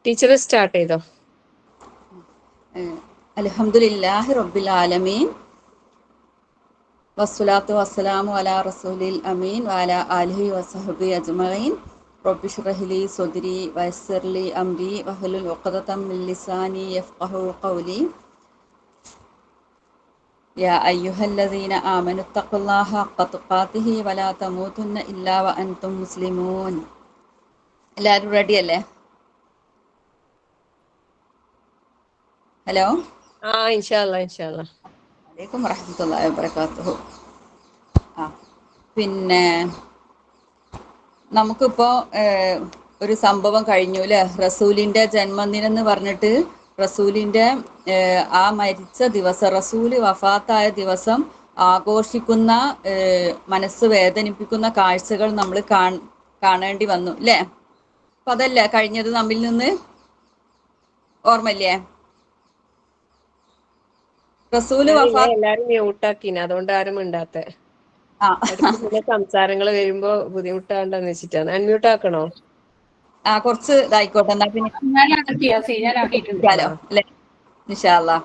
Teacher start ചെയ്തോ? അൽഹംദുലില്ലാഹി റബ്ബിൽ ആലമീൻ വസ്സലാത്തു വസ്സലാമു അലാ റസൂലിൽ അമീൻ വഅലാ ആലിഹി വസഹബി അജ്മഈൻ റബ്ബി ഇശ്റഹ് ലി സദ്രി വയസ്സിർ ലി അംരി വഹ്ലുൽ ഉഖ്ദതം മിൻ ലിസാനി യഫ്ഖഹു ഖൗലി യാ അയ്യുഹല്ലദീന ആമനുത്തഖുല്ലാഹ ഹഖ്ക തുഖാതിഹി വലാ തമൂതുന്ന ഇല്ലാ വഅൻതും മുസ്ലിമൂൻ. എല്ലാവരും റെഡിയല്ലേ? ഹലോ. ഇൻഷാ അല്ലാഹ്. വലൈക്കും വറഹ്മത്തുള്ളാഹി വബറകാതുഹു. പിന്നെ നമുക്കിപ്പോ ഒരു സംഭവം കഴിഞ്ഞു അല്ലേ? റസൂലിന്റെ ജന്മദിനം എന്ന് പറഞ്ഞിട്ട് റസൂലിന്റെ ആ മരിച്ച ദിവസം, റസൂല് വഫാത്തായ ദിവസം ആഘോഷിക്കുന്ന മനസ്സ് വേദനിപ്പിക്കുന്ന കാഴ്ചകൾ നമ്മൾ കാണേണ്ടി വന്നു അല്ലേ? അപ്പൊ അതല്ലേ കഴിഞ്ഞത് നമ്മിൽ നിന്ന്, ഓർമ്മല്ലേ? റസൂല് ഞാൻ വഫാത്ത് എല്ലാരും മ്യൂട്ടാക്കീന്, അതുകൊണ്ട് ആരും മിണ്ടാത്തെ. ആ ഇടയ്ക്ക് പിന്നെ സംസാരങ്ങൾ വരുമ്പോ ബുദ്ധിമുട്ടാണ്ടെന്ന് വെച്ചിട്ടാണ്. അൺമ്യൂട്ട് ആക്കണോ? കുറച്ച് ഇതായിക്കോട്ടെ, എന്നാ പിന്നെ ആ, അല്ലേ? ഇൻഷാ അല്ലാഹ്.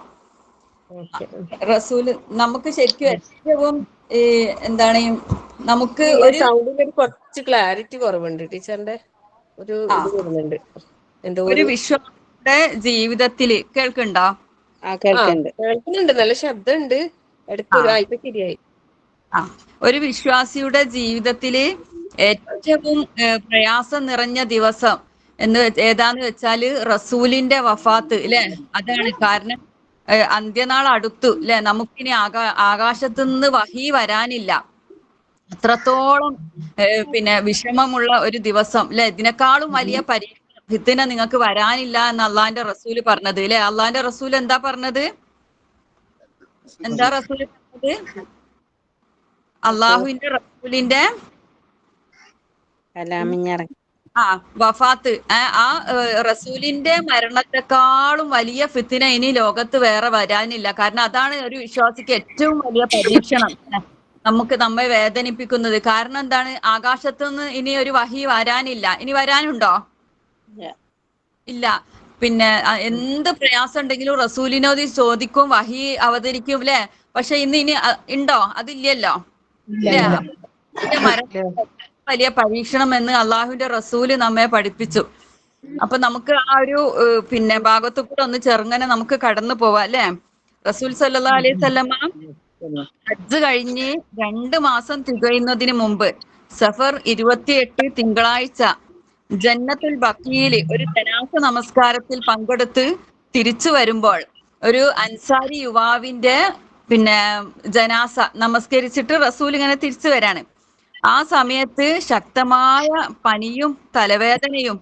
ഓക്കെ. റസൂല് നമുക്ക് ശരിക്കും ഏറ്റവും എന്താണ്, നമുക്ക് നിങ്ങളെ ഒരു സൗണ്ടിൽ കുറച്ച് ക്ലാരിറ്റി കുറവുണ്ട് ടീച്ചറിന്റെ. ഒരു ഇത് വരുന്നുണ്ട്, എന്തോ ഒരു വിശ്വാസിയുടെ ജീവിതത്തിൽ കേൾക്കുന്നുണ്ടോ? കേൾക്കുന്നുണ്ട്, നല്ല ശബ്ദമുണ്ട്. ആ ഇപ്പൊ ശരിയായി. ഒരു വിശ്വാസിയുടെ ജീവിതത്തില് ഏറ്റവും പ്രയാസം നിറഞ്ഞ ദിവസം ഏതാന്ന് വെച്ചാല് റസൂലിന്റെ വഫാത്ത് അല്ലെ? അതാണ്. കാരണം അന്ത്യനാൾ അടുത്തു അല്ലെ? നമുക്കിനി ആകാശത്തു നിന്ന് വഹി വരാനില്ല. അത്രത്തോളം പിന്നെ വിഷമമുള്ള ഒരു ദിവസം അല്ലെ? ഇതിനേക്കാളും വലിയ ഫിത്ന നിങ്ങൾക്ക് വരാനില്ല എന്ന് അള്ളാന്റെ റസൂല് പറഞ്ഞത് അല്ലെ? അള്ളാന്റെ റസൂൽ എന്താ പറഞ്ഞത്? പറഞ്ഞത്? അള്ളാഹുവിന്റെ റസൂലിന്റെ വഫാത്ത്, റസൂലിന്റെ മരണത്തെക്കാളും വലിയ ഫിത്ന ഇനി ലോകത്ത് വേറെ വരാനില്ല. കാരണം അതാണ് ഒരു വിശ്വാസിക്ക് ഏറ്റവും വലിയ പരീക്ഷണം, നമ്മെ വേദനിപ്പിക്കുന്നത്. കാരണം എന്താണ്? ആകാശത്തുനിന്ന് ഇനി ഒരു വഹി വരാനില്ല. ഇനി വരാനുണ്ടോ? ഇല്ല. പിന്നെ എന്ത് പ്രയാസം ഉണ്ടെങ്കിലും റസൂലിനോട് ചോദിക്കും, വഹി അവതരിക്കും അല്ലെ? പക്ഷെ ഇനി ഉണ്ടോ? അതില്ലല്ലോ അല്ലെ? വലിയ പരീക്ഷണം എന്ന് അള്ളാഹുവിന്റെ റസൂല് നമ്മെ പഠിപ്പിച്ചു. അപ്പൊ നമുക്ക് ആ ഒരു പിന്നെ ഭാഗത്തു കൂടെ ഒന്ന് ചെറുങ്ങനെ നമുക്ക് കടന്നു പോവാം അല്ലെ? റസൂൽ സല്ലല്ലാഹു അലൈഹി വസല്ലമ ഹജ്ജ് കഴിഞ്ഞ് 2 മാസം തികയുന്നതിന് മുമ്പ് സഫർ 28 തിങ്കളാഴ്ച ജന്നത്തുൽ ബഖീല് ഒരു ജനാസ നമസ്കാരത്തിൽ പങ്കെടുത്ത് തിരിച്ചു വരുമ്പോൾ ഒരു അൻസാരി യുവാവിന്റെ പിന്നെ ജനാസ നമസ്കരിച്ചിട്ട് റസൂൽ ഇങ്ങനെ തിരിച്ചു വരാണ്. ആ സമയത്ത് ശക്തമായ പനിയും തലവേദനയും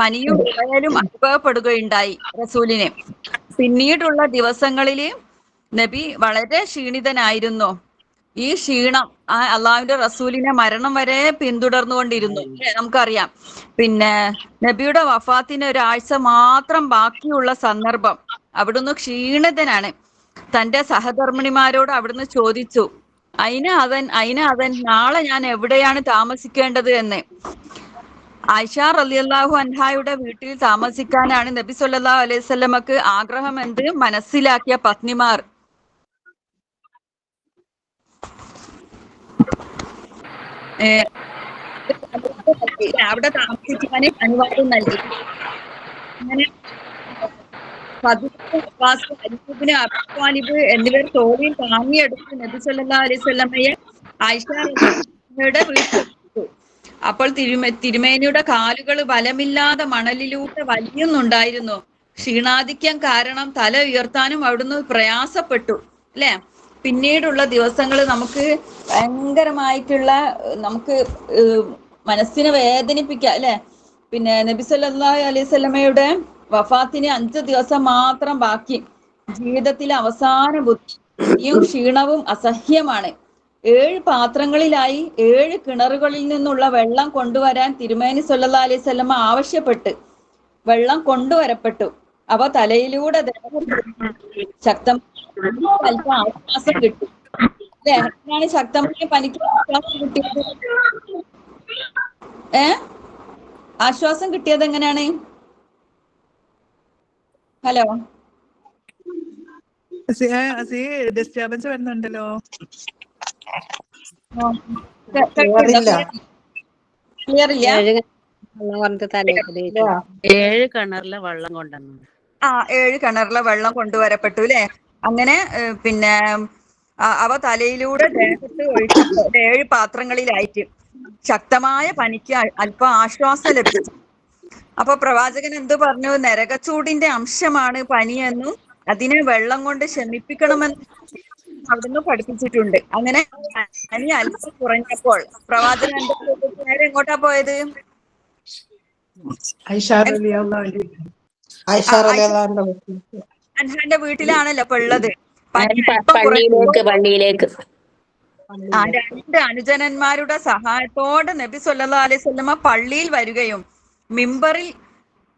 പനിയും വിറയലും അനുഭവപ്പെടുകയുണ്ടായി റസൂലിന്. പിന്നീടുള്ള ദിവസങ്ങളിൽ നബി വളരെ ക്ഷീണിതനായിരുന്നു. ഈ ക്ഷീണം അള്ളാഹുവിന്റെ റസൂലിനെ മരണം വരെ പിന്തുടർന്നുകൊണ്ടിരുന്നു അല്ലെ? നമുക്കറിയാം. പിന്നെ നബിയുടെ വഫാത്തിന് ഒരാഴ്ച മാത്രം ബാക്കിയുള്ള സന്ദർഭം അവിടുന്ന് ക്ഷീണിതനാണ്. തന്റെ സഹധർമ്മിണിമാരോട് അവിടുന്ന് ചോദിച്ചു, അയിന അവൻ നാളെ ഞാൻ എവിടെയാണ് താമസിക്കേണ്ടത് എന്ന്. ആയിഷ റളിയല്ലാഹു അൻഹായുടെ വീട്ടിൽ താമസിക്കാനാണ് നബി സല്ലല്ലാഹു അലൈഹി വസല്ലമക്ക് ആഗ്രഹം എന്ന് മനസ്സിലാക്കിയ പത്നിമാർ അവിടെ താമസിക്കാൻ അനുവാദം നൽകി. അങ്ങനെ എന്നിവർ തോളിൽ താങ്ങിയെടുത്ത് നബി സല്ലല്ലാഹു അലൈഹി വസല്ലമയെ ആയിഷ റളിയല്ലാഹുവിന്റെ വീട്ടിലെത്തിച്ചു. അപ്പോൾ തിരുമേനിയുടെ കാലുകൾ ബലമില്ലാതെ മണലിലൂടെ വലിയുന്നുണ്ടായിരുന്നു. ക്ഷീണാധിക്യം കാരണം തല ഉയർത്താനും അവിടുന്ന് പ്രയാസപ്പെട്ടു അല്ലെ? പിന്നീടുള്ള ദിവസങ്ങൾ നമുക്ക് ഭയങ്കരമായിട്ടുള്ള, നമുക്ക് മനസ്സിനെ വേദനിപ്പിക്കുക അല്ലെ? പിന്നെ നബി സല്ലല്ലാഹു അലൈഹി വസല്ലമയുടെ വഫാത്തിന് 5 ദിവസം മാത്രം ബാക്കി. ജീവിതത്തിലെ അവസാന ബുദ്ധിയും ക്ഷീണവും അസഹ്യമാണ്. 7 പാത്രങ്ങളിലായി 7 കിണറുകളിൽ നിന്നുള്ള വെള്ളം കൊണ്ടുവരാൻ തിരുമേനി സല്ലല്ലാഹു അലൈഹി വസല്ലമ ആവശ്യപ്പെട്ട് വെള്ളം കൊണ്ടുവരപ്പെട്ടു. അവ തലയിലൂടെ ശക്തമായ അല്പം ആശ്വാസം കിട്ടി അല്ലെ? എങ്ങനെയാണ് ശക്തമായ പനിക്ക് ആശ്വാസം കിട്ടിയത്? ആശ്വാസം കിട്ടിയത് എങ്ങനെയാണ്? ഹലോ ഡിസ്റ്റർബൻസ് വരുന്നുണ്ടല്ലോ. ക്ലിയറില്ല. ക്ലിയർ ഇല്ല? 7 കിണറിലെ വെള്ളം കൊണ്ടുവന്നു. 7 കിണറിലെ വെള്ളം കൊണ്ടുവരപ്പെട്ടു അല്ലെ. അങ്ങനെ പിന്നെ അവ തലയിലൂടെ ദേഹത്ത് ഒഴിച്ചപ്പോൾ 7 പാത്രങ്ങളിലായിട്ട് ശക്തമായ പനിക്ക് അല്പം ആശ്വാസം ലഭിച്ചു. അപ്പൊ പ്രവാചകൻ എന്തു പറഞ്ഞു? നരകച്ചൂടിന്റെ അംശമാണ് പനിയെന്നും അതിനെ വെള്ളം കൊണ്ട് ശമിപ്പിക്കണമെന്നും അവിടുന്ന് പഠിപ്പിച്ചിട്ടുണ്ട്. അങ്ങനെ പനി അല്പം കുറഞ്ഞപ്പോൾ പ്രവാചകൻ എന്താ ചെയ്തത്? നേരെ എങ്ങോട്ടാ പോയത്? അൻഹാന്റെ വീട്ടിലാണല്ലോ ഇപ്പൊ ഉള്ളത്. പനി അല്പം കുറഞ്ഞപ്പോൾ പള്ളിയിലേക്ക് 2 അനുജനന്മാരുടെ സഹായത്തോടെ നബി സല്ലല്ലാഹു അലൈഹി വസല്ലമ പള്ളിയിൽ വരികയും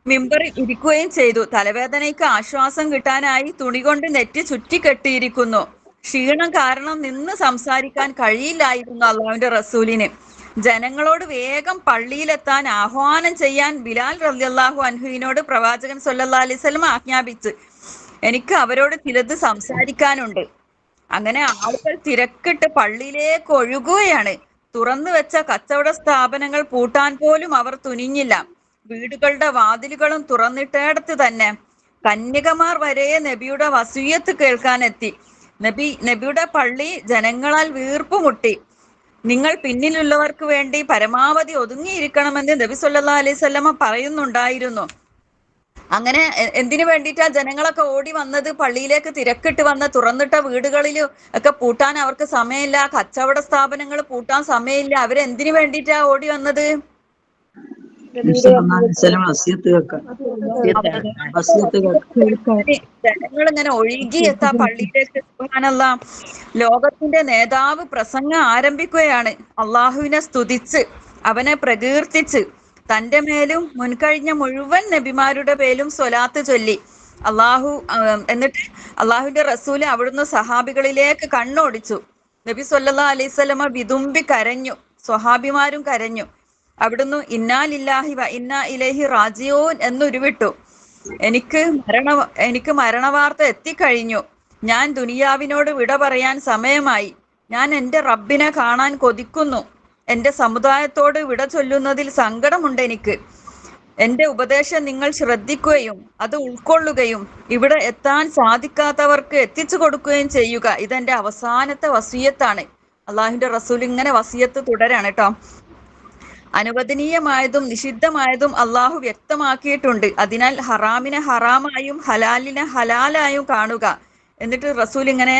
മിമ്പറിൽ ഇരിക്കുകയും ചെയ്തു. തലവേദനയ്ക്ക് ആശ്വാസം കിട്ടാനായി തുണി കൊണ്ട് നെറ്റി ചുറ്റിക്കെട്ടിയിരിക്കുന്നു. ക്ഷീണം കാരണം നിന്ന് സംസാരിക്കാൻ കഴിയില്ലായിരുന്നു അള്ളാഹുവിന്റെ റസൂലിന്. ജനങ്ങളോട് വേഗം പള്ളിയിലെത്താൻ ആഹ്വാനം ചെയ്യാൻ ബിലാൽ റളിയല്ലാഹു അൻഹുവിനോട് പ്രവാചകൻ സല്ലല്ലാഹു അലൈഹി വസല്ലം ആജ്ഞാപിച്ചു. എനിക്ക് അവരോട് ചിലത് സംസാരിക്കാനുണ്ട്. അങ്ങനെ ആളുകൾ തിരക്കിട്ട് പള്ളിയിലേക്ക് ഒഴുകുകയാണ്. തുറന്നു വെച്ച കച്ചവട സ്ഥാപനങ്ങൾ പൂട്ടാൻ പോലും അവർ തുനിഞ്ഞില്ല. വീടുകളുടെ വാതിലുകളും തുറന്നിട്ടേടത്ത് തന്നെ കന്യകമാർ വരെ നബിയുടെ വസിയ്യത്ത് കേൾക്കാനെത്തി. നബിയുടെ പള്ളി ജനങ്ങളാൽ വീർപ്പുമുട്ടി. നിങ്ങൾ പിന്നിലുള്ളവർക്ക് വേണ്ടി പരമാവധി ഒതുങ്ങിയിരിക്കണമെന്ന് നബി സല്ലല്ലാഹു അലൈഹി വസല്ലമ പറയുന്നുണ്ടായിരുന്നു. അങ്ങനെ എന്തിനു വേണ്ടിയിട്ടാ ജനങ്ങളൊക്കെ ഓടി വന്നത്? പള്ളിയിലേക്ക് തിരക്കിട്ട് വന്ന് തുറന്നിട്ട വീടുകളിലും ഒക്കെ പൂട്ടാൻ അവർക്ക് സമയമില്ല, കച്ചവട സ്ഥാപനങ്ങൾ പൂട്ടാൻ സമയമില്ല. അവരെന്തിനു വേണ്ടിയിട്ടാ ഓടി വന്നത്? ജനങ്ങൾ ഇങ്ങനെ ഒഴുകിയെത്താ പള്ളിയിലേക്ക്. സുബ്ഹാനല്ലാഹ്. ലോകത്തിന്റെ നേതാവ് പ്രസംഗം ആരംഭിക്കുകയാണ്. അള്ളാഹുവിനെ സ്തുതിച്ച് അവനെ പ്രകീർത്തിച്ച് തന്റെ മേലും മുൻകഴിഞ്ഞ മുഴുവൻ നബിമാരുടെ പേരും സ്വലാത്ത് ചൊല്ലി എന്നിട്ട് അള്ളാഹുവിന്റെ റസൂല് അവിടുന്ന് സഹാബികളിലേക്ക് കണ്ണോടിച്ചു. നബി സല്ലല്ലാഹു അലൈഹി വസല്ലമ വിതുമ്പി കരഞ്ഞു. സ്വഹാബിമാരും കരഞ്ഞു. അവിടുന്ന് ഇന്നാ ലില്ലാഹി വ ഇന്നാ ഇലൈഹി റാജിഊൻ എന്നുരുവിട്ടു. എനിക്ക് മരണവാർത്ത എത്തിക്കഴിഞ്ഞു. ഞാൻ ദുനിയാവിനോട് വിട പറയാൻ സമയമായി. ഞാൻ എൻ്റെ റബ്ബിനെ കാണാൻ കൊതിക്കുന്നു. എൻ്റെ സമുദായത്തോട് വിട ചൊല്ലുന്നതിൽ സങ്കടമുണ്ട് എനിക്ക്. എൻ്റെ ഉപദേശം നിങ്ങൾ ശ്രദ്ധിക്കുകയും അത് ഉൾക്കൊള്ളുകയും ഇവിടെ എത്താൻ സാധിക്കാത്തവർക്ക് എത്തിച്ചു കൊടുക്കുകയും ചെയ്യുക. ഇതെന്റെ അവസാനത്തെ വസിയത്താണ്. അള്ളാഹുവിന്റെ റസൂൽ ഇങ്ങനെ വസിയത്ത് തുടരാണ് കേട്ടോ. അനുവദനീയമായതും നിഷിദ്ധമായതും അള്ളാഹു വ്യക്തമാക്കിയിട്ടുണ്ട്. അതിനാൽ ഹറാമിനെ ഹറാമായും ഹലാലിനെ ഹലാലായും കാണുക. എന്നിട്ട് റസൂൽ ഇങ്ങനെ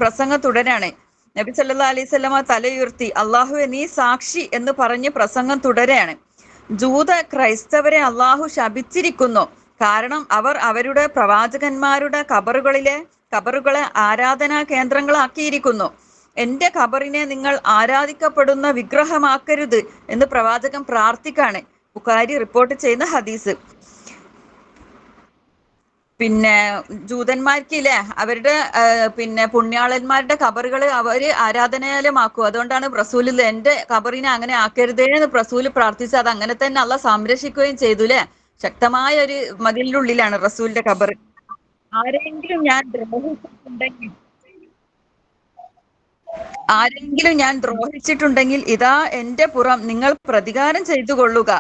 പ്രസംഗം തുടരാണ്. നബി സല്ലല്ലാഹു അലൈഹി വസല്ലമ തലയുയർത്തി അള്ളാഹുവെ നീ സാക്ഷി എന്ന് പറഞ്ഞ് പ്രസംഗം തുടരുകയാണ്. ജൂത ക്രൈസ്തവരെ അള്ളാഹു ശപിച്ചിരിക്കുന്നു. കാരണം അവർ അവരുടെ പ്രവാചകന്മാരുടെ ഖബറുകളെ ആരാധനാ കേന്ദ്രങ്ങളാക്കിയിരിക്കുന്നു. എന്റെ ഖബറിനെ നിങ്ങൾ ആരാധിക്കപ്പെടുന്ന വിഗ്രഹമാക്കരുത് എന്ന് പ്രവാചകൻ പ്രാർത്ഥിക്കാണ്. ബുഖാരി റിപ്പോർട്ട് ചെയ്യുന്ന ഹദീസ്. ജൂതന്മാർക്കില്ലേ അവരുടെ പുണ്യാളന്മാരുടെ ഖബറുകൾ അവര് ആരാധനാലയമാക്കും. അതുകൊണ്ടാണ് റസൂൽ എന്റെ ഖബറിനെ അങ്ങനെ ആക്കരുതേ എന്ന് റസൂൽ പ്രാർത്ഥിച്ചത്. അത് അങ്ങനെ തന്നെ അള്ളാഹ് സംരക്ഷിക്കുകയും ചെയ്തു അല്ലെ. ശക്തമായ ഒരു മതിലിന്റെ ഉള്ളിലാണ് റസൂലിന്റെ ഖബർ. ആരെങ്കിലും ഞാൻ ദ്രോഹിച്ചിട്ടുണ്ടെങ്കിൽ ഇതാ എന്റെ പുറം നിങ്ങൾ പ്രതികാരം ചെയ്തു കൊള്ളുക.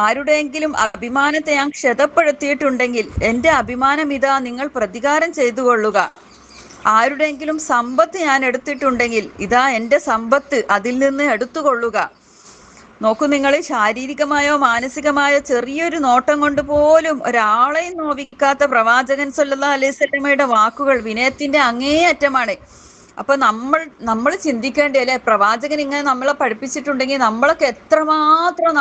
ആരുടെയെങ്കിലും അഭിമാനത്തെ ഞാൻ ക്ഷതപ്പെടുത്തിയിട്ടുണ്ടെങ്കിൽ എന്റെ അഭിമാനം ഇതാ നിങ്ങൾ പ്രതികാരം ചെയ്തു കൊള്ളുക. ആരുടെയെങ്കിലും സമ്പത്ത് ഞാൻ എടുത്തിട്ടുണ്ടെങ്കിൽ ഇതാ എന്റെ സമ്പത്ത് അതിൽ നിന്ന് എടുത്തുകൊള്ളുക. നോക്കൂ നിങ്ങൾ, ശാരീരികമായോ മാനസികമായോ ചെറിയൊരു നോട്ടം കൊണ്ട് പോലും ഒരാളെയും നോവിക്കാത്ത പ്രവാചകൻ സല്ലല്ലാഹു അലൈഹി വസല്ലമയുടെ വാക്കുകൾ വിനയത്തിന്റെ അങ്ങേയറ്റമാണ്. അപ്പൊ നമ്മൾ ചിന്തിക്കേണ്ടി അല്ലെ, പ്രവാചകൻ ഇങ്ങനെ നമ്മളെ പഠിപ്പിച്ചിട്ടുണ്ടെങ്കിൽ നമ്മളൊക്കെ എത്രമാത്രം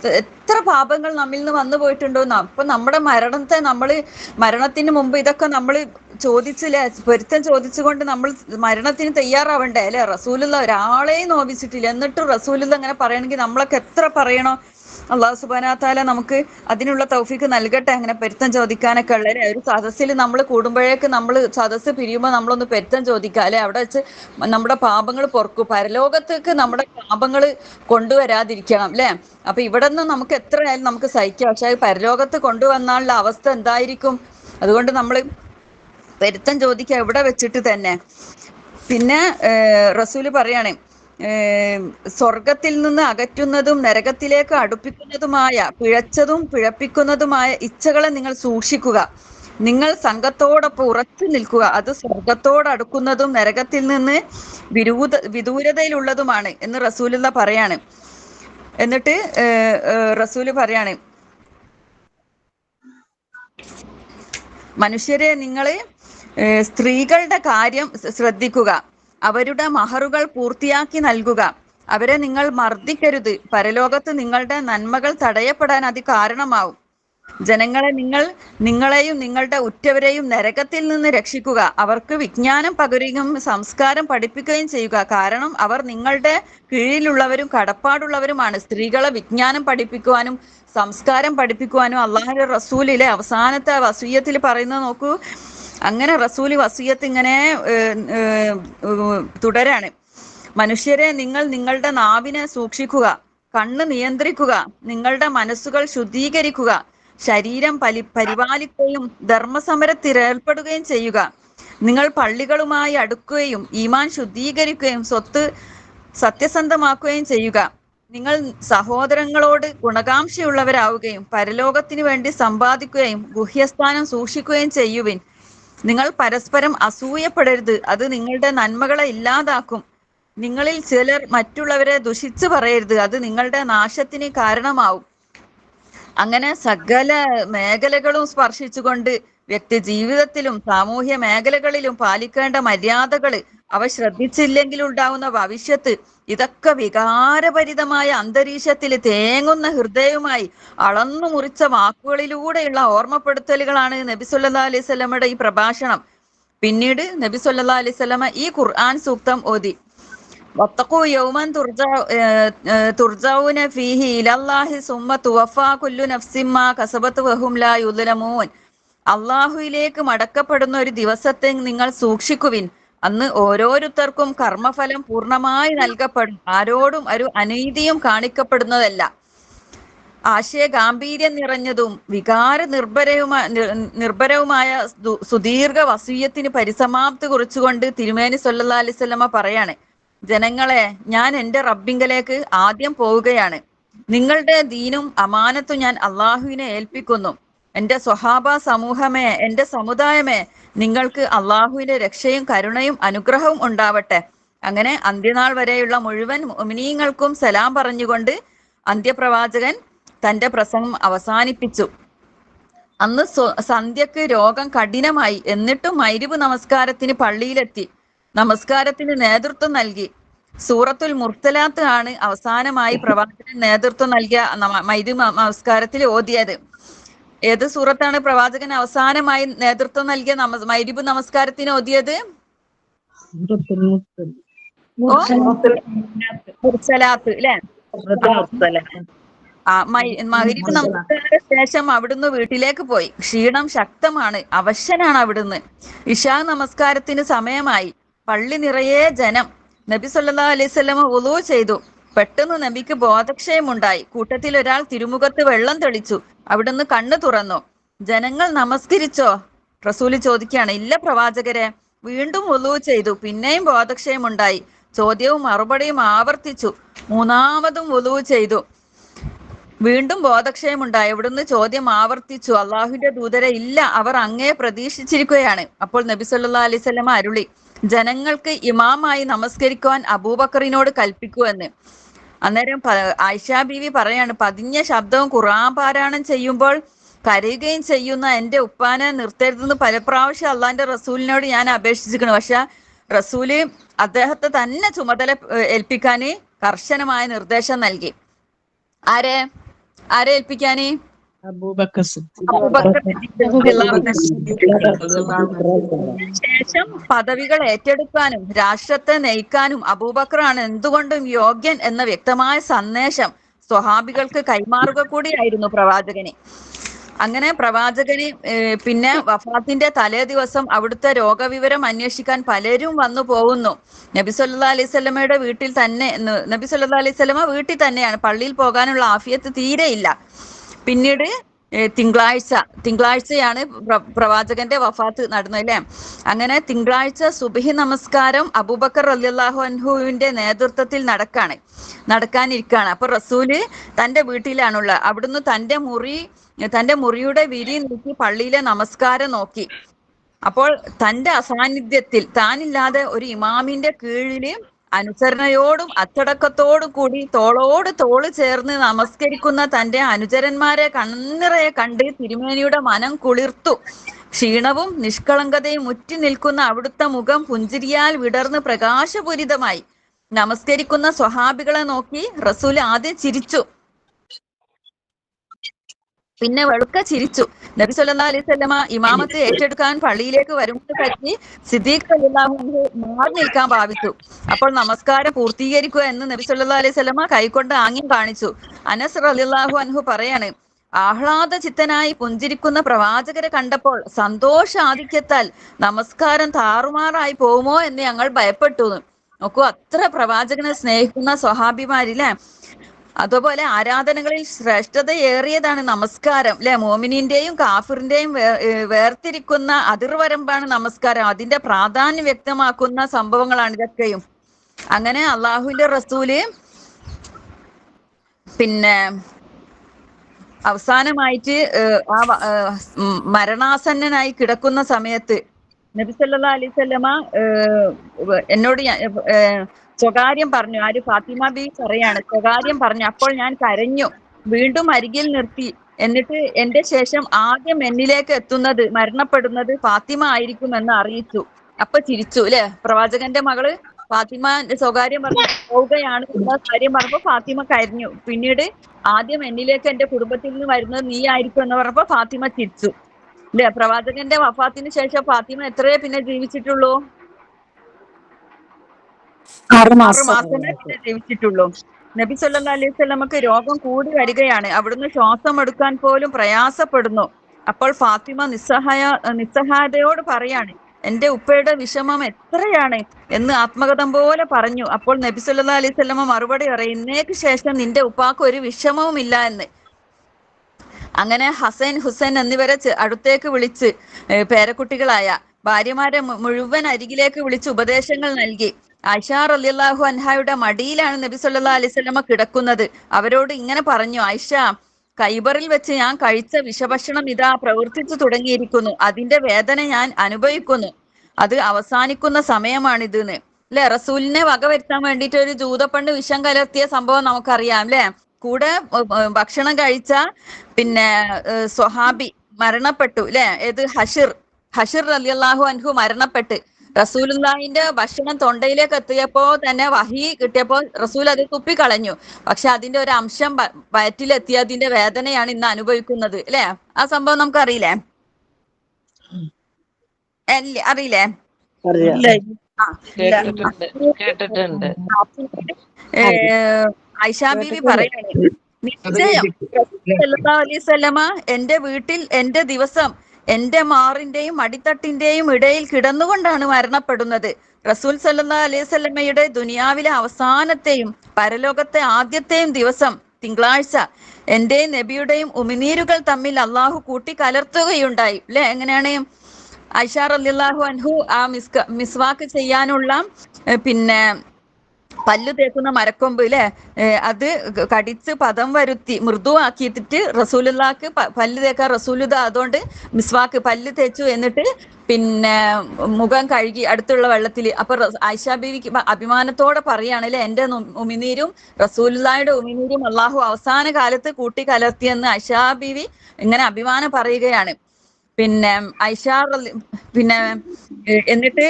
എത്ര പാപങ്ങൾ നമ്മിൽ നിന്ന് വന്നു പോയിട്ടുണ്ടോന്ന്. അപ്പൊ നമ്മുടെ മരണത്തിന് മുമ്പ് ഇതൊക്കെ നമ്മൾ ചോദിച്ചില്ലേ, പൊരുത്തം ചോദിച്ചുകൊണ്ട് നമ്മൾ മരണത്തിന് തയ്യാറാവണ്ടേ അല്ലെ. റസൂലുള്ള ഒരാളെയും നോവിച്ചിട്ടില്ല. എന്നിട്ടും റസൂലുള്ള അങ്ങനെ പറയണമെങ്കിൽ നമ്മളൊക്കെ എത്ര പറയണോ. അള്ളാഹു സുബ്ഹാനഹു വ തആല നമുക്ക് അതിനുള്ള തൗഫീക്ക് നൽകട്ടെ. അങ്ങനെ പെരുത്തം ചോദിക്കാനൊക്കെ ഉള്ളത് ഒരു സദസ്സിൽ നമ്മൾ കൂടുമ്പോഴേക്ക് നമ്മൾ സദസ്സ് പിരിയുമ്പോൾ നമ്മളൊന്ന് പെരുത്തം ചോദിക്കുക അല്ലെ, അവിടെ വെച്ച് നമ്മുടെ പാപങ്ങൾ പൊറുക്കും. പരലോകത്തേക്ക് നമ്മുടെ പാപങ്ങൾ കൊണ്ടുവരാതിരിക്കണം അല്ലെ. അപ്പൊ ഇവിടെ നിന്ന് നമുക്ക് എത്രയായാലും നമുക്ക് സഹിക്കാം, പക്ഷെ പരലോകത്ത് കൊണ്ടുവന്നാലുള്ള അവസ്ഥ എന്തായിരിക്കും? അതുകൊണ്ട് നമ്മൾ പെരുത്തം ചോദിക്കുക ഇവിടെ വെച്ചിട്ട് തന്നെ. പിന്നെ റസൂല് പറയാണ്, സ്വർഗത്തിൽ നിന്ന് അകറ്റുന്നതും നരകത്തിലേക്ക് അടുപ്പിക്കുന്നതുമായ പിഴച്ചതും പിഴപ്പിക്കുന്നതുമായ ഇച്ഛകളെ നിങ്ങൾ സൂക്ഷിക്കുക. നിങ്ങൾ സംഘത്തോടൊപ്പം ഉറച്ചു നിൽക്കുക. അത് സ്വർഗത്തോടടുക്കുന്നതും നരകത്തിൽ നിന്ന് വിദൂരതയിലുള്ളതുമാണ് എന്ന് റസൂലുള്ള പറയാണ്. എന്നിട്ട് റസൂല് പറയാണ്, മനുഷ്യരെ നിങ്ങൾ സ്ത്രീകളുടെ കാര്യം ശ്രദ്ധിക്കുക. അവരുടെ മഹറുകൾ പൂർത്തിയാക്കി നൽകുക. അവരെ നിങ്ങൾ മർദ്ദിക്കരുത്. പരലോകത്ത് നിങ്ങളുടെ നന്മകൾ തടയപ്പെടാൻ അത് കാരണമാവും. ജനങ്ങളെ നിങ്ങളെയും നിങ്ങളുടെ ഉറ്റവരെയും നരകത്തിൽ നിന്ന് രക്ഷിക്കുക. അവർക്ക് വിജ്ഞാനം പകരുകയും സംസ്കാരം പഠിപ്പിക്കുകയും ചെയ്യുക. കാരണം അവർ നിങ്ങളുടെ കീഴിലുള്ളവരും കടപ്പാടുള്ളവരുമാണ്. സ്ത്രീകളെ വിജ്ഞാനം പഠിപ്പിക്കുവാനും സംസ്കാരം പഠിപ്പിക്കുവാനും അള്ളാഹുവിന്റെ റസൂലിലെ അവസാനത്തെ വസിയ്യത്തിൽ പറയുന്നത് നോക്കൂ. അങ്ങനെ റസൂല് വസിയ്യത്ത് ഇങ്ങനെ തുടരാണ്. മനുഷ്യരെ നിങ്ങൾ നിങ്ങളുടെ നാവിനെ സൂക്ഷിക്കുക, കണ്ണ് നിയന്ത്രിക്കുക, നിങ്ങളുടെ മനസ്സുകൾ ശുദ്ധീകരിക്കുക, ശരീരം പരിപാലിക്കുകയും ധർമ്മസമരത്തിലേർപ്പെടുകയും ചെയ്യുക. നിങ്ങൾ പള്ളികളുമായി അടുക്കുകയും ഈമാൻ ശുദ്ധീകരിക്കുകയും സ്വത്ത് സത്യസന്ധമാക്കുകയും ചെയ്യുക. നിങ്ങൾ സഹോദരങ്ങളോട് ഗുണകാംക്ഷയുള്ളവരാവുകയും പരലോകത്തിനു വേണ്ടി സമ്പാദിക്കുകയും ഗുഹ്യസ്ഥാനം സൂക്ഷിക്കുകയും ചെയ്യുവിൻ. നിങ്ങൾ പരസ്പരം അസൂയപ്പെടരുത്, അത് നിങ്ങളുടെ നന്മകളെ ഇല്ലാതാക്കും. നിങ്ങളിൽ ചിലർ മറ്റുള്ളവരെ ദുഷിച്ചു പറയരുത്, അത് നിങ്ങളുടെ നാശത്തിന് കാരണമാവും. അങ്ങനെ സകല മേഖലകളും സ്പർശിച്ചുകൊണ്ട് വ്യക്തി ജീവിതത്തിലും സാമൂഹ്യ മേഖലകളിലും പാലിക്കേണ്ട മര്യാദകള്, അവ ശ്രദ്ധിച്ചില്ലെങ്കിൽ ഉണ്ടാവുന്ന ഭവിഷ്യത്ത്, ഇതൊക്കെ വികാരഭരിതമായ അന്തരീക്ഷത്തിൽ തേങ്ങുന്ന ഹൃദയവുമായി അളന്നു മുറിച്ച വാക്കുകളിലൂടെയുള്ള ഓർമ്മപ്പെടുത്തലുകളാണ് നബി സല്ലല്ലാഹു അലൈഹി വസല്ലമയുടെ ഈ പ്രഭാഷണം. പിന്നീട് നബി സല്ലല്ലാഹു അലൈഹി വസല്ലമ ഈ ഖുർആൻ സൂക്തം ഓതി. വത്തഖൂ യൗമൻ തുർജഊന ഫീഹി ഇലല്ലാഹി സുമ്മ തുവഫാ കുല്ലു നഫ്സിൻ മാ കസബത് വഹും ലാ യുദ്ലമൂൻ. അള്ളാഹുവിലേക്ക് മടക്കപ്പെടുന്ന ഒരു ദിവസത്തെ നിങ്ങൾ സൂക്ഷിക്കുവിൻ. അന്ന് ഓരോരുത്തർക്കും കർമ്മഫലം പൂർണ്ണമായി നൽകപ്പെടും. ആരോടും ഒരു അനീതിയും കാണിക്കപ്പെടുന്നതല്ല. ആശയ ഗാംഭീര്യം നിറഞ്ഞതും വികാര നിർഭരവുമായ സുദീർഘ വസിയ്യത്തിന് പരിസമാപ്തി കുറിച്ചുകൊണ്ട് തിരുമേനി സല്ലല്ലാഹു അലൈഹി വസല്ലമ പറയാണ്, ജനങ്ങളെ, ഞാൻ എൻ്റെ റബ്ബിങ്കലേക്ക് ആദ്യം പോവുകയാണ്. നിങ്ങളുടെ ദീനും അമാനത്തും ഞാൻ അള്ളാഹുവിനെ ഏൽപ്പിക്കുന്നു. എൻ്റെ സ്വഹാബ സമൂഹമേ, എൻ്റെ സമുദായമേ, നിങ്ങൾക്ക് അള്ളാഹുവിന്റെ രക്ഷയും കരുണയും അനുഗ്രഹവും ഉണ്ടാവട്ടെ. അങ്ങനെ അന്ത്യനാൾ വരെയുള്ള മുഴുവൻ മുഅ്മിനീങ്ങൾക്കും സലാം പറഞ്ഞുകൊണ്ട് അന്ത്യപ്രവാചകൻ തന്റെ പ്രസംഗം അവസാനിപ്പിച്ചു. അന്ന് സന്ധ്യക്ക് രോഗം കഠിനമായി. എന്നിട്ടും മഗ്‌രിബ് നമസ്കാരത്തിന് പള്ളിയിലെത്തി. നമസ്കാരത്തിന് നേതൃത്വം നൽകി. സൂറത്തുൽ മുർസലാത്ത് ആണ് അവസാനമായി പ്രവാചകൻ നേതൃത്വം നൽകിയ മഗ്‌രിബ് നമസ്കാരത്തിൽ ഓതിയത്. ഏത് സൂറത്താണ് പ്രവാചകൻ അവസാനമായി നേതൃത്വം നൽകിയ മഗ്‌രിബ് നമസ്കാരത്തിന് ഓതിയത്? മുർസലാത്ത് അല്ലെ? മഗ്‌രിബ് നമസ്കാര ശേഷം അവിടുന്ന് വീട്ടിലേക്ക് പോയി. ക്ഷീണം ശക്തമാണ്, അവശനാണ് അവിടുന്ന്. ഇശാ നമസ്കാരത്തിന് സമയമായി. പള്ളി നിറയെ ജനം. നബി സല്ലല്ലാഹു അലൈഹി വസല്ലമ വുളൂ ചെയ്തു. പെട്ടെന്ന് നബിക്ക് ബോധക്ഷയമുണ്ടായി. കൂട്ടത്തിൽ ഒരാൾ തിരുമുഖത്ത് വെള്ളം തെളിച്ചു. അവിടുന്ന് കണ്ണു തുറന്നു. ജനങ്ങൾ നമസ്കരിച്ചോ? റസൂല് ചോദിക്കുകയാണ്. ഇല്ല പ്രവാചകരെ. വീണ്ടും വുളൂ ചെയ്തു. പിന്നെയും ബോധക്ഷയമുണ്ടായി. ചോദ്യവും മറുപടിയും ആവർത്തിച്ചു. മൂന്നാമതും വുളൂ ചെയ്തു. വീണ്ടും ബോധക്ഷയമുണ്ടായി. അവിടുന്ന് ചോദ്യം ആവർത്തിച്ചു. അള്ളാഹുവിന്റെ ദൂതരെ, ഇല്ല, അവർ അങ്ങയെ പ്രതീക്ഷിച്ചിരിക്കുകയാണ്. അപ്പോൾ നബി സല്ലല്ലാഹു അലൈഹി വസല്ലമ അരുളി, ജനങ്ങൾക്ക് ഇമാമായി നമസ്കരിക്കുവാൻ അബൂബക്കറിനോട് കൽപ്പിക്കൂ എന്ന്. അന്നേരം ആയിഷ ബീവി പറയാണ്, പതിഞ്ഞ ശബ്ദവും ഖുർആൻ പാരായണം ചെയ്യുമ്പോൾ കരയുകയും ചെയ്യുന്ന എൻ്റെ ഉപ്പാനെ നിർത്തരുതെന്ന് പല പ്രാവശ്യം അള്ളാഹിന്റെ റസൂലിനോട് ഞാൻ അപേക്ഷിച്ചിരിക്കുന്നു. പക്ഷെ റസൂല് അദ്ദേഹത്തെ തന്നെ ചുമതല ഏൽപ്പിക്കാന് കർശനമായ നിർദ്ദേശം നൽകി. ആരെ ഏൽപ്പിക്കാന്? ശേഷം പദവികൾ ഏറ്റെടുക്കാനും രാഷ്ട്രത്തെ നയിക്കാനും അബൂബക്കറാണ് എന്തുകൊണ്ടും യോഗ്യൻ എന്ന വ്യക്തമായ സന്ദേശം സ്വഹാബികൾക്ക് കൈമാറുക കൂടിയായിരുന്നു പ്രവാചകന്. അങ്ങനെ പ്രവാചകന് പിന്നെ വഫാത്തിന്റെ തലേ ദിവസം അവിടുത്തെ രോഗവിവരം അന്വേഷിക്കാൻ പലരും വന്നു പോകുന്നു. നബി സല്ലല്ലാഹു അലൈഹി വസല്ലമയുടെ വീട്ടിൽ തന്നെ, നബി സല്ലല്ലാഹു അലൈഹി വസല്ലമ വീട്ടിൽ തന്നെയാണ്, പള്ളിയിൽ പോകാനുള്ള ആഫിയത്ത് തീരെയില്ല. പിന്നീട് തിങ്കളാഴ്ചയാണ് പ്രവാചകന്റെ വഫാത്ത് നടന്നത് അല്ലേ. അങ്ങനെ തിങ്കളാഴ്ച സുബ്ഹി നമസ്കാരം അബൂബക്കർ റളിയല്ലാഹു അൻഹുവിന്റെ നേതൃത്വത്തിൽ നടക്കാനിരിക്കുകയാണ്. അപ്പൊ റസൂല് തന്റെ വീട്ടിലാണുള്ളത്. അവിടുന്ന് തന്റെ മുറിയുടെ വിരി നോക്കി പള്ളിയിലെ നമസ്കാരം നോക്കി. അപ്പോൾ തന്റെ അസാന്നിധ്യത്തിൽ താനില്ലാതെ ഒരു ഇമാമിന്റെ കീഴില് അനുസരണയോടും അച്ചടക്കത്തോടും കൂടി തോളോട് തോള് ചേർന്ന് നമസ്കരിക്കുന്ന തന്റെ അനുചരന്മാരെ കണ്ണിറയെ കണ്ട് തിരുമേനിയുടെ മനം കുളിർത്തു. ക്ഷീണവും നിഷ്കളങ്കതയും മുറ്റി നിൽക്കുന്ന അവിടുത്തെ മുഖം പുഞ്ചിരിയാൽ വിടർന്ന് പ്രകാശപൂരിതമായി. നമസ്കരിക്കുന്ന സ്വഹാബികളെ നോക്കി റസൂൽ ആദ്യം ചിരിച്ചു, പിന്നെ വെളുക്ക ചിരിച്ചു. നബി സല്ലല്ലാഹു അലൈഹി വസല്ലമ ഇമാമത്ത് ഏറ്റെടുക്കാൻ പള്ളിയിലേക്ക് വരുമ്പോൾ പറ്റി സിദ്ദീഖ് റളിയല്ലാഹു അൻഹു മാറി നിൽക്കാൻ ഭാവിച്ചു. അപ്പോൾ നമസ്കാരം പൂർത്തീകരിക്കുക എന്ന് നബി സല്ലല്ലാഹു അലൈഹി വസല്ലമ കൈകൊണ്ട് ആംഗ്യം കാണിച്ചു. അനസ് റളിയല്ലാഹു അൻഹു പറയാണ്, ആഹ്ലാദ ചിത്തനായി പുഞ്ചിരിക്കുന്ന പ്രവാചകരെ കണ്ടപ്പോൾ സന്തോഷാധിക്യത്താൽ നമസ്കാരം താറുമാറായി പോകുമോ എന്ന് ഞങ്ങൾ ഭയപ്പെട്ടു. നോക്കൂ, അത്ര പ്രവാചകനെ സ്നേഹിക്കുന്ന സ്വഹാബിമാരില്ലേ. അതുപോലെ ആരാധനകളിൽ ശ്രേഷ്ഠതയേറിയതാണ് നമസ്കാരം അല്ലെ. മോമിനിന്റെയും കാഫിറിന്റെയും വേർതിരിക്കുന്ന അതിർവരമ്പാണ് നമസ്കാരം. അതിന്റെ പ്രാധാന്യം വ്യക്തമാക്കുന്ന സംഭവങ്ങളാണ് ഇതൊക്കെയും. അങ്ങനെ അള്ളാഹുവിന്റെ റസൂല് പിന്നെ അവസാനമായിട്ട് മരണാസന്നനായി കിടക്കുന്ന സമയത്ത് നബി സല്ലല്ലാഹു അലൈഹി വസല്ലമ എന്നോട് സ്വകാര്യം പറഞ്ഞു. ആര്? ഫാത്തിമ ബീവി പറയാണ്, സ്വകാര്യം പറഞ്ഞു. അപ്പോൾ ഞാൻ കരഞ്ഞു, വീണ്ടും അരികിൽ നിർത്തി. എന്നിട്ട് എന്റെ ശേഷം ആദ്യം എന്നിലേക്ക് എത്തുന്നത്, മരണപ്പെടുന്നത് ഫാത്തിമ ആയിരിക്കുമെന്ന് അറിയിച്ചു. അപ്പൊ ചിരിച്ചു അല്ലെ. പ്രവാചകന്റെ മകള് ഫാത്തിമ സ്വകാര്യം പറഞ്ഞു പോവുകയാണ് എന്ന കാര്യം പറഞ്ഞപ്പോ ഫാത്തിമ കരഞ്ഞു. പിന്നീട് ആദ്യം എന്നിലേക്ക് എന്റെ കുടുംബത്തിൽ നിന്ന് വരുന്നത് നീ ആയിരിക്കും എന്ന് പറഞ്ഞപ്പോ ഫാത്തിമ ചിരിച്ചു അല്ലെ. പ്രവാചകന്റെ വഫാത്തിന് ശേഷം ഫാത്തിമ എത്രയേ പിന്നെ ജീവിച്ചിട്ടുള്ളൂ? 6 6 മാസം. മാസമേ പിന്നെ ജീവിച്ചിട്ടുള്ളൂ. നബി സല്ലല്ലാഹു അലൈഹി വസല്ലമക്ക് രോഗം കൂടി വരികയാണ്. അവിടുന്ന് ശ്വാസം എടുക്കാൻ പോലും പ്രയാസപ്പെടുന്നു. അപ്പോൾ ഫാത്തിമ നിസ്സഹായതയോട് പറയാണ്, എന്റെ ഉപ്പയുടെ വിഷമം എത്രയാണ് എന്ന് ആത്മകഥം പോലെ പറഞ്ഞു. അപ്പോൾ നബി സല്ലല്ലാഹു അലൈഹി വസല്ലമ മറുപടി പറയും, ഇന്നേക്ക് ശേഷം നിന്റെ ഉപ്പാക്ക് ഒരു വിഷമവും ഇല്ല എന്ന്. അങ്ങനെ ഹസൻ, ഹുസൈൻ എന്നിവരെ അടുത്തേക്ക് വിളിച്ച് പേരക്കുട്ടികളായ ഭാര്യമാരെ മുഴുവൻ അരികിലേക്ക് വിളിച്ച് ഉപദേശങ്ങൾ നൽകി. ആയിഷ റളിയല്ലാഹു അൻഹയുടെ മടിയിലാണ് നബി സല്ലല്ലാഹു അലൈഹി വസല്ലമ കിടക്കുന്നത്. അവരോട് ഇങ്ങനെ പറഞ്ഞു, ആയിഷ, ഖൈബറിൽ വെച്ച് ഞാൻ കഴിച്ച വിഷഭക്ഷണം ഇതാ പ്രവർത്തിച്ചു തുടങ്ങിയിരിക്കുന്നു. അതിന്റെ വേദന ഞാൻ അനുഭവിക്കുന്നു. അത് അവസാനിക്കുന്ന സമയമാണിത് എന്ന് അല്ലെ. റസൂലിനെ വകവരുത്താൻ വേണ്ടിയിട്ട് ഒരു ജൂതപ്പെണ്ണ് വിഷം കലർത്തിയ സംഭവം നമുക്കറിയാം അല്ലെ. കൂടെ ഭക്ഷണം കഴിച്ച പിന്നെ സ്വഹാബി മരണപ്പെട്ടു അല്ലെ. ഏത്? ഹഷിർ റളിയല്ലാഹു അൻഹു മരണപ്പെട്ട് റസൂലുള്ളാഹിന്റെ ഭക്ഷണം തൊണ്ടയിലേക്ക് എത്തിയപ്പോ തന്നെ വഹി കിട്ടിയപ്പോ റസൂൽ അത് തുപ്പിക്കളഞ്ഞു. പക്ഷെ അതിന്റെ ഒരു അംശം വയറ്റിലെത്തിയതിന്റെ വേദനയാണ് ഇന്ന് അനുഭവിക്കുന്നത് അല്ലെ. ആ സംഭവം നമുക്ക് അറിയില്ലേ? അറിയില്ലേ? കേട്ടിട്ടുണ്ട്. ആയിഷ ബീവി പറയാണ്, നിശ്ചയം സല്ലല്ലാഹു അലൈഹി വസല്ലമ എന്റെ വീട്ടിൽ എന്റെ ദിവസം എന്റെ മാറിന്റെയും അടിത്തട്ടിന്റെയും ഇടയിൽ കിടന്നുകൊണ്ടാണ് മരണപ്പെടുന്നത്. റസൂൽ സല്ലല്ലാഹു അലൈഹി വസല്ലമയുടെ ദുനിയാവിലെ അവസാനത്തെയും പരലോകത്തെ ആദ്യത്തെയും ദിവസം തിങ്കളാഴ്ച എന്റെയും നബിയുടെയും ഉമിനീരുകൾ തമ്മിൽ അള്ളാഹു കൂട്ടിക്കലർത്തുകയുണ്ടായി അല്ലെ. എങ്ങനെയാണ്? ആയിഷ റളിയല്ലാഹു അൻഹു ആ മിസ്വാക്ക് ചെയ്യാനുള്ള പിന്നെ പല്ലു തേക്കുന്ന മരക്കൊമ്പ് അല്ലെ, അത് കടിച്ച് പദം വരുത്തി മൃദുവാക്കിയിട്ട് റസൂലുള്ളാഹിക്ക് പല്ല് തേക്കാൻ റസൂലുദ അതുകൊണ്ട് മിസ്വാക്ക് പല്ല് തേച്ചു. എന്നിട്ട് പിന്നെ മുഖം കഴുകി അടുത്തുള്ള വെള്ളത്തിൽ. അപ്പൊ ആയിഷ ബീവിക്ക് അഭിമാനത്തോടെ പറയാണ് അല്ലെ, എന്റെ ഉമിനീരും റസൂലുള്ളാഹിയുടെ ഉമിനീരും അള്ളാഹു അവസാന കാലത്ത് കൂട്ടി കലർത്തിയെന്ന് ആയിഷ ബീവി ഇങ്ങനെ അഭിമാനം പറയുകയാണ്. പിന്നെ പിന്നെ എന്നിട്ട്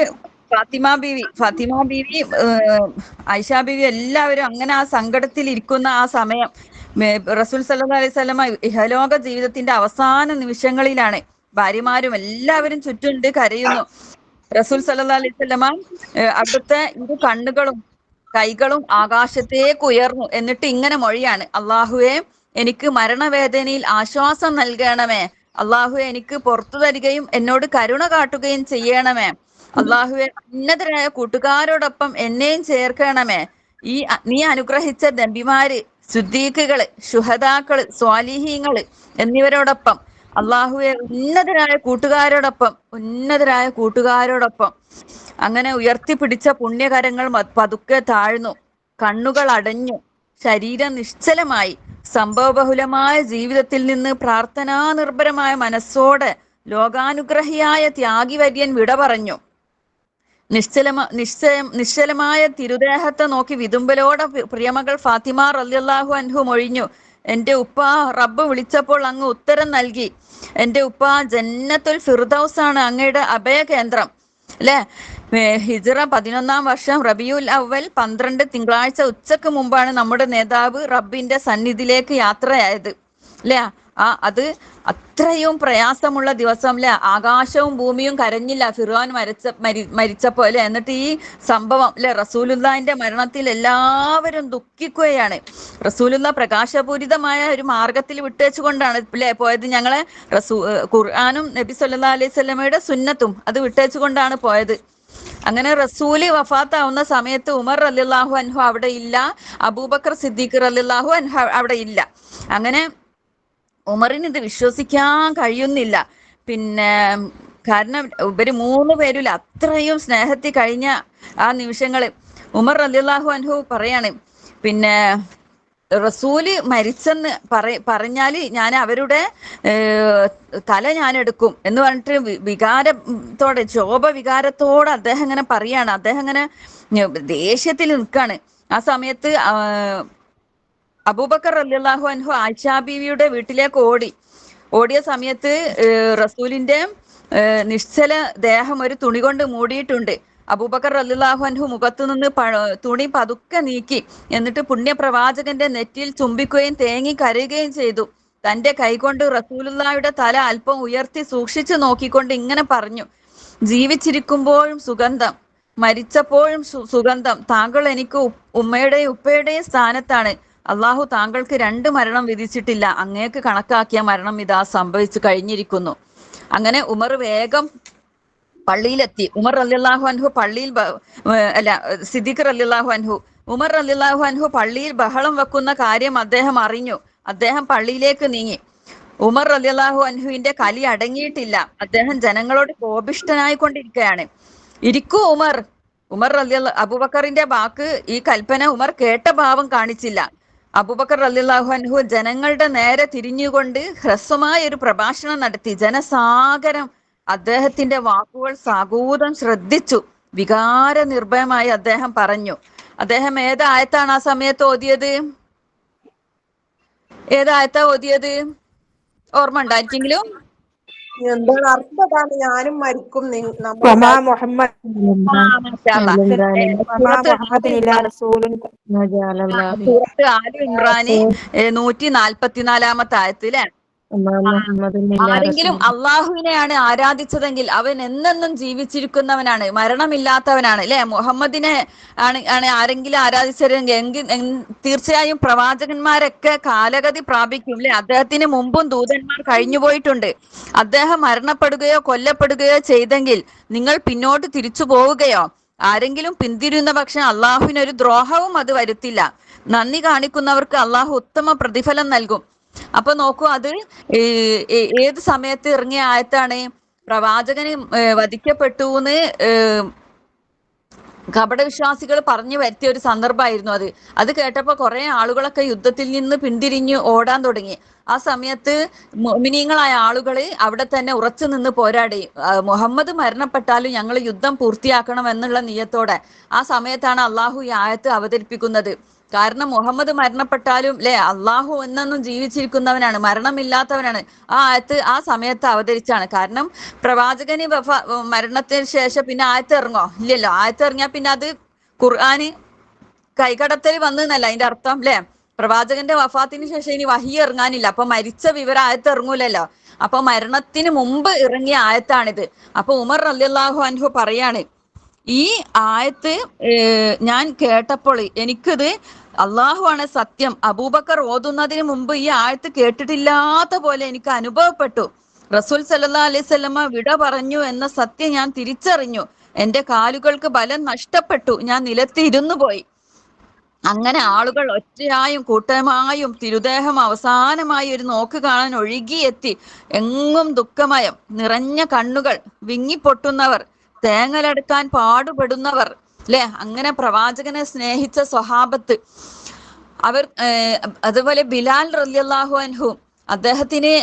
ഫാത്തിമ ബീവി ആയിഷ ബീവി എല്ലാവരും അങ്ങനെ ആ സങ്കടത്തിൽ ഇരിക്കുന്ന ആ സമയം റസൂൽ സല്ലല്ലാഹു അലൈഹി വസല്ലമ ഇഹലോക ജീവിതത്തിന്റെ അവസാന നിമിഷങ്ങളിലാണ്. ഭാര്യമാരും എല്ലാവരും ചുറ്റുണ്ട്, കരയുന്നു. റസൂൽ സല്ലല്ലാഹു അലൈഹി വസല്ലമ അവിടുത്തെ ഇരു കണ്ണുകളും കൈകളും ആകാശത്തേക്ക് ഉയർന്നു. എന്നിട്ട് ഇങ്ങനെ മൊഴിയാണ്, അള്ളാഹുവെ എനിക്ക് മരണവേദനയിൽ ആശ്വാസം നൽകണമേ. അള്ളാഹുവെ എനിക്ക് പുറത്തു തരികയും എന്നോട് കരുണ കാട്ടുകയും ചെയ്യണമേ. അള്ളാഹുവെ ഉന്നതരായ കൂട്ടുകാരോടൊപ്പം എന്നെയും ചേർക്കണമേ. നീ അനുഗ്രഹിച്ച നബിമാര്, സിദ്ദീഖുകള്, ശുഹദാക്കള്, സ്വാലിഹീങ്ങള് എന്നിവരോടൊപ്പം അള്ളാഹുവെ ഉന്നതരായ കൂട്ടുകാരോടൊപ്പം അങ്ങനെ ഉയർത്തിപ്പിടിച്ച പുണ്യകരങ്ങൾ പതുക്കെ താഴ്ന്നു, കണ്ണുകൾ അടഞ്ഞു, ശരീരം നിശ്ചലമായി. സംഭവബഹുലമായ ജീവിതത്തിൽ നിന്ന് പ്രാർത്ഥനാ നിർഭരമായ മനസ്സോടെ ലോകാനുഗ്രഹിയായ ത്യാഗിവര്യൻ വിട പറഞ്ഞു. നിശ്ചലമായ തിരുദേഹത്തെ നോക്കി വിതുമ്പലോടെ പ്രിയമകൾ ഫാത്തിമ റളിയല്ലാഹു അൻഹു മൊഴിഞ്ഞു, എന്റെ ഉപ്പ റബ്ബ് വിളിച്ചപ്പോൾ അങ്ങ് ഉത്തരം നൽകി. എന്റെ ഉപ്പ ജന്നത്തുൽ ഫിർദൗസ് ആണ് അങ്ങയുടെ അഭയകേന്ദ്രം. അല്ലെ, ഹിജ്റ 11-ാം വർഷം റബിയുൽ അവൽ 12 തിങ്കളാഴ്ച ഉച്ചക്ക് മുമ്പാണ് നമ്മുടെ നേതാവ് റബ്ബിന്റെ സന്നിധിയിലേക്ക് യാത്രയായത്. അല്ലെ, അത് അത്രയും പ്രയാസമുള്ള ദിവസം. അല്ലെ, ആകാശവും ഭൂമിയും കരഞ്ഞില്ല ഫിർഔൻ മരിച്ചപ്പോ. അല്ലെ, എന്നിട്ട് ഈ സംഭവം അല്ലെ റസൂലുള്ളാഹിന്റെ മരണത്തിൽ എല്ലാവരും ദുഃഖിക്കുകയാണ്. റസൂലുള്ള പ്രകാശപൂരിതമായ ഒരു മാർഗത്തിൽ വിട്ടേച്ചുകൊണ്ടാണ് അല്ലെ പോയത്. ഞങ്ങളെ ഖുർആനും നബി സല്ലല്ലാഹു അലൈഹി വസല്ലമയുടെ സുന്നത്തും അത് വിട്ടേച്ചുകൊണ്ടാണ് പോയത്. അങ്ങനെ റസൂല് വഫാത്താവുന്ന സമയത്ത് ഉമർ റളിയല്ലാഹു അൻഹു അവിടെ ഇല്ല, അബൂബക്കർ സിദ്ദീഖ് റളിയല്ലാഹു അൻഹു അവിടെ ഇല്ല. അങ്ങനെ ഉമറിന് ഇത് വിശ്വസിക്കാൻ കഴിയുന്നില്ല. പിന്നെ കാരണം ഇവര് 3 പേരിൽ അത്രയും സ്നേഹത്തിൽ കഴിഞ്ഞ ആ നിമിഷങ്ങള് ഉമർ റളിയല്ലാഹു അൻഹു പറയാണ്, പിന്നെ റസൂല് മരിച്ചെന്ന് പറഞ്ഞാല് ഞാൻ അവരുടെ തല ഞാൻ എടുക്കും എന്ന് പറഞ്ഞിട്ട് വികാരത്തോടെ വികാരത്തോടെ അദ്ദേഹം ഇങ്ങനെ പറയാണ്. അദ്ദേഹം ഇങ്ങനെ ദേഷ്യത്തിൽ നിൽക്കാണ്. ആ സമയത്ത് അബൂബക്കർ റളിയല്ലാഹു അൻഹു ആയിഷാ ബീവിയുടെ വീട്ടിലേക്ക് ഓടിയ സമയത്ത് റസൂലിന്റെ നിശ്ചല ദേഹം ഒരു തുണി കൊണ്ട് മൂടിയിട്ടുണ്ട്. അബൂബക്കർ റളിയല്ലാഹു അൻഹു മുഖത്തു നിന്ന് തുണി പതുക്കെ നീക്കി, എന്നിട്ട് പുണ്യപ്രവാചകന്റെ നെറ്റിയിൽ ചുംബിക്കുകയും തേങ്ങി കരയുകയും ചെയ്തു. തന്റെ കൈകൊണ്ട് റസൂലുള്ളാഹിയുടെ തല അല്പം ഉയർത്തി സൂക്ഷിച്ചു നോക്കിക്കൊണ്ട് ഇങ്ങനെ പറഞ്ഞു, ജീവിച്ചിരിക്കുമ്പോഴും സുഗന്ധം, മരിച്ചപ്പോഴും സുഗന്ധം. താങ്കൾ എനിക്ക് ഉമ്മയുടെയും ഉപ്പയുടെയും സ്ഥാനത്താണ്. അള്ളാഹു താങ്കൾക്ക് 2 മരണം വിധിച്ചിട്ടില്ല. അങ്ങേക്ക് കണക്കാക്കിയ മരണം ഇതാ സംഭവിച്ചു കഴിഞ്ഞിരിക്കുന്നു. അങ്ങനെ ഉമർ വേഗം പള്ളിയിലെത്തി. ഉമർ റളിയല്ലാഹു അൻഹു സിദ്ദീഖ് റളിയല്ലാഹു അൻഹു ഉമർ റളിയല്ലാഹു അൻഹു പള്ളിയിൽ ബഹളം വെക്കുന്ന കാര്യം അദ്ദേഹം അറിഞ്ഞു. അദ്ദേഹം പള്ളിയിലേക്ക് നീങ്ങി. ഉമർ റളിയല്ലാഹു അൻഹുവിന്റെ കലി അടങ്ങിയിട്ടില്ല. അദ്ദേഹം ജനങ്ങളോട് കോപിഷ്ഠനായിക്കൊണ്ടിരിക്കുകയാണ്. ഇരിക്കൂ ഉമർ അബൂബക്കറിന്റെ വാക്ക്, ഈ കൽപ്പന ഉമർ കേട്ട ഭാവം കാണിച്ചില്ല. അബൂബക്കർ റളിയല്ലാഹു അൻഹു ജനങ്ങളുടെ നേരെ തിരിഞ്ഞുകൊണ്ട് ഹ്രസ്വമായ ഒരു പ്രഭാഷണം നടത്തി. ജനസാഗരം അദ്ദേഹത്തിന്റെ വാക്കുകൾ സാഗൂതം ശ്രദ്ധിച്ചു. വികാര നിർഭയമായി അദ്ദേഹം പറഞ്ഞു. അദ്ദേഹം ഏതായത്താണ് ആ സമയത്ത് ഓതിയത്? ഓർമ്മ ഉണ്ടായിരിക്കെങ്കിലും? എന്താണ് അർത്ഥം? ഞാനും മരിക്കും, നമ്മളെല്ലാവരും മുഹമ്മദ് സൂറത്ത് ആലു ഇമ്രാന് 144-ാമത്തെ ആയത്ത് അല്ലെ? ആരെങ്കിലും അള്ളാഹുവിനെയാണ് ആരാധിച്ചതെങ്കിൽ അവൻ എന്നെന്നും ജീവിച്ചിരിക്കുന്നവനാണ്, മരണമില്ലാത്തവനാണ്. അല്ലെ, മുഹമ്മദിനെ ആണ് ആരെങ്കിലും ആരാധിച്ചതെങ്കിൽ തീർച്ചയായും പ്രവാചകന്മാരൊക്കെ കാലഗതി പ്രാപിക്കും. അല്ലെ, അദ്ദേഹത്തിന് മുമ്പും ദൂതന്മാർ കഴിഞ്ഞുപോയിട്ടുണ്ട്. അദ്ദേഹം മരണപ്പെടുകയോ കൊല്ലപ്പെടുകയോ ചെയ്തെങ്കിൽ നിങ്ങൾ പിന്നോട്ട് തിരിച്ചു പോവുകയോ? ആരെങ്കിലും പിന്തിരിയുന്ന പക്ഷം അള്ളാഹുവിനൊരു ദ്രോഹവും അത് വരുത്തില്ല. നന്ദി കാണിക്കുന്നവർക്ക് അള്ളാഹു ഉത്തമ പ്രതിഫലം നൽകും. അപ്പൊ നോക്കൂ, അത് ഏത് സമയത്ത് ഇറങ്ങിയ ആയത്താണ്? പ്രവാചകന് വധിക്കപ്പെട്ടു എന്ന് കപടവിശ്വാസികൾ പറഞ്ഞു വരുത്തിയ ഒരു സന്ദർഭമായിരുന്നു അത് കേട്ടപ്പോ കുറെ ആളുകളൊക്കെ യുദ്ധത്തിൽ നിന്ന് പിന്തിരിഞ്ഞു ഓടാൻ തുടങ്ങി. ആ സമയത്ത് മുഅ്മിനീങ്ങളായ ആളുകൾ അവിടെ തന്നെ ഉറച്ചു നിന്ന് പോരാടി. മുഹമ്മദ് മരണപ്പെട്ടാലും ഞങ്ങൾ യുദ്ധം പൂർത്തിയാക്കണം എന്നുള്ള നിയത്തോടെ. ആ സമയത്താണ് അള്ളാഹു ഈ ആയത്ത് അവതരിപ്പിക്കുന്നത്. കാരണം മുഹമ്മദ് മരണപ്പെട്ടാലും അല്ലെ, അള്ളാഹു എന്നെന്നും ജീവിച്ചിരിക്കുന്നവനാണ്, മരണമില്ലാത്തവനാണ്. ആ ആയത്ത് ആ സമയത്ത് അവതരിച്ചാണ്. കാരണം പ്രവാചകന് മരണത്തിന് ശേഷം പിന്നെ ആയത്ത് ഇറങ്ങോ? ഇല്ലല്ലോ. ആയത്ത് ഇറങ്ങിയാൽ പിന്നെ അത് ഖുർആന് കൈകടത്തൽ വന്നല്ല അതിന്റെ അർത്ഥം. അല്ലെ, പ്രവാചകന്റെ വഫാത്തിന് ശേഷം ഇനി വഹി ഇറങ്ങാനില്ല. അപ്പൊ മരിച്ച വിവരം ആയത്ത് ഇറങ്ങൂലല്ലോ. അപ്പൊ മരണത്തിന് മുമ്പ് ഇറങ്ങിയ ആയത്താണിത്. അപ്പൊ ഉമർ റളിയല്ലാഹു അൻഹു പറയാണ്, ഈ ആയത്ത് ഞാൻ കേട്ടപ്പോൾ എനിക്കിത് അള്ളാഹുവാണ് സത്യം, അബൂബക്കർ ഓതുന്നതിന് മുമ്പ് ഈ ആയത്ത് കേട്ടിട്ടില്ലാത്ത പോലെ എനിക്ക് അനുഭവപ്പെട്ടു. റസൂൽ സല്ലല്ലാഹു അലൈഹി വസല്ലമ വിട പറഞ്ഞു എന്ന സത്യം ഞാൻ തിരിച്ചറിഞ്ഞു. എന്റെ കാലുകൾക്ക് ബലം നഷ്ടപ്പെട്ടു, ഞാൻ നിലത്ത് ഇരുന്നു പോയി. അങ്ങനെ ആളുകൾ ഒറ്റയായും കൂട്ടമായും തിരുദേഹം അവസാനമായി ഒരു നോക്ക് കാണാൻ ഒഴുകിയെത്തി. എങ്ങും ദുഃഖമയം, നിറഞ്ഞ കണ്ണുകൾ, വിങ്ങിപ്പൊട്ടുന്നവർ, തേങ്ങലെടുക്കാൻ പാടുപെടുന്നവർ, അല്ലെ? അങ്ങനെ പ്രവാചകനെ സ്നേഹിച്ച സ്വഹാബത്ത് അവർ. അതുപോലെ ബിലാൽ റളിയല്ലാഹു അൻഹു, അദ്ദേഹത്തിന്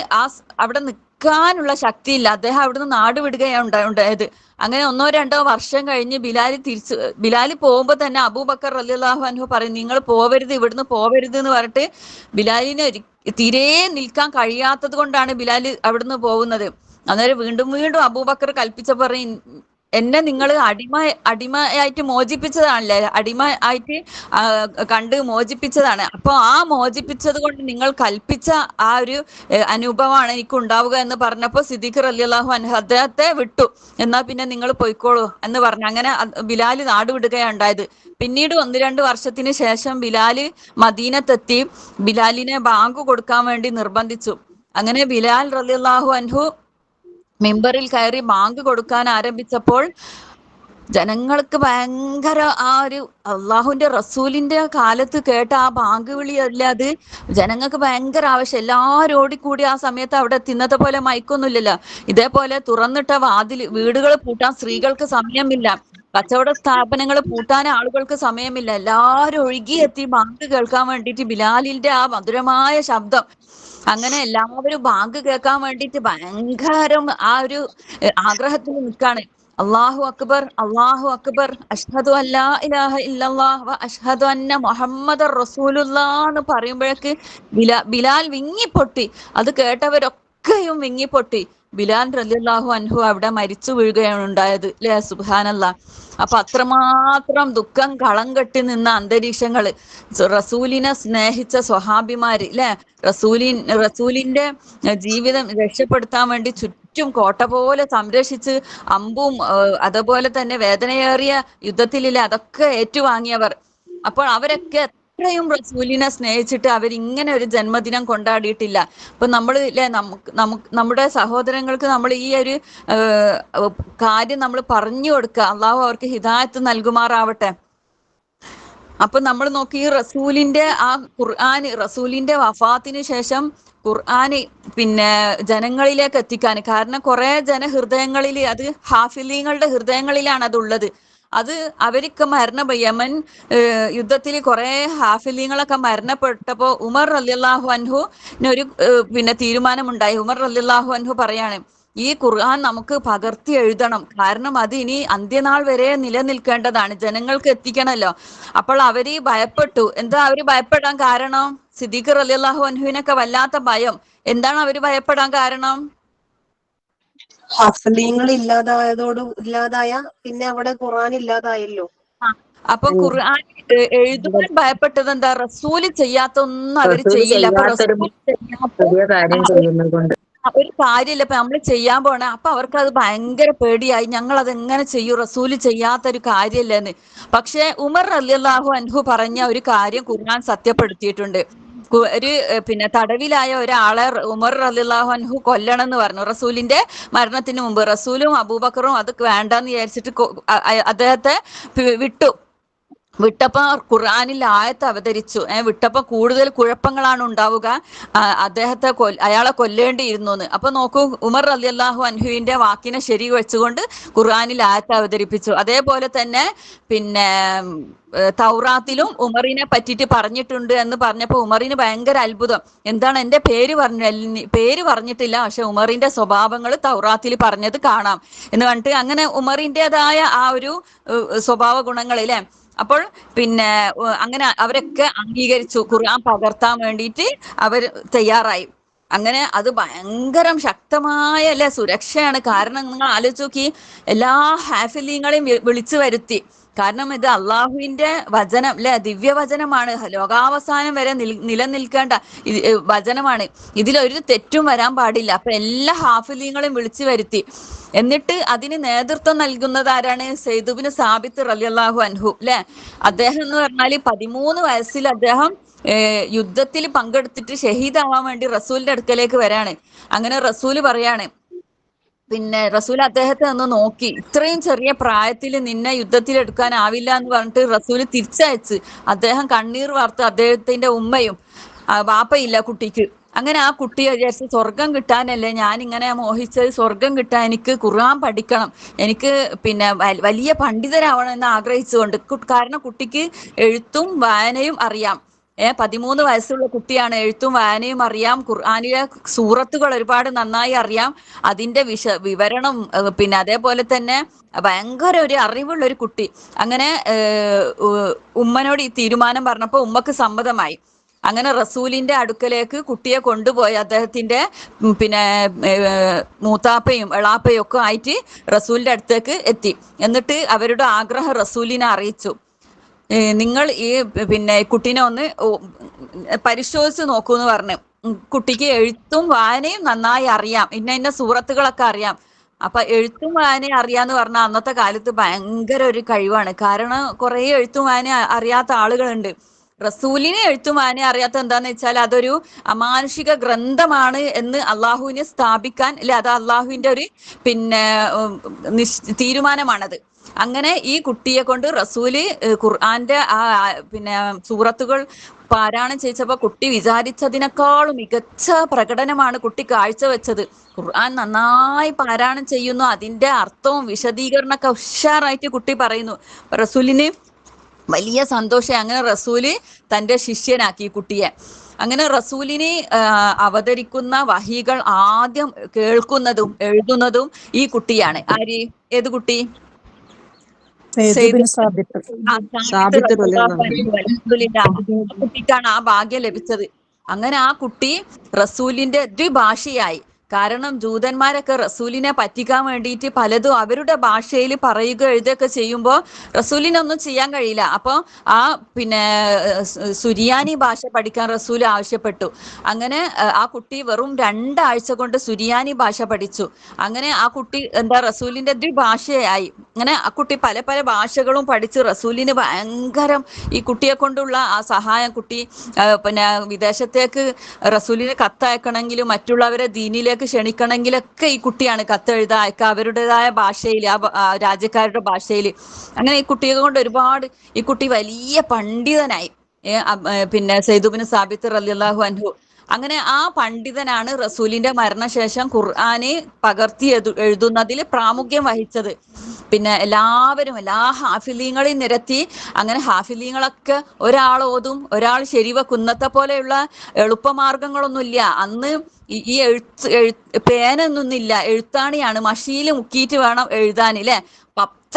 അവിടെ നിൽക്കാനുള്ള ശക്തിയില്ല. അദ്ദേഹം അവിടുന്ന് നാട് വിടുകയാണ് ഉണ്ടായത്. അങ്ങനെ 1-2 വർഷം കഴിഞ്ഞ് ബിലാല് പോകുമ്പോ തന്നെ അബൂബക്കർ റളിയല്ലാഹു അൻഹു പറയും, നിങ്ങൾ പോവരുത്, ഇവിടുന്ന് പോവരുത് എന്ന് പറഞ്ഞിട്ട് ബിലാലിന് തീരെ നിൽക്കാൻ കഴിയാത്തത് കൊണ്ടാണ് ബിലാല് അവിടുന്ന് പോകുന്നത്. അന്നേരം വീണ്ടും വീണ്ടും അബൂബക്കർ കൽപ്പിച്ച പറയും, എന്നെ നിങ്ങൾ അടിമയായിട്ട് മോചിപ്പിച്ചതാണല്ലേ, അടിമ ആയിട്ട് കണ്ട് മോചിപ്പിച്ചതാണ്. അപ്പൊ ആ മോചിപ്പിച്ചത് കൊണ്ട് നിങ്ങൾ കൽപ്പിച്ച ആ ഒരു അനുഭവമാണ് എനിക്ക് ഉണ്ടാവുക എന്ന് പറഞ്ഞപ്പോ സിദ്ദീഖ് റളിയല്ലാഹു അൻഹു അദ്ദേഹത്തെ വിട്ടു. എന്നാ പിന്നെ നിങ്ങൾ പൊയ്ക്കോളൂ എന്ന് പറഞ്ഞു. അങ്ങനെ ബിലാല് നാട് വിടുകയുണ്ടായത്. പിന്നീട് 1-2 വർഷത്തിന് ശേഷം ബിലാല് മദീനത്തെത്തി. ബിലാലിനെ ബാങ്ക് കൊടുക്കാൻ വേണ്ടി നിർബന്ധിച്ചു. അങ്ങനെ ബിലാൽ റളിയല്ലാഹു അൻഹു മിമ്പറിൽ കയറി ബാങ്ക് കൊടുക്കാൻ ആരംഭിച്ചപ്പോൾ ജനങ്ങൾക്ക് ഭയങ്കര ആ ഒരു അള്ളാഹുവിന്റെ റസൂലിന്റെ കാലത്ത് കേട്ട ആ ബാങ്ക് വിളി അല്ലാതെ ജനങ്ങൾക്ക് ഭയങ്കര ആവശ്യം. എല്ലാവരും ഓടിക്കൂടി ആ സമയത്ത് അവിടെ തിന്നത്തെ പോലെ മയക്കൊന്നുമില്ലല്ലോ. ഇതേപോലെ തുറന്നിട്ട വീടുകൾ പൂട്ടാൻ സ്ത്രീകൾക്ക് സമയമില്ല, കച്ചവട സ്ഥാപനങ്ങൾ പൂട്ടാൻ ആളുകൾക്ക് സമയമില്ല. എല്ലാവരും ഒഴുകിയെത്തി ബാങ്ക് കേൾക്കാൻ വേണ്ടിയിട്ട് ബിലാലിന്റെ ആ മധുരമായ ശബ്ദം. അങ്ങനെ എല്ലാവരും ബാങ്ക് കേൾക്കാൻ വേണ്ടിയിട്ട് ഭയങ്കരം ആ ഒരു ആഗ്രഹത്തിൽ നിൽക്കാണ്. അല്ലാഹു അക്ബർ, അല്ലാഹു അക്ബർ, അഷ്ഹദു അല്ലാ ഇലാഹ ഇല്ലല്ലാഹ് വ അഷ്ഹദു അന്ന മുഹമ്മദർ റസൂലുള്ളാഹ് എന്ന് പറയുമ്പോഴേക്ക് ബിലാൽ വിങ്ങിപ്പൊട്ടി. അത് കേട്ടവരൊക്കെയും വിങ്ങിപ്പൊട്ടി. ബിലാൽ റളിയല്ലാഹു അൻഹു അവിടെ മരിച്ചു വീഴുകയാണ് ഉണ്ടായത്, അല്ലെ? സുബ്ഹാനല്ലാഹ്. അപ്പൊ അത്രമാത്രം ദുഃഖം കളം കെട്ടി നിന്ന അന്തരീക്ഷങ്ങള്, റസൂലിനെ സ്നേഹിച്ച സ്വഹാബിമാര്, അല്ലെ? റസൂലിന്റെ ജീവിതം രക്ഷപ്പെടുത്താൻ വേണ്ടി ചുറ്റും കോട്ട പോലെ സംരക്ഷിച്ച് അമ്പും അതുപോലെ തന്നെ വേദനയേറിയ യുദ്ധത്തിലില്ല അതൊക്കെ ഏറ്റുവാങ്ങിയവർ. അപ്പോൾ അവരൊക്കെ എത്രയും റസൂലിനെ സ്നേഹിച്ചിട്ട് അവരിങ്ങനെ ഒരു ജന്മദിനം കൊണ്ടാടിയിട്ടില്ല. അപ്പൊ നമ്മൾ ഇല്ലേ, നമ്മുടെ സഹോദരങ്ങൾക്ക് നമ്മൾ ഈ ഒരു കാര്യം നമ്മൾ പറഞ്ഞു കൊടുക്കുക. അള്ളാഹു അവർക്ക് ഹിദായത്ത് നൽകുമാറാവട്ടെ. അപ്പൊ നമ്മൾ നോക്കി ഈ റസൂലിന്റെ ആ ഖുർആന്, റസൂലിന്റെ വഫാത്തിന് ശേഷം ഖുർആന് പിന്നെ ജനങ്ങളിലേക്ക് എത്തിക്കാൻ. കാരണം കുറെ ജനഹൃദയങ്ങളിൽ, അത് ഹാഫിലീങ്ങളുടെ ഹൃദയങ്ങളിലാണ് അതുള്ളത്. അത് അവർക്ക് യമൻ യുദ്ധത്തിൽ കുറെ ഹാഫിലീങ്ങളൊക്കെ മരണപ്പെട്ടപ്പോ ഉമർ റളിയല്ലാഹു അൻഹുവിനൊരു പിന്നെ തീരുമാനമുണ്ടായി. ഉമർ റളിയല്ലാഹു അൻഹു പറയാണ്, ഈ ഖുർആൻ നമുക്ക് പകർത്തി എഴുതണം. കാരണം അത് ഇനി അന്ത്യനാൾ വരെ നിലനിൽക്കേണ്ടതാണ്, ജനങ്ങൾക്ക് എത്തിക്കണമല്ലോ. അപ്പോൾ അവര് ഭയപ്പെട്ടു. എന്താ അവര് ഭയപ്പെടാൻ കാരണം? സിദ്ദീഖ് റളിയല്ലാഹു അൻഹുവിനൊക്കെ വല്ലാത്ത ഭയം. എന്താണ് അവര് ഭയപ്പെടാൻ കാരണം? ഹഫ്ലീങ്ങൾ ഇല്ലാതായ പിന്നെ അവിടെ ഖുർആൻ ഇല്ലാതായല്ലോ. അപ്പൊ ഖുർആൻ എഴുതുവാൻ ഭയപ്പെട്ടത് എന്താ? റസൂല് ചെയ്യാത്ത ഒന്നും അവര് ചെയ്യില്ല. അപ്പൊ റസൂൽ ഒരു കാര്യമില്ല ഇപ്പൊ നമ്മൾ ചെയ്യാൻ പോണ. അപ്പൊ അവർക്ക് അത് ഭയങ്കര പേടിയായി. ഞങ്ങൾ അത് എങ്ങനെ ചെയ്യും, റസൂല് ചെയ്യാത്തൊരു കാര്യമില്ലെന്ന്. പക്ഷെ ഉമർ റളിയല്ലാഹു അൻഹു പറഞ്ഞ ഒരു കാര്യം ഖുർആൻ സത്യപ്പെടുത്തിയിട്ടുണ്ട്. ഒരു പിന്നെ തടവിലായ ഒരാളെ ഉമർ റളിയല്ലാഹു അൻഹു കൊല്ലണം എന്ന് പറഞ്ഞു റസൂലിന്റെ മരണത്തിന് മുമ്പ്. റസൂലും അബൂബക്കറും അത് വേണ്ടെന്ന് വിചാരിച്ചിട്ട് അദ്ദേഹത്തെ വിട്ടപ്പോ ഖുർആനിൽ ആയത്ത് അവതരിച്ചു. വിട്ടപ്പോ കൂടുതൽ കുഴപ്പങ്ങളാണ് ഉണ്ടാവുക, അയാളെ കൊല്ലേണ്ടിയിരുന്നു എന്ന്. അപ്പൊ നോക്കൂ, ഉമർ റളിയല്ലാഹു അൻഹുവിന്റെ വാക്കിനെ ശരി വെച്ചുകൊണ്ട് ഖുർആനിൽ ആയത്ത് അവതരിപ്പിച്ചു. അതേപോലെ തന്നെ പിന്നെ തൗറാത്തിലും ഉമറിനെ പറ്റിയിട്ട് പറഞ്ഞിട്ടുണ്ട് എന്ന് പറഞ്ഞപ്പോ ഉമറിന് ഭയങ്കര അത്ഭുതം. എന്താണ്, എന്റെ പേര് പറഞ്ഞിട്ടില്ല, പക്ഷെ ഉമറിന്റെ സ്വഭാവങ്ങൾ തൗറാത്തിൽ പറഞ്ഞത് കാണാം എന്ന് പറഞ്ഞിട്ട് അങ്ങനെ ഉമറിൻ്റെതായ ആ ഒരു സ്വഭാവ ഗുണങ്ങൾ, അല്ലെ? അപ്പോൾ പിന്നെ അങ്ങനെ അവരൊക്കെ അംഗീകരിച്ചു. ഖുർആൻ പകർത്താൻ വേണ്ടിയിട്ട് അവർ തയ്യാറായി. അങ്ങനെ അത് ഭയങ്കരം ശക്തമായ അല്ലെ സുരക്ഷയാണ്. കാരണം നിങ്ങൾ ആലോചിച്ച് നോക്കി, എല്ലാ ഹാഫിലീങ്ങളെയും വിളിച്ചു വരുത്തി. കാരണം ഇത് അള്ളാഹുവിന്റെ വചനം അല്ലെ, ദിവ്യവചനമാണ്, ലോകാവസാനം വരെ നിലനിൽക്കേണ്ട വചനമാണ്. ഇതിലൊരു തെറ്റും വരാൻ പാടില്ല. അപ്പൊ എല്ലാ ഹാഫിലീങ്ങളെയും വിളിച്ചു വരുത്തി. എന്നിട്ട് അതിന് നേതൃത്വം നൽകുന്നത് ആരാണ്? സെയ്ദ് ഇബ്നു സാബിത്ത് റളിയല്ലാഹു അൻഹു അല്ലെ. അദ്ദേഹം എന്ന് പറഞ്ഞാല് 13 വയസ്സിൽ അദ്ദേഹം യുദ്ധത്തിൽ പങ്കെടുത്തിട്ട് ഷഹീദാവാൻ വേണ്ടി റസൂലിന്റെ അടുക്കലേക്ക് വരാണ്. അങ്ങനെ റസൂല് പറയാണ്, പിന്നെ റസൂൽ അദ്ദേഹത്തെ ഒന്ന് നോക്കി, ഇത്രയും ചെറിയ പ്രായത്തിൽ നിന്നെ യുദ്ധത്തിൽ എടുക്കാനാവില്ല എന്ന് പറഞ്ഞിട്ട് റസൂല് തിരിച്ചയച്ച്. അദ്ദേഹം കണ്ണീർ വാർത്ത്, അദ്ദേഹത്തിന്റെ ഉമ്മയും വാപ്പയില്ല കുട്ടിക്ക്. അങ്ങനെ ആ കുട്ടിയെ വിചാരിച്ച് സ്വർഗം കിട്ടാനല്ലേ ഞാൻ ഇങ്ങനെ മോഹിച്ചത്, സ്വർഗം കിട്ടാൻ എനിക്ക് ഖുർആൻ പഠിക്കണം, എനിക്ക് പിന്നെ വലിയ പണ്ഡിതരാവണം എന്ന് ആഗ്രഹിച്ചുകൊണ്ട്. കാരണം കുട്ടിക്ക് എഴുത്തും വായനയും അറിയാം. 13 വയസ്സുള്ള കുട്ടിയാണ്, എഴുത്തും വായനയും അറിയാം, ഖുർആനിലെ സൂറത്തുകൾ ഒരുപാട് നന്നായി അറിയാം, അതിന്റെ വിവരണം പിന്നെ അതേപോലെ തന്നെ ഭയങ്കര ഒരു അറിവുള്ള ഒരു കുട്ടി. അങ്ങനെ ഉമ്മനോട് ഈ തീരുമാനം പറഞ്ഞപ്പോൾ ഉമ്മക്ക് സമ്മതമായി. അങ്ങനെ റസൂലിന്റെ അടുക്കലേക്ക് കുട്ടിയെ കൊണ്ടുപോയി. അദ്ദേഹത്തിന്റെ പിന്നെ മൂത്താപ്പയും എളാപ്പയും ഒക്കെ ആയിട്ട് റസൂലിന്റെ അടുത്തേക്ക് എത്തി. എന്നിട്ട് അവരുടെ ആഗ്രഹം റസൂലിനെ അറിയിച്ചു. നിങ്ങൾ ഈ പിന്നെ കുട്ടീനെ ഒന്ന് പരിശോധിച്ച് നോക്കൂ എന്ന് പറഞ്ഞു. കുട്ടിക്ക് എഴുത്തും വായനയും നന്നായി അറിയാം, ഇന്ന സൂറത്തുകളൊക്കെ അറിയാം. അപ്പൊ എഴുത്തും വായനയും അറിയാന്ന് പറഞ്ഞാൽ അന്നത്തെ കാലത്ത് ഭയങ്കര ഒരു കഴിവാണ്. കാരണം കുറെ എഴുത്തും വായന അറിയാത്ത ആളുകളുണ്ട്. റസൂലിനെ എഴുത്തും വായന അറിയാത്ത എന്താന്ന് വെച്ചാൽ അതൊരു അമാനുഷിക ഗ്രന്ഥമാണ് എന്ന് അള്ളാഹുവിനെ സ്ഥാപിക്കാൻ അല്ലെ, അത് അള്ളാഹുവിന്റെ ഒരു പിന്നെ തീരുമാനമാണത്. അങ്ങനെ ഈ കുട്ടിയെ കൊണ്ട് റസൂല് ഖുർആന്റെ പിന്നെ സൂറത്തുകൾ പാരായണം ചെയ്യിച്ചപ്പോ കുട്ടി വിചാരിച്ചതിനേക്കാളും മികച്ച പ്രകടനമാണ് കുട്ടി കാഴ്ചവെച്ചത്. ഖുർആൻ നന്നായി പാരായണം ചെയ്യുന്നു, അതിന്റെ അർത്ഥവും വിശദീകരണമൊക്കെ ഉഷാറായിട്ട് കുട്ടി പറയുന്നു. റസൂലിന് വലിയ സന്തോഷം. അങ്ങനെ റസൂല് തന്റെ ശിഷ്യനാക്കി കുട്ടിയെ. അങ്ങനെ റസൂലിന് അവതരിക്കുന്ന വഹികൾ ആദ്യം കേൾക്കുന്നതും എഴുതുന്നതും ഈ കുട്ടിയാണ്. ആര്? ഏത് കുട്ടി? കുട്ടിക്കാണ് ആ ഭാഗ്യം ലഭിച്ചത്. അങ്ങനെ ആ കുട്ടി റസൂലിന്റെ ദ്വിഭാഷയായി. കാരണം ജൂതന്മാരൊക്കെ റസൂലിനെ പറ്റിക്കാൻ വേണ്ടിയിട്ട് പലതും അവരുടെ ഭാഷയിൽ പറയുക എഴുതുകയൊക്കെ ചെയ്യുമ്പോൾ റസൂലിനൊന്നും ചെയ്യാൻ കഴിയില്ല. അപ്പോൾ ആ പിന്നെ സുരിയാനി ഭാഷ പഠിക്കാൻ റസൂൽ ആവശ്യപ്പെട്ടു. അങ്ങനെ ആ കുട്ടി വെറും 2 ആഴ്ച കൊണ്ട് സുരിയാനി ഭാഷ പഠിച്ചു. അങ്ങനെ ആ കുട്ടി റസൂലിന്റെ ദ്വിഭാഷയായി. അങ്ങനെ ആ കുട്ടി പല പല ഭാഷകളും പഠിച്ച് റസൂലിന് ഭയങ്കരം ഈ കുട്ടിയെ കൊണ്ടുള്ള ആ സഹായം. കുട്ടി പിന്നെ വിദേശത്തേക്ക് റസൂലിന് കത്തയക്കണമെങ്കിലും മറ്റുള്ളവരെ ദീനിലേക്ക് ക്ഷണിക്കണമെങ്കിലൊക്കെ ഈ കുട്ടിയാണ് കത്തെഴുതാ അയക്കുക, അവരുടേതായ ഭാഷയിൽ, ആ രാജ്യക്കാരുടെ ഭാഷയിൽ. അങ്ങനെ ഈ കുട്ടിയെ കൊണ്ട് ഒരുപാട് ഈ കുട്ടി വലിയ പണ്ഡിതനായി. പിന്നെ സെയ്ദ് ഇബ്നു സാബിത്ത് റളിയല്ലാഹു അൻഹു. അങ്ങനെ ആ പണ്ഡിതനാണ് റസൂലിന്റെ മരണശേഷം ഖുർആന് പകർത്തി എഴുതുന്നതിൽ പ്രാമുഖ്യം വഹിച്ചത്. പിന്നെ എല്ലാവരും എല്ലാ ഹാഫിലീങ്ങളെയും നിരത്തി. അങ്ങനെ ഹാഫിലീങ്ങളൊക്കെ ഒരാൾ ഓതും, ഒരാൾ ശരിവെക്കും. ഇന്നത്തെ പോലെയുള്ള എളുപ്പമാർഗങ്ങളൊന്നുമില്ല അന്ന്. ഈ പേനൊന്നുമില്ല, എഴുത്താണിയാണ്, മഷിയിൽ മുക്കിയിട്ട് വേണം എഴുതാൻ അല്ലെ.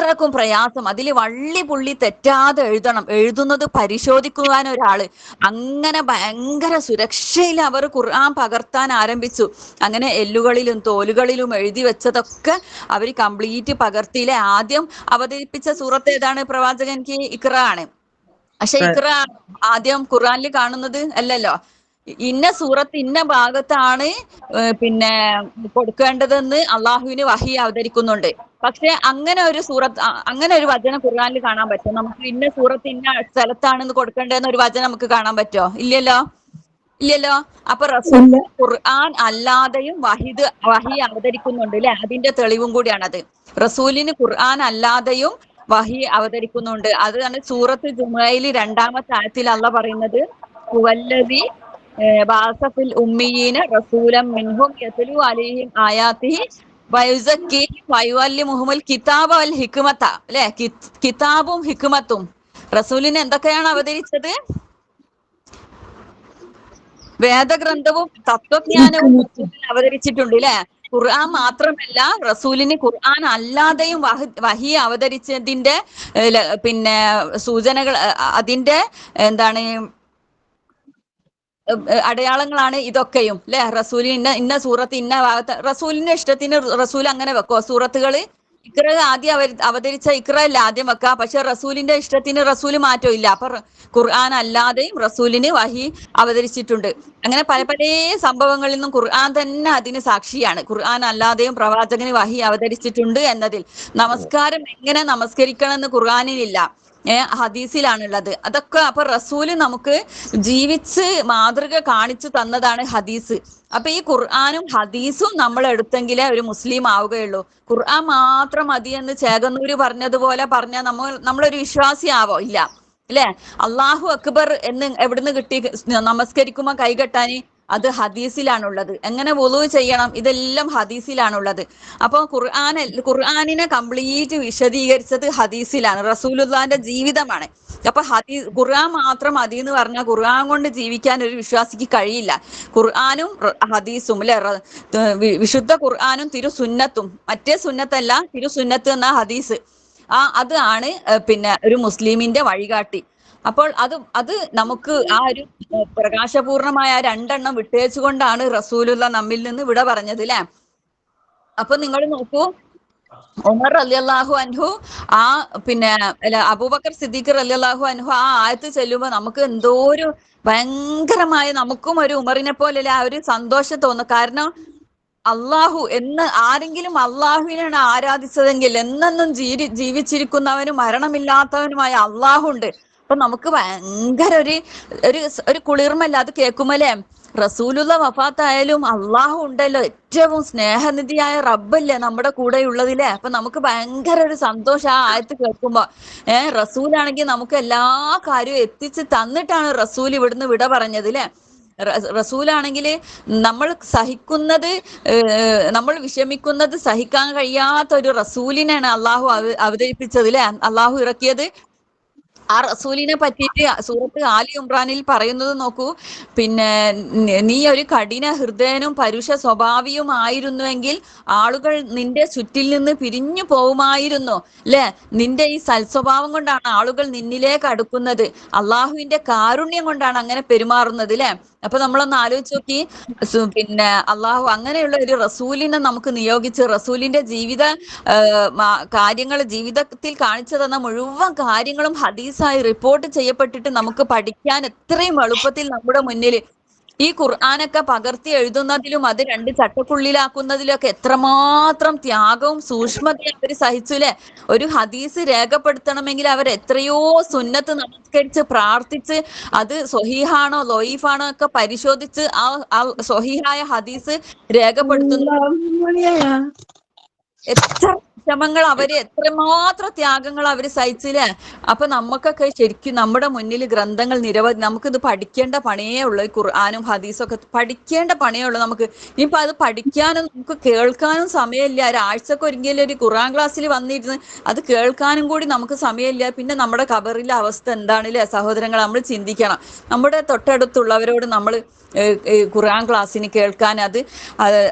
അത്രക്കും പ്രയാസം. അതിൽ വള്ളി പുള്ളി തെറ്റാതെ എഴുതണം, എഴുതുന്നത് പരിശോധിക്കുവാൻ ഒരാള്. അങ്ങനെ ഭയങ്കര സുരക്ഷയിൽ അവർ ഖുർആൻ പകർത്താൻ ആരംഭിച്ചു. അങ്ങനെ എല്ലുകളിലും തോലുകളിലും എഴുതി വെച്ചതൊക്കെ അവർ കംപ്ലീറ്റ് പകർത്തിയിലെ. ആദ്യം അവതരിപ്പിച്ച സൂറത്ത് ഏതാണ്? പ്രവാചകൻക്ക് ഇഖ്റ ആണ്. പക്ഷെ ഇഖ്റ ആദ്യം ഖുർആനിൽ കാണുന്നത് അല്ലല്ലോ. ഇന്ന സൂറത്ത് ഇന്ന ഭാഗത്താണ് പിന്നെ കൊടുക്കേണ്ടതെന്ന് അള്ളാഹുവിന് വഹി അവതരിക്കുന്നുണ്ട്. പക്ഷെ അങ്ങനെ ഒരു സൂറത്ത്, അങ്ങനെ ഒരു വചനം ഖുർആനിൽ കാണാൻ പറ്റും? നമുക്ക് ഇന്ന സൂറത്ത് ഇന്ന സ്ഥലത്താണെന്ന് കൊടുക്കേണ്ടതെന്ന് ഒരു വചനം നമുക്ക് കാണാൻ പറ്റുമോ? ഇല്ലല്ലോ. അപ്പൊ റസൂൽ ഖുർആൻ അല്ലാതെയും വഹി അവതരിക്കുന്നുണ്ട് അല്ലെ. അതിന്റെ തെളിവും കൂടിയാണത്. റസൂലിന് ഖുർആൻ അല്ലാതെയും വഹി അവതരിക്കുന്നുണ്ട്. അതാണ് സൂറത്ത് ജുമുഅയിൽ 2-ാമത്തെ ആയത്തിൽ അള്ളാഹ് പറയുന്നത്, ഹുവല്ലദീ ബഅസഫിൽ ഉമ്മിയീന റസൂലൻ മിൻഹും യത്ലു അലൈഹിം ആയാതിഹി വയുസക്കീഹിം വയുഅല്ലിമുഹുൽ കിതാബ വൽ ഹിക്മത അല്ലെ. കിതാബും ഹിക്മത്തും റസൂലിന് എന്തൊക്കെയാണ് അവതരിച്ചത്? വേദഗ്രന്ഥവും തത്വജ്ഞാനവും അവതരിച്ചിട്ടുണ്ട് അല്ലെ. ഖുർആൻ മാത്രമല്ല, റസൂലിന് ഖുർആൻ അല്ലാതെയും വഹി അവതരിച്ചതിന്റെ പിന്നെ സൂചനകൾ, അതിന്റെ എന്താണ് അടയാളങ്ങളാണ് ഇതൊക്കെയും അല്ലെ. റസൂലിന് ഇന്ന സൂറത്ത് ഇന്ന ഭാഗത്ത്, റസൂലിന്റെ ഇഷ്ടത്തിന് റസൂൽ അങ്ങനെ വെക്കോ സൂറത്തുകള്? ഇക്ര ആദ്യം അവതരിച്ച ഇക്ര അല്ല ആദ്യം വെക്കുക. പക്ഷെ റസൂലിന്റെ ഇഷ്ടത്തിന് റസൂല് മാറ്റം ഇല്ല. അപ്പൊ ഖുർആൻ അല്ലാതെയും റസൂലിന് വഹി അവതരിച്ചിട്ടുണ്ട്. അങ്ങനെ പല പല സംഭവങ്ങളിൽ നിന്നും ഖുർആൻ തന്നെ അതിന് സാക്ഷിയാണ്. ഖുർആൻ അല്ലാതെയും പ്രവാചകന് വഹി അവതരിച്ചിട്ടുണ്ട് എന്നതിൽ. നമസ്കാരം എങ്ങനെ നമസ്കരിക്കണം എന്ന് ഖുർആനിലില്ല, ഹദീസിലാണുള്ളത്. അതൊക്കെ അപ്പൊ റസൂല് നമുക്ക് ജീവിച്ച് മാതൃക കാണിച്ചു തന്നതാണ് ഹദീസ്. അപ്പൊ ഈ ഖുർആനും ഹദീസും നമ്മൾ എടുത്തെങ്കിലേ ഒരു മുസ്ലിം ആവുകയുള്ളൂ. ഖുർആൻ മാത്രം മതി എന്ന് ചേകന്നൂര് പറഞ്ഞതുപോലെ പറഞ്ഞാൽ നമ്മളൊരു വിശ്വാസി ആവോ? ഇല്ല അല്ലെ? അള്ളാഹു അക്ബർ എന്ന് എവിടുന്ന് കിട്ടി? നമസ്കരിക്കുമ്പോ കൈകെട്ടാന് അത് ഹദീസിലാണുള്ളത്. എങ്ങനെ വുളു ചെയ്യണം? ഇതെല്ലാം ഹദീസിലാണുള്ളത്. അപ്പൊ ഖുർആനിനെ കംപ്ലീറ്റ് വിശദീകരിച്ചത് ഹദീസിലാണ്. റസൂലുള്ളാന്റെ ജീവിതമാണ്. അപ്പൊ ഖുർആൻ മാത്രം മതി എന്ന് പറഞ്ഞാൽ ഖുർആൻ കൊണ്ട് ജീവിക്കാൻ ഒരു വിശ്വാസിക്ക് കഴിയില്ല. ഖുർആനും ഹദീസും അല്ലെ, വിശുദ്ധ ഖുർആനും തിരുസുന്നത്തും, മറ്റേ സുന്നത്തല്ല തിരുസുന്നത്ത് എന്ന ഹദീസ്, അതാണ് പിന്നെ ഒരു മുസ്ലിമിന്റെ വഴികാട്ടി. അപ്പോൾ അത് നമുക്ക് ആ ഒരു പ്രകാശപൂർണമായ രണ്ടെണ്ണം വിട്ടേച്ചുകൊണ്ടാണ് റസൂലുള്ള നമ്മിൽ നിന്ന് വിട പറഞ്ഞത് അല്ലെ. അപ്പൊ നിങ്ങൾ നോക്കൂ, ഉമർ റളിയല്ലാഹു അൻഹു പിന്നെ അബൂബക്കർ സിദ്ദീഖ് റളിയല്ലാഹു അൻഹു ആ ആയത്ത് ചെല്ലുമ്പോ നമുക്ക് എന്തോ ഒരു ഭയങ്കരമായ, നമുക്കും ഒരു ഉമറിനെ പോലെ ആ ഒരു സന്തോഷം തോന്നും. കാരണം അള്ളാഹു ആരെങ്കിലും അള്ളാഹുവിനാണ് ആരാധിച്ചതെങ്കിൽ എന്നെന്നും ജീവിച്ചിരിക്കുന്നവനും മരണമില്ലാത്തവനുമായ അള്ളാഹു ഉണ്ട്. അപ്പൊ നമുക്ക് ഭയങ്കര ഒരു കുളിർമല്ല അത് കേൾക്കുമല്ലേ. റസൂലുള്ള വഫാത്തായാലും അള്ളാഹു ഉണ്ടല്ലോ, ഏറ്റവും സ്നേഹനിധിയായ റബ്ബല്ലേ നമ്മുടെ കൂടെ ഉള്ളതില്ലേ. അപ്പൊ നമുക്ക് ഭയങ്കര ഒരു സന്തോഷം ആ ആയത്ത് കേൾക്കുമ്പോ. റസൂലാണെങ്കിൽ നമുക്ക് എല്ലാ കാര്യവും എത്തിച്ച് തന്നിട്ടാണ് റസൂൽ ഇവിടുന്ന് വിട പറഞ്ഞത് അല്ലെ. റസൂലാണെങ്കിൽ നമ്മൾ സഹിക്കുന്നത്, നമ്മൾ വിഷമിക്കുന്നത് സഹിക്കാൻ കഴിയാത്ത ഒരു റസൂലിനാണ് അള്ളാഹു അവതരിപ്പിച്ചത് അല്ലെ, അള്ളാഹു ഇറക്കിയത്. ആ റസൂലിനെ പറ്റിയിട്ട് സൂറത്ത് ആലി ഇമ്രാനിൽ പറയുന്നത് നോക്കൂ. പിന്നെ നീ ഒരു കഠിന ഹൃദയനും പരുഷ സ്വഭാവിയുമായിരുന്നുവെങ്കിൽ ആളുകൾ നിന്റെ ചുറ്റിൽ നിന്ന് പിരിഞ്ഞു പോവുമായിരുന്നു അല്ലെ. നിന്റെ ഈ സൽസ്വഭാവം കൊണ്ടാണ് ആളുകൾ നിന്നിലേക്ക് അടുക്കുന്നത്. അള്ളാഹുവിന്റെ കാരുണ്യം കൊണ്ടാണ് അങ്ങനെ പെരുമാറുന്നത് അല്ലെ. അപ്പൊ നമ്മളൊന്ന് ആലോചിച്ച് നോക്കി, പിന്നെ അള്ളാഹു അങ്ങനെയുള്ള ഒരു റസൂലിനെ നമുക്ക് നിയോഗിച്ച് റസൂലിന്റെ കാര്യങ്ങൾ ജീവിതത്തിൽ കാണിച്ചു തന്ന മുഴുവൻ കാര്യങ്ങളും ഹദീസായി റിപ്പോർട്ട് ചെയ്യപ്പെട്ടിട്ട് നമുക്ക് പഠിക്കാൻ എത്രയും എളുപ്പത്തിൽ നമ്മുടെ മുന്നിൽ. ഈ ഖുർആനൊക്കെ പകർത്തി എഴുതുന്നതിലും അത് രണ്ട് ചട്ടക്കുള്ളിലാക്കുന്നതിലും ഒക്കെ എത്രമാത്രം ത്യാഗവും സൂക്ഷ്മതയും അവർ സഹിച്ചുല്ലേ. ഒരു ഹദീസ് രേഖപ്പെടുത്തണമെങ്കിൽ അവർ എത്രയോ സുന്നത്ത് നമസ്കരിച്ച് പ്രാർത്ഥിച്ച് അത് സ്വഹീഹാണോ ലൊയീഫാണോ ഒക്കെ പരിശോധിച്ച് ആ സ്വഹീഹായ ഹദീസ് രേഖപ്പെടുത്തുന്നു. എത്ര ശ്രമങ്ങൾ അവര്, എത്രമാത്രം ത്യാഗങ്ങൾ അവര് സഹിച്ചില്ലേ. അപ്പൊ നമുക്കൊക്കെ ശരിക്കും നമ്മുടെ മുന്നിൽ ഗ്രന്ഥങ്ങൾ നിരവധി, നമുക്കിത് പഠിക്കേണ്ട പണിയേ ഉള്ളൂ. ഈ ഖുർആനും ഹദീസും ഒക്കെ പഠിക്കേണ്ട പണിയേ ഉള്ളൂ നമുക്ക്. ഇനിയിപ്പോ അത് പഠിക്കാനും നമുക്ക് കേൾക്കാനും സമയമില്ല. ഒരാഴ്ചക്ക് ഒരിക്കലും ഒരു ഖുർആൻ ക്ലാസ്സിൽ വന്നിരുന്ന് അത് കേൾക്കാനും കൂടി നമുക്ക് സമയമില്ല. പിന്നെ നമ്മുടെ ഖബറിലെ അവസ്ഥ എന്താണല്ലേ സഹോദരങ്ങൾ, നമ്മൾ ചിന്തിക്കണം. നമ്മുടെ തൊട്ടടുത്തുള്ളവരോട് നമ്മൾ ഖുർആൻ ക്ലാസ്സിന് കേൾക്കാൻ,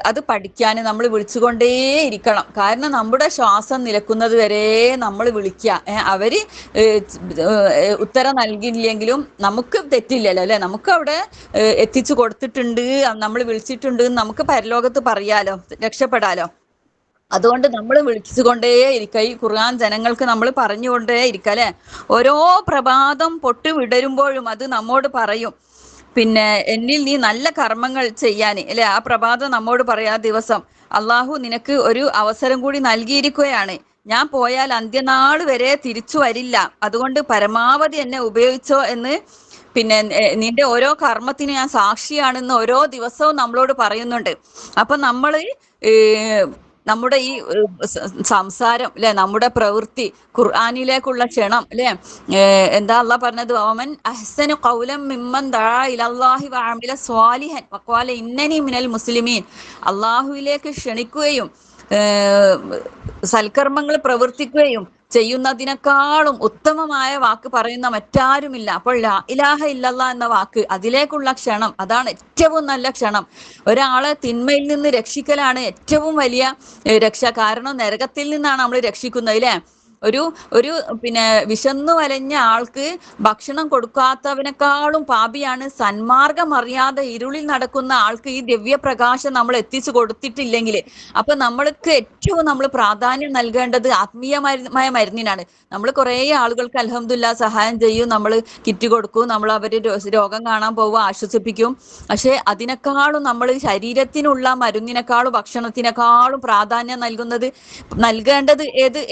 അത് പഠിക്കാൻ നമ്മൾ വിളിച്ചുകൊണ്ടേയിരിക്കണം. കാരണം നമ്മുടെ ശ്വാസം നിലക്കുന്നത് വരെ നമ്മൾ വിളിക്കുക. അവര് ഉത്തരം നൽകിയില്ലെങ്കിലും നമുക്ക് തെറ്റില്ലല്ലോ അല്ലെ. നമുക്ക് അവിടെ എത്തിച്ചു കൊടുത്തിട്ടുണ്ട്, നമ്മൾ വിളിച്ചിട്ടുണ്ട്, നമുക്ക് പരലോകത്ത് പറയാലോ, രക്ഷപ്പെടാലോ. അതുകൊണ്ട് നമ്മൾ വിളിച്ചുകൊണ്ടേ ഇരിക്കുക. ഈ ഖുർആൻ ജനങ്ങൾക്ക് നമ്മൾ പറഞ്ഞുകൊണ്ടേ ഇരിക്കുക അല്ലെ. ഓരോ പ്രഭാതം പൊട്ടി വിടരുമ്പോഴും അത് നമ്മോട് പറയും, പിന്നെ എന്നിൽ നീ നല്ല കർമ്മങ്ങൾ ചെയ്യാൻ അല്ലെ. ആ പ്രഭാതം നമ്മോട് പറയാ, ദിവസം അള്ളാഹു നിനക്ക് ഒരു അവസരം കൂടി നൽകിയിരിക്കുകയാണ്. ഞാൻ പോയാൽ അന്ത്യനാൾ വരെ തിരിച്ചു വരില്ല, അതുകൊണ്ട് പരമാവധി എന്നെ ഉപയോഗിച്ചോ എന്ന്, പിന്നെ നിന്റെ ഓരോ കർമ്മത്തിന് ഞാൻ സാക്ഷിയാണെന്ന് ഓരോ ദിവസവും നമ്മളോട് പറയുന്നുണ്ട്. അപ്പൊ നമ്മള് നമ്മുടെ ഈ സംസാരം അല്ലെ, നമ്മുടെ പ്രവൃത്തി, ഖുർആനിലേക്കുള്ള ക്ഷണം അല്ലെ, എന്താ അള്ളാഹ് പറഞ്ഞത്, വമൻ അഹ്സനു ഖൗലൻ മിമ്മൻ ദഅ ഇലല്ലാഹി വഅമില സ്വാലിഹൻ വഖാല ഇന്നനി മിനൽ മുസ്ലിമീൻ. അള്ളാഹുവിലേക്ക് ക്ഷണിക്കുകയും സൽക്കർമ്മങ്ങൾ പ്രവർത്തിക്കുകയും ചെയ്യുന്നതിനേക്കാളും ഉത്തമമായ വാക്ക് പറയുന്ന മറ്റാരുമില്ല. അപ്പോൾ ലാ ഇലാഹ ഇല്ലല്ലാഹ് എന്ന വാക്ക്, അതിലേക്കുള്ള ക്ഷണം, അതാണ് ഏറ്റവും നല്ല ക്ഷണം. ഒരാളെ തിന്മയിൽ നിന്ന് രക്ഷിക്കലാണ് ഏറ്റവും വലിയ രക്ഷ. കാരണം നരകത്തിൽ നിന്നാണ് നമ്മൾ രക്ഷിക്കുന്നത് അല്ലെ. ഒരു ഒരു പിന്നെ വിശന്നു വലഞ്ഞ ആൾക്ക് ഭക്ഷണം കൊടുക്കാത്തവനേക്കാളും പാപിയാണ് സന്മാർഗം അറിയാതെ ഇരുളിൽ നടക്കുന്ന ആൾക്ക് ഈ ദിവ്യപ്രകാശം നമ്മൾ എത്തിച്ചു കൊടുത്തിട്ടില്ലെങ്കിൽ. അപ്പൊ നമ്മൾക്ക് ഏറ്റവും നമ്മൾ പ്രാധാന്യം നൽകേണ്ടത് ആത്മീയമായ മരുന്നിനാണ്. നമ്മൾ കുറേ ആളുകൾക്ക് അൽഹംദുലില്ലാ സഹായം ചെയ്യും, നമ്മൾ കിറ്റ് കൊടുക്കും, നമ്മൾ അവര് രോഗം കാണാൻ പോവുക, ആശ്വസിപ്പിക്കും. പക്ഷെ അതിനേക്കാളും നമ്മൾ ശരീരത്തിനുള്ള മരുന്നിനേക്കാളും ഭക്ഷണത്തിനേക്കാളും പ്രാധാന്യം നൽകേണ്ടത്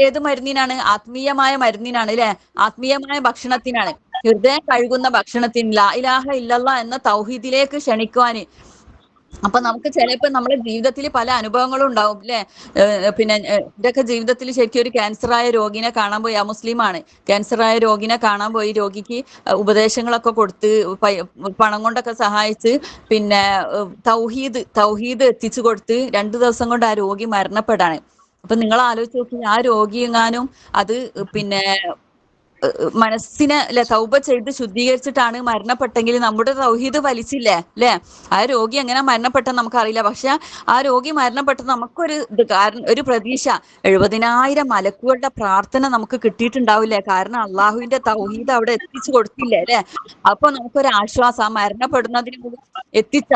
ഏത് മരുന്നിനാണ്? ആത്മീയമായ മരുന്നിനാണ് അല്ലെ? ആത്മീയമായ ഭക്ഷണത്തിനാണ്. ഹൃദയം കഴുകുന്ന ഭക്ഷണത്തിന്, ലാ ഇലാഹ ഇല്ലല്ലാഹ് എന്ന തൗഹീദിലേക്ക് ക്ഷണിക്കുവാന്. അപ്പൊ നമുക്ക് ചിലപ്പോ നമ്മുടെ ജീവിതത്തിൽ പല അനുഭവങ്ങളും ഉണ്ടാവും അല്ലെ? പിന്നെ ഇതൊക്കെ ജീവിതത്തിൽ ശരിക്കും ഒരു ക്യാൻസറായ രോഗിനെ കാണാൻ പോയി, മുസ്ലിമാണ്, ക്യാൻസറായ രോഗിനെ കാണാൻ പോയി, രോഗിക്ക് ഉപദേശങ്ങളൊക്കെ കൊടുത്ത് പണം കൊണ്ടൊക്കെ സഹായിച്ച് പിന്നെ തൗഹീദ് എത്തിച്ചു കൊടുത്ത് 2 ദിവസം കൊണ്ട് ആ രോഗി മരണപ്പെടാണ്. അപ്പൊ നിങ്ങൾ ആലോചിച്ച് നോക്കി, ആ രോഗി എങ്ങാനും അത് പിന്നെ മനസ്സിനെ തൗബ ചെയ്ത് ശുദ്ധീകരിച്ചിട്ടാണ് മരണപ്പെട്ടെങ്കിൽ നമ്മുടെ തൗഹീദ് വലിച്ചില്ലേ അല്ലെ? ആ രോഗി എങ്ങനെ മരണപ്പെട്ടെന്ന് നമുക്കറിയില്ല. പക്ഷെ ആ രോഗി മരണപ്പെട്ടത് നമുക്കൊരു ഒരു പ്രതീക്ഷ, 70,000 മലക്കുകളുടെ പ്രാർത്ഥന നമുക്ക് കിട്ടിയിട്ടുണ്ടാവില്ലേ? കാരണം അള്ളാഹുവിന്റെ തൗഹീദ് അവിടെ എത്തിച്ചു കൊടുത്തില്ലേ അല്ലെ? അപ്പൊ നമുക്കൊരു ആശ്വാസം, ആ മരണപ്പെടുന്നതിന് മുമ്പ്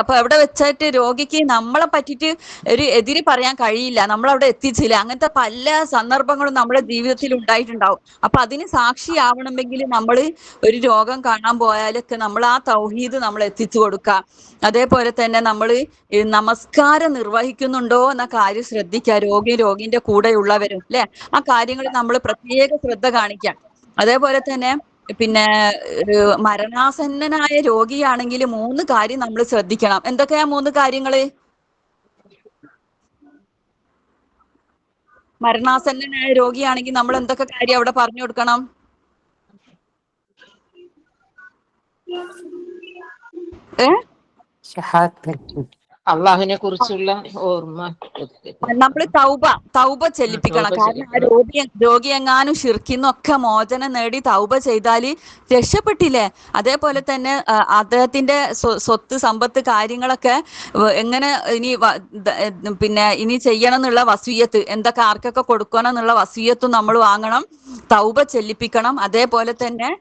അപ്പൊ എവിടെ വെച്ചിട്ട് രോഗിക്ക് നമ്മളെ പറ്റിയിട്ട് ഒരു എതിര് പറയാൻ കഴിയില്ല, നമ്മളവിടെ എത്തിച്ചില്ല. അങ്ങനത്തെ പല സന്ദർഭങ്ങളും നമ്മുടെ ജീവിതത്തിൽ ഉണ്ടായിട്ടുണ്ടാവും. അപ്പൊ അതിന് സാക്ഷിയാവണമെങ്കിൽ നമ്മൾ ഒരു രോഗം കാണാൻ പോയാലൊക്കെ നമ്മൾ ആ തൗഹീദ് നമ്മൾ എത്തിച്ചു കൊടുക്കുക. അതേപോലെ തന്നെ നമ്മൾ നമസ്കാരം നിർവഹിക്കുന്നുണ്ടോ എന്ന കാര്യം ശ്രദ്ധിക്കുക, രോഗിന്റെ കൂടെയുള്ളവരും അല്ലെ? ആ കാര്യങ്ങളിൽ നമ്മൾ പ്രത്യേക ശ്രദ്ധ കാണിക്കാം. അതേപോലെ തന്നെ പിന്നെ മരണാസന്നനായ രോഗിയാണെങ്കിൽ 3 കാര്യം നമ്മൾ ശ്രദ്ധിക്കണം. എന്തൊക്കെയാ 3 കാര്യങ്ങള്? മരണാസന്നനായ രോഗിയാണെങ്കിൽ നമ്മൾ എന്തൊക്കെ കാര്യം അവിടെ പറഞ്ഞു കൊടുക്കണം? അള്ളാഹുവിനെ കുറിച്ചുള്ള ഓർമ്മ, നമ്മൾ തൗബ ചെല്ലിപ്പിക്കണം. കാരണം ആ രോഗി എങ്ങാനും ഷിർക്കിന്നൊക്കെ മോചനം നേടി തൗബ ചെയ്താല് രക്ഷപ്പെട്ടില്ലേ? അതേപോലെ തന്നെ അദ്ദേഹത്തിന്റെ സ്വത്ത് സമ്പത്ത് കാര്യങ്ങളൊക്കെ എങ്ങനെ പിന്നെ ഇനി ചെയ്യണം എന്നുള്ള വസിയ്യത്ത്, എന്തൊക്കെ ആർക്കൊക്കെ കൊടുക്കണം എന്നുള്ള വസിയ്യത്തും നമ്മൾ വാങ്ങണം, തൗബ ചെല്ലിപ്പിക്കണം. അതേപോലെ തന്നെ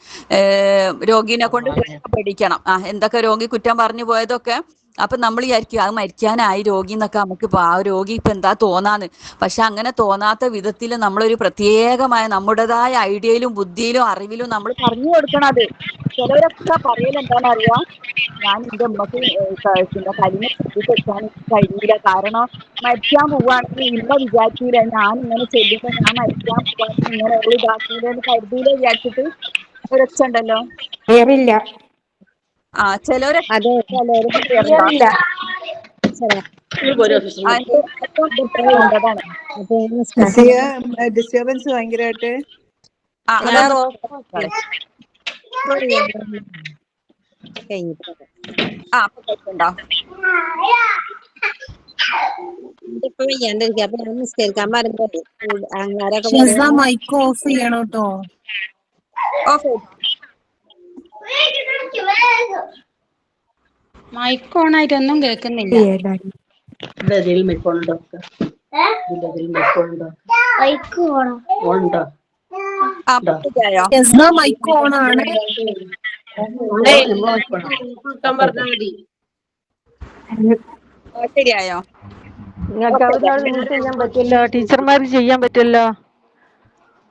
രോഗിനെ കൊണ്ട് പഠിക്കണം. എന്തൊക്കെ രോഗി കുറ്റം പറഞ്ഞു പോയതൊക്കെ. അപ്പൊ നമ്മൾ വിചാരിക്കും അത് മരിക്കാനായി രോഗി എന്നൊക്കെ നമുക്ക് ആ രോഗി ഇപ്പൊ എന്താ തോന്നാന്ന്. പക്ഷെ അങ്ങനെ തോന്നാത്ത വിധത്തിൽ നമ്മളൊരു പ്രത്യേകമായ നമ്മുടേതായ ഐഡിയയിലും ബുദ്ധിയിലും അറിവിലും നമ്മൾ പറഞ്ഞു കൊടുക്കണം. അത് ചിലവരൊക്കെ പറയലെന്താണെന്ന് അറിയാം, ഞാൻ എന്റെ ഉമ്മക്ക് പിന്നെ കലിമ വെക്കാൻ കഴിയില്ല, കാരണം മരിക്കാൻ പോവാണെങ്കിൽ ഇമ്മ വിചാരിക്കൂല ഞാൻ ഇങ്ങനെ ചെല്ലുമ്പോ ഞാൻ മരിക്കാൻ പോവാണെങ്കിൽ ഇങ്ങനെ ഇതാക്കൂലെന്ന് കരുതൂല വിചാരിച്ചിട്ട് ഒരൊച്ച ഉണ്ടല്ലോ. ചിലവരൊക്കെ ഡിസ്റ്റർബൻസ് ഭയങ്കരമായിട്ട്. മൈക്ക് ഓഫ് ചെയ്യണം കേട്ടോ. മൈക്ക് ഓൺ ആയിട്ടൊന്നും കേൾക്കുന്നില്ല. മൈക്ക് ഓൺ ആണ്. ശരിയായോ? ചെയ്യാൻ പറ്റില്ല, ടീച്ചർമാർ ചെയ്യാൻ പറ്റുമല്ലോ,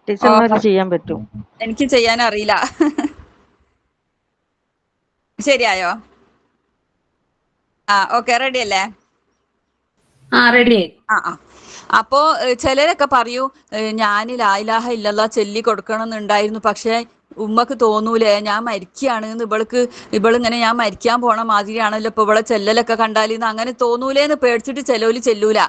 ടീച്ചർമാർ ചെയ്യാൻ പറ്റും. എനിക്ക് ചെയ്യാൻ അറിയില്ല. ശരിയായോ? ഓക്കെ, റെഡി അല്ലേ? റെഡി. അപ്പോ ചിലരൊക്കെ പറയൂ ഞാൻ ലാ ഇലാഹ ഇല്ലല്ലാഹ് ചൊല്ലി കൊടുക്കണം എന്നുണ്ടായിരുന്നു, പക്ഷെ ഉമ്മക്ക് തോന്നൂലേ ഞാൻ മരിക്കുകയാണ്, ഇവളിങ്ങനെ ഞാൻ മരിക്കാൻ പോണ മാതിരിയാണല്ലോ ഇപ്പൊ ഇവളെ ചെല്ലലൊക്കെ കണ്ടാലിന്ന് അങ്ങനെ തോന്നൂലേന്ന് പേടിച്ചിട്ട് ചെലോല് ചെല്ലൂല.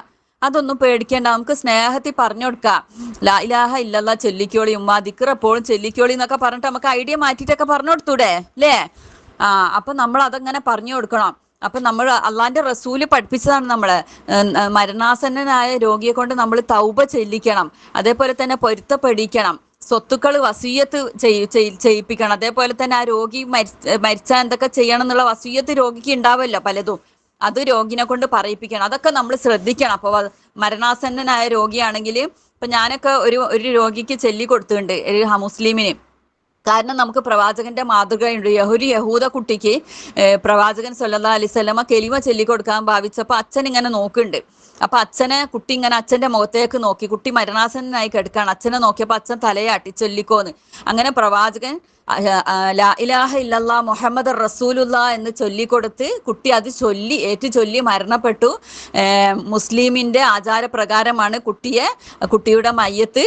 അതൊന്നും പേടിക്കേണ്ട, നമുക്ക് സ്നേഹത്തിൽ പറഞ്ഞു കൊടുക്കാം. ലാ ഇലാഹ ഇല്ലല്ലാഹ് ചൊല്ലിക്കോളി ഉമ്മ, ദിക്ർ എപ്പോഴും ചൊല്ലിക്കോളി എന്നൊക്കെ പറഞ്ഞിട്ട് നമുക്ക് ഐഡിയ മാറ്റിയിട്ടൊക്കെ പറഞ്ഞു കൊടുത്തൂടെ അല്ലേ? അപ്പൊ നമ്മൾ അതങ്ങനെ പറഞ്ഞു കൊടുക്കണം. അപ്പൊ നമ്മൾ അള്ളാന്റെ റസൂല് പഠിപ്പിച്ചതാണ് നമ്മള് മരണാസന്നനായ രോഗിയെ കൊണ്ട് നമ്മൾ തൗബ ചെല്ലിക്കണം. അതേപോലെ തന്നെ പൊരുത്തപ്പെടിക്കണം, സ്വത്തുക്കൾ വസീയത്ത് ചെയ്യിപ്പിക്കണം. അതേപോലെ തന്നെ ആ രോഗി മരിച്ചാൽ എന്തൊക്കെ ചെയ്യണം എന്നുള്ള വസീയത്ത് രോഗിക്ക് ഉണ്ടാവല്ലോ പലതും, അത് രോഗിനെ കൊണ്ട് പറയിപ്പിക്കണം. അതൊക്കെ നമ്മൾ ശ്രദ്ധിക്കണം. അപ്പൊ മരണാസന്നനായ രോഗിയാണെങ്കിൽ ഇപ്പൊ ഞാനൊക്കെ ഒരു രോഗിക്ക് ചൊല്ലി കൊടുത്തിട്ടുണ്ട്, ഒരു മുസ്ലിമിന്. കാരണം നമുക്ക് പ്രവാചകന്റെ മാതൃകയുണ്ട്. ഒരു യഹൂദ കുട്ടിക്ക് പ്രവാചകൻ സല്ലല്ലാഹു അലൈഹി വസല്ലമ കെലിമ ചൊല്ലിക്കൊടുക്കാൻ ഭാവിച്ചപ്പോൾ അച്ഛൻ ഇങ്ങനെ നോക്കുന്നുണ്ട്. അപ്പൊ കുട്ടി ഇങ്ങനെ അച്ഛന്റെ മുഖത്തേക്ക് നോക്കി. കുട്ടി മരണാസന്നനായി കിടക്കാണ്. അച്ഛനെ നോക്കിയപ്പോ അച്ഛൻ തലയാട്ടി ചൊല്ലിക്കോന്ന്. അങ്ങനെ പ്രവാചകൻ ലാ ഇലാഹ ഇല്ലല്ലാഹ് മുഹമ്മദ് റസൂലുള്ളാ എന്ന് ചൊല്ലിക്കൊടുത്ത് കുട്ടി അത് ചൊല്ലി മരണപ്പെട്ടു. മുസ്ലിമിന്റെ ആചാരപ്രകാരമാണ് കുട്ടിയുടെ മയ്യത്ത്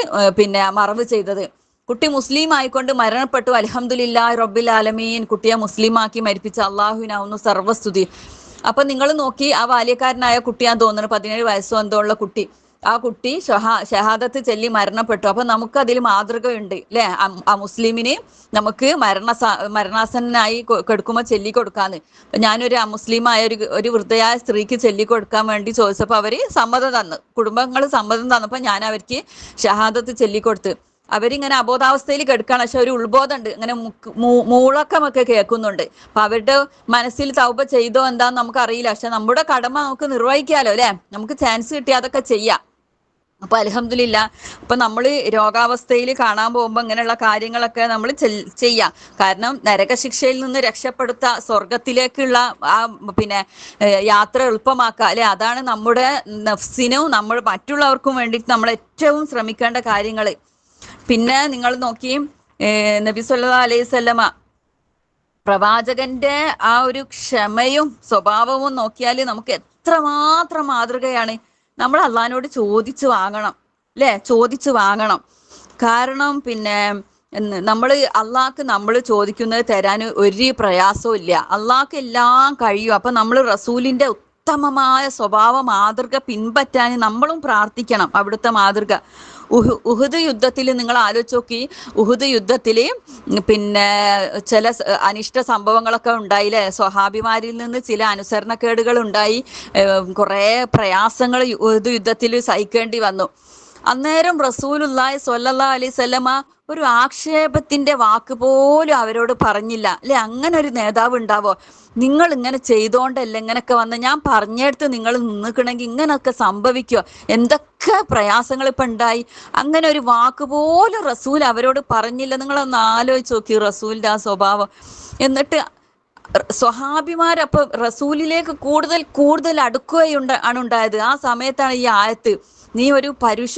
മറവ് ചെയ്തത്. കുട്ടി മുസ്ലിം ആയിക്കൊണ്ട് മരണപ്പെട്ടു. അൽഹംദുലില്ലാഹി റബ്ബിൽ ആലമീൻ. കുട്ടിയെ മുസ്ലിമാക്കി മരിപ്പിച്ച അള്ളാഹുവിനാവുന്നു സർവ്വസ്തുതി. അപ്പൊ നിങ്ങൾ നോക്കി, ആ ബാല്യക്കാരനായ കുട്ടിയാന്ന് തോന്നുന്നു, 17 വയസ്സോ എന്തോ ഉള്ള കുട്ടി. ആ കുട്ടി ഷഹാദത്ത് ചൊല്ലി മരണപ്പെട്ടു. അപ്പൊ നമുക്ക് അതിൽ മാതൃകയുണ്ട് അല്ലെ? ആ മുസ്ലിമിന് നമുക്ക് മരണാസന്നായി കൊടുക്കുമ്പോൾ ചൊല്ലി കൊടുക്കാന്ന്. ഞാനൊരു അമുസ്ലിമായ ഒരു വൃദ്ധയായ സ്ത്രീക്ക് ചൊല്ലി കൊടുക്കാൻ വേണ്ടി ചോദിച്ചപ്പോൾ അവര് സമ്മതം തന്നു. കുടുംബങ്ങൾ സമ്മതം തന്നപ്പോൾ ഞാൻ അവർക്ക് ഷഹാദത്ത് ചൊല്ലിക്കൊടുത്ത്. അവരിങ്ങനെ അബോധാവസ്ഥയിൽ കിടക്കുകയാണ്. പക്ഷെ ഒരു ഉത്ബോധമുണ്ട്, ഇങ്ങനെ മൂളക്കമൊക്കെ കേൾക്കുന്നുണ്ട്. അപ്പൊ അവരുടെ മനസ്സിൽ തൗബ ചെയ്തോ എന്താന്ന് നമുക്ക് അറിയില്ല. പക്ഷെ നമ്മുടെ കടമ നമുക്ക് നിർവഹിക്കാലോ അല്ലെ? നമുക്ക് ചാൻസ് കിട്ടിയാൽ അതൊക്കെ ചെയ്യാം. അപ്പൊ അൽഹംദുലില്ലാ. അപ്പൊ നമ്മൾ രോഗാവസ്ഥയിൽ കാണാൻ പോകുമ്പോൾ ഇങ്ങനെയുള്ള കാര്യങ്ങളൊക്കെ നമ്മൾ ചെയ്യാം. കാരണം നരകശിക്ഷയിൽ നിന്ന് രക്ഷപ്പെടുത്ത സ്വർഗത്തിലേക്കുള്ള ആ യാത്ര എളുപ്പമാക്കുക അല്ലെ? അതാണ് നമ്മുടെ നഫ്സിനും നമ്മൾ മറ്റുള്ളവർക്കും വേണ്ടിയിട്ട് നമ്മൾ ഏറ്റവും ശ്രമിക്കേണ്ട കാര്യങ്ങൾ. പിന്നെ നിങ്ങൾ നോക്കി, നബി സല്ലല്ലാഹു അലൈഹി വസല്ലമ പ്രവാചകന്റെ ആ ഒരു ക്ഷമയും സ്വഭാവവും നോക്കിയാൽ നമുക്ക് എത്രമാത്രം മാതൃകയാണ്. നമ്മൾ അള്ളാഹിനോട് ചോദിച്ചു വാങ്ങണം അല്ലെ? ചോദിച്ചു വാങ്ങണം. കാരണം അള്ളാഹ്ക്ക് നമ്മൾ ചോദിക്കുന്നത് തരാൻ ഒരു പ്രയാസവും ഇല്ല. അള്ളാഹ്ക്ക് എല്ലാം കഴിയും. അപ്പൊ നമ്മൾ റസൂലിന്റെ ഉത്തമമായ സ്വഭാവ മാതൃക പിൻപറ്റാൻ നമ്മളും പ്രാർത്ഥിക്കണം. അവിടുത്തെ മാതൃക ഉഹുദ് യുദ്ധത്തിൽ നിങ്ങൾ ആലോചിച്ച് നോക്കി. ഉഹുദ് യുദ്ധത്തിൽ ചില അനിഷ്ട സംഭവങ്ങളൊക്കെ ഉണ്ടായില്ലേ? സ്വഹാബിമാരിൽ നിന്ന് ചില അനുസരണക്കേടുകൾ ഉണ്ടായി. കുറേ പ്രയാസങ്ങൾ ഉഹുദ് യുദ്ധത്തിൽ സഹിക്കേണ്ടി വന്നു. അന്നേരം റസൂലുള്ളാഹി സ്വല്ലല്ലാഹു അലൈഹി വസല്ലമ ഒരു ആക്ഷേപത്തിന്റെ വാക്ക് പോലും അവരോട് പറഞ്ഞില്ല അല്ലെ? അങ്ങനെ ഒരു നേതാവ് ഉണ്ടാവോ? നിങ്ങൾ ഇങ്ങനെ ചെയ്തോണ്ടല്ലേ ഇങ്ങനൊക്കെ വന്ന്, ഞാൻ പറഞ്ഞെടുത്ത് നിങ്ങൾ നിന്നിക്കണമെങ്കിൽ ഇങ്ങനൊക്കെ സംഭവിക്കുമോ? എന്തൊക്കെ പ്രയാസങ്ങൾ ഇപ്പൊ ഉണ്ടായി. അങ്ങനെ ഒരു വാക്ക് പോലും റസൂൽ അവരോട് പറഞ്ഞില്ല. നിങ്ങളൊന്ന് ആലോചിച്ച് നോക്കി റസൂലിന്റെ ആ സ്വഭാവം. എന്നിട്ട് സ്വഹാബിമാരപ്പൊ റസൂലിലേക്ക് കൂടുതൽ ആണ് ഉണ്ടായത്. ആ സമയത്താണ് ഈ ആയത്ത്, നീ ഒരു പരുഷ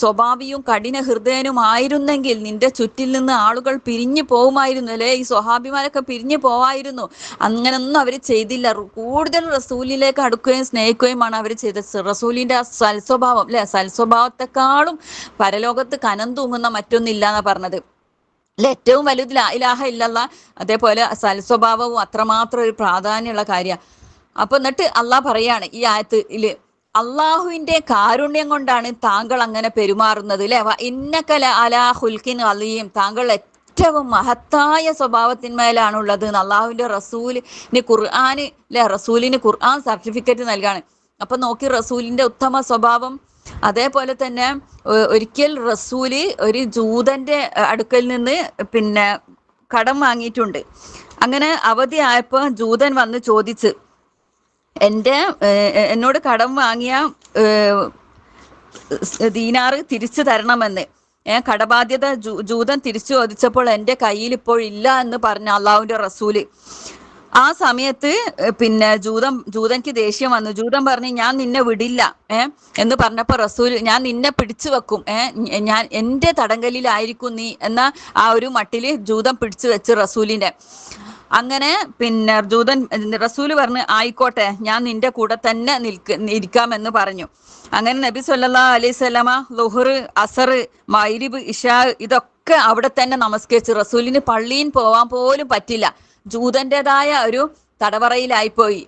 സ്വഭാവിയും കഠിന ഹൃദയനുമായിരുന്നെങ്കിൽ നിന്റെ ചുറ്റിൽ നിന്ന് ആളുകൾ പിരിഞ്ഞു പോകുമായിരുന്നു അല്ലെ? ഈ സ്വഹാബിമാരൊക്കെ പിരിഞ്ഞു പോവായിരുന്നു. അങ്ങനൊന്നും അവർ ചെയ്തില്ല. കൂടുതൽ റസൂലിലേക്ക് അടുക്കുകയും സ്നേഹിക്കുകയുമാണ് അവർ ചെയ്തത്. റസൂലിന്റെ ആ സൽസ്വഭാവം അല്ലെ? സൽസ്വഭാവത്തെക്കാളും പരലോകത്ത് കനം തൂങ്ങുന്ന മറ്റൊന്നില്ല എന്നാ പറഞ്ഞത് അല്ലെ? ഏറ്റവും വലുത് ലാ ഇലാഹ ഇല്ലല്ലാഹ്. അതേപോലെ സൽസ്വഭാവവും അത്രമാത്രം ഒരു പ്രാധാന്യമുള്ള കാര്യമാണ്. അപ്പൊ എന്നിട്ട് അള്ളാഹ് പറയാണ് ഈ ആയത്തില്, അള്ളാഹുവിന്റെ കാരുണ്യം കൊണ്ടാണ് താങ്കൾ അങ്ങനെ പെരുമാറുന്നത് അല്ലെ? ഇന്നക ലഅലാ ഖുൽഖിൻ അലീം. താങ്കൾ ഏറ്റവും മഹത്തായ സ്വഭാവത്തിന്മേലാണുള്ളത്. അള്ളാഹുവിന്റെ റസൂലിന് ഖുർആൻ സർട്ടിഫിക്കറ്റ് നൽകാണ്. അപ്പൊ നോക്കി റസൂലിന്റെ ഉത്തമ സ്വഭാവം. അതേപോലെ തന്നെ ഒരിക്കൽ റസൂല് ഒരു ജൂതന്റെ അടുക്കൽ നിന്ന് കടം വാങ്ങിയിട്ടുണ്ട്. അങ്ങനെ അവധി ആയപ്പോ ജൂതൻ വന്ന് ചോദിച്ച്, എന്നോട് കടം വാങ്ങിയ ദീനാറ് തിരിച്ചു തരണമെന്ന്. കടബാധ്യത ജൂതൻ തിരിച്ചു ചോദിച്ചപ്പോൾ എൻ്റെ കയ്യിൽ ഇപ്പോൾ ഇല്ല എന്ന് പറഞ്ഞ അള്ളാഹുവിന്റെ റസൂല്. ആ സമയത്ത് ജൂതൻക്ക് ദേഷ്യം വന്നു. ജൂതൻ പറഞ്ഞു, ഞാൻ നിന്നെ വിടില്ല എന്ന് പറഞ്ഞപ്പോ റസൂൽ, ഞാൻ നിന്നെ പിടിച്ചു വെക്കും, ഞാൻ എൻ്റെ തടങ്കലിലായിരിക്കും നീ എന്ന ആ ഒരു മട്ടില് ജൂതൻ പിടിച്ചു വെച്ച് റസൂലിനെ. അങ്ങനെ റസൂല് പറഞ്ഞു, ആയിക്കോട്ടെ, ഞാൻ നിന്റെ കൂടെ തന്നെ ഇരിക്കാമെന്ന് പറഞ്ഞു. അങ്ങനെ നബി സല്ലല്ലാഹു അലൈഹി വസല്ലമ ളുഹർ, അസർ, മഗ്രിബ്, ഇശാ ഇതൊക്കെ അവിടെ തന്നെ നമസ്കരിച്ചു. റസൂലിന് പള്ളിയിൽ പോവാൻ പോലും പറ്റില്ല. ജൂതന്റേതായ ഒരു തടവറയിലായിപ്പോയി.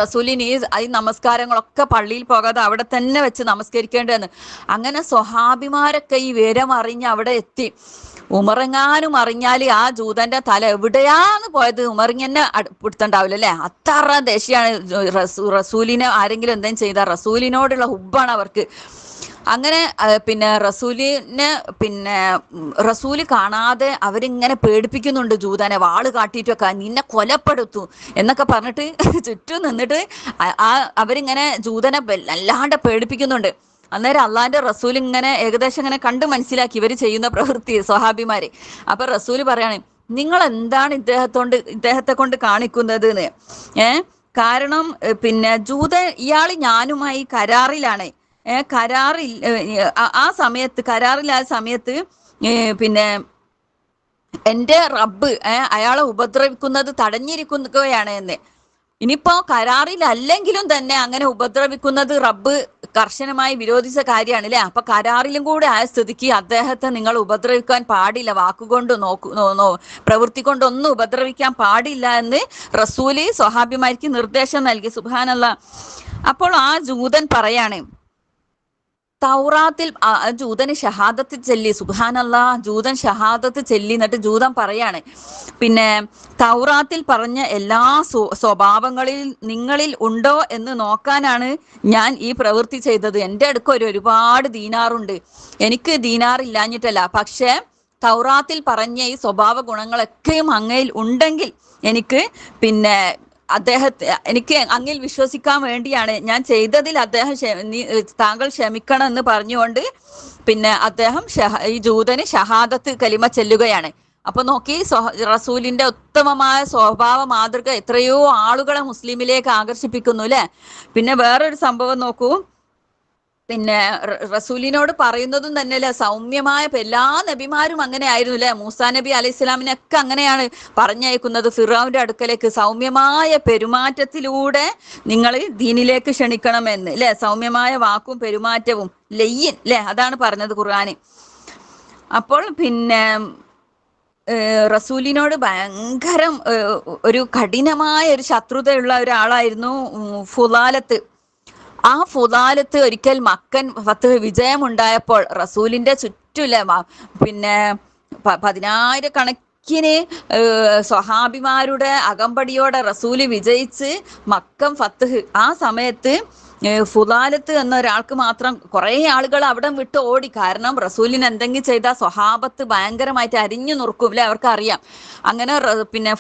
റസൂലിന് ഈ നമസ്കാരങ്ങളൊക്കെ പള്ളിയിൽ പോകാതെ അവിടെ തന്നെ വെച്ച് നമസ്കരിക്കേണ്ടതെന്ന്. അങ്ങനെ സ്വഹാബിമാരൊക്കെ ഈ വിവരം അറിഞ്ഞ് അവിടെ എത്തി. ഉമറെങ്ങാനും അറിഞ്ഞാല് ആ ജൂതന്റെ തല എവിടെയാന്ന് പോയത് ഉമറിങ്ങനെ പിടുത്തണ്ടാവില്ല അല്ലെ? അത്ര ദേഷ്യാണ് റസൂലിനെ ആരെങ്കിലും എന്തെങ്കിലും ചെയ്താൽ. റസൂലിനോടുള്ള ഹുബ്ബാണ് അവർക്ക്. അങ്ങനെ റസൂല് കാണാതെ അവരിങ്ങനെ പേടിപ്പിക്കുന്നുണ്ട് ജൂതനെ. വാള് കാട്ടിയിട്ടൊക്കെ നിന്നെ കൊലപ്പെടുത്തു എന്നൊക്കെ പറഞ്ഞിട്ട് ചുറ്റും നിന്നിട്ട് അവരിങ്ങനെ ജൂതനെ അല്ലാണ്ട് പേടിപ്പിക്കുന്നുണ്ട്. അന്നേരം അള്ളാന്റെ റസൂൽ ഇങ്ങനെ ഏകദേശം ഇങ്ങനെ കണ്ട് മനസ്സിലാക്കി ഇവർ ചെയ്യുന്ന പ്രവൃത്തി സ്വഹാബിമാര്. അപ്പൊ റസൂല് പറയാണ്, നിങ്ങൾ എന്താണ് ഇദ്ദേഹത്തെ കൊണ്ട് കാണിക്കുന്നത് എന്ന്. കാരണം പിന്നെ ഇയാള് ഞാനുമായി കരാറിലാണ്. ആ സമയത്ത് കരാറിലായ സമയത്ത് പിന്നെ എന്റെ റബ്ബ് അയാളെ ഉപദ്രവിക്കുന്നത് തടഞ്ഞിരിക്കുകയാണ് എന്ന്. ഇനിയിപ്പോ കരാറിലല്ലെങ്കിലും തന്നെ അങ്ങനെ ഉപദ്രവിക്കുന്നത് റബ്ബ് കർശനമായി വിരോധിച്ച കാര്യമാണ് അല്ലെ. അപ്പൊ കരാറിലും കൂടെ ആയ സ്ഥിതിക്ക് അദ്ദേഹത്തെ നിങ്ങൾ ഉപദ്രവിക്കാൻ പാടില്ല, വാക്കുകൊണ്ട് പ്രവൃത്തി കൊണ്ടൊന്നും ഉപദ്രവിക്കാൻ പാടില്ല എന്ന് റസൂല് സ്വഹാബിമാർക്ക് നിർദ്ദേശം നൽകി. സുബ്ഹാനല്ലാഹ്. അപ്പോൾ ആ ജൂതൻ പറയാണ്, തൗറാത്തിൽ ജൂതന് ഷഹാദത്ത് ചെല്ലി. സുബ്ഹാനല്ലാഹ്, ജൂതൻ ഷഹാദത്ത് ചെല്ലി. എന്നിട്ട് ജൂതൻ പറയാണ്, പിന്നെ തൗറാത്തിൽ പറഞ്ഞ എല്ലാ സ്വഭാവങ്ങളിൽ നിങ്ങളിൽ ഉണ്ടോ എന്ന് നോക്കാനാണ് ഞാൻ ഈ പ്രവൃത്തി ചെയ്തത്. എൻ്റെ അടുക്ക ഒരുപാട് ദീനാറുണ്ട്, എനിക്ക് ദീനാറില്ലാഞ്ഞിട്ടല്ല, പക്ഷെ തൗറാത്തിൽ പറഞ്ഞ ഈ സ്വഭാവ ഗുണങ്ങളൊക്കെയും അങ്ങയിൽ ഉണ്ടെങ്കിൽ എനിക്ക് പിന്നെ എനിക്ക് അങ്ങിൽ വിശ്വസിക്കാൻ വേണ്ടിയാണ് ഞാൻ ചെയ്തതിൽ താങ്കൾ ക്ഷമിക്കണം എന്ന് പറഞ്ഞുകൊണ്ട് പിന്നെ അദ്ദേഹം ഈ ജൂതന് ഷഹാദത്ത് കലിമ ചെല്ലുകയാണ്. അപ്പൊ നോക്കി, റസൂലിന്റെ ഉത്തമമായ സ്വഭാവ മാതൃക എത്രയോ ആളുകളെ മുസ്ലിമിലേക്ക് ആകർഷിപ്പിക്കുന്നു അല്ലെ. പിന്നെ വേറൊരു സംഭവം നോക്കൂ, പിന്നെ റസൂലിനോട് പറയുന്നതും തന്നെ അല്ലെ സൗമ്യമായ, എല്ലാ നബിമാരും അങ്ങനെ ആയിരുന്നു അല്ലെ. മൂസാ നബി അലൈഹി സ്വലാമിനൊക്കെ അങ്ങനെയാണ് പറഞ്ഞയക്കുന്നത് ഫിറഔന്റെ അടുക്കലേക്ക്, സൗമ്യമായ പെരുമാറ്റത്തിലൂടെ നിങ്ങൾ ദീനിലേക്ക് ക്ഷണിക്കണമെന്ന് അല്ലെ. സൗമ്യമായ വാക്കും പെരുമാറ്റവും ലയ്യൻ അല്ലെ, അതാണ് പറഞ്ഞത് ഖുർആന്. അപ്പോൾ പിന്നെ റസൂലിനോട് ഭയങ്കരം ഒരു കഠിനമായ ഒരു ശത്രുതയുള്ള ഒരാളായിരുന്നു ഫുലാലത്ത്. ആ ഫുലാലത്ത് ഒരിക്കൽ മക്കൻ ഫത്ഹ് വിജയമുണ്ടായപ്പോൾ റസൂലിന്റെ ചുറ്റും പിന്നെ 10,000-കണക്കിന് സ്വഹാബിമാരുടെ അകമ്പടിയോടെ റസൂല് വിജയിച്ച് മക്കം ഫത്ഹ്. ആ സമയത്ത് ഫുലാലത്ത് എന്ന ഒരാൾക്ക് മാത്രം കുറെ ആളുകൾ അവിടെ വിട്ട് ഓടി. കാരണം റസൂലിന് എന്തെങ്കിലും ചെയ്താൽ സ്വഹാബത്ത് ഭയങ്കരമായിട്ട് അരിഞ്ഞു നുറുക്കും അല്ലെ, അവർക്കറിയാം. അങ്ങനെ പിന്നെ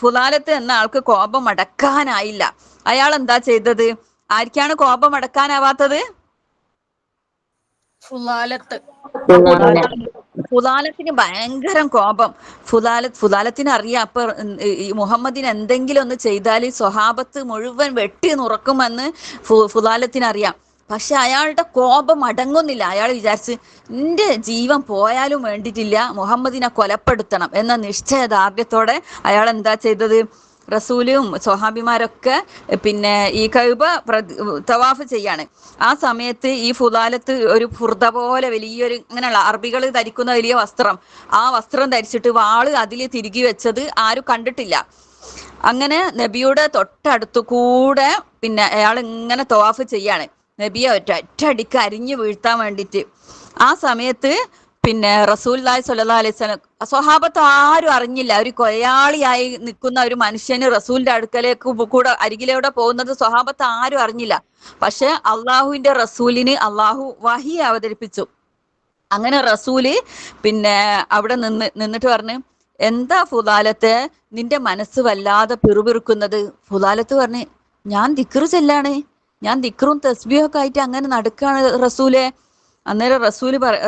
ഫുലാലത്ത് എന്ന ആൾക്ക് കോപം അടക്കാനായില്ല. അയാൾ എന്താ ചെയ്തത്? ആർക്കാണ് കോപം അടക്കാനാവാത്തത്? ഫുലാലത്തിന് ഭയങ്കരം കോപം. ഫുലാലത്തിന് അറിയാം അപ്പൊ മുഹമ്മദിന് എന്തെങ്കിലും ഒന്ന് ചെയ്താൽ സ്വഹാബത്ത് മുഴുവൻ വെട്ടി നുറക്കുമെന്ന് ഫുലാലത്തിന് അറിയാം. പക്ഷെ അയാളുടെ കോപം അടങ്ങുന്നില്ല. അയാൾ വിചാരിച്ച് എന്റെ ജീവൻ പോയാലും വേണ്ടിയിട്ടില്ല, മുഹമ്മദിനെ കൊലപ്പെടുത്തണം എന്ന നിശ്ചയദാർഢ്യത്തോടെ അയാൾ എന്താ ചെയ്തത്? റസൂലും സ്വഹാബിമാരൊക്കെ പിന്നെ ഈ കഅബ തവാഫ് ചെയ്യാണ്. ആ സമയത്ത് ഈ ഫുലാലത്ത് ഒരു ഫുർദ പോലെ വലിയൊരു അങ്ങനെയുള്ള അറബികൾ ധരിക്കുന്ന വലിയ വസ്ത്രം, ആ വസ്ത്രം ധരിച്ചിട്ട് വാള് അതിൽ തിരികെ വെച്ചത് ആരും കണ്ടിട്ടില്ല. അങ്ങനെ നബിയുടെ തൊട്ടടുത്തു കൂടെ പിന്നെ അയാൾ ഇങ്ങനെ തവാഫ് ചെയ്യാണ്, നബിയെ ഒറ്റയടിക്ക് അരിഞ്ഞു വീഴ്ത്താൻ വേണ്ടിയിട്ട്. ആ സമയത്ത് പിന്നെ റസൂലുള്ളാഹി സ്വല്ലല്ലാഹു അലൈഹി വസല്ലം സ്വഹാബത്ത് ആരും അറിഞ്ഞില്ല. ഒരു കൊലയാളിയായി നിൽക്കുന്ന ഒരു മനുഷ്യന് റസൂലിന്റെ അടുക്കലേക്ക് കൂടെ അരികിലൂടെ പോകുന്നത് സ്വഹാബത്ത് ആരും അറിഞ്ഞില്ല. പക്ഷെ അള്ളാഹുവിന്റെ റസൂലിന് അള്ളാഹു വഹി അവതരിപ്പിച്ചു. അങ്ങനെ റസൂല് പിന്നെ അവിടെ നിന്നിട്ട് പറഞ്ഞു, എന്താ ഫുലാലത്തെ നിന്റെ മനസ്സ് വല്ലാതെ പിറുപിറുക്കുന്നത്? ഫുലാലത്ത് പറഞ്ഞു, ഞാൻ ദിക്റ് ചെല്ലാണ്, ഞാൻ ദിക്റും തസ്ബീഹൊക്കെ ആയിട്ട് അങ്ങനെ നടക്കാണ് റസൂലെ. അന്നേരം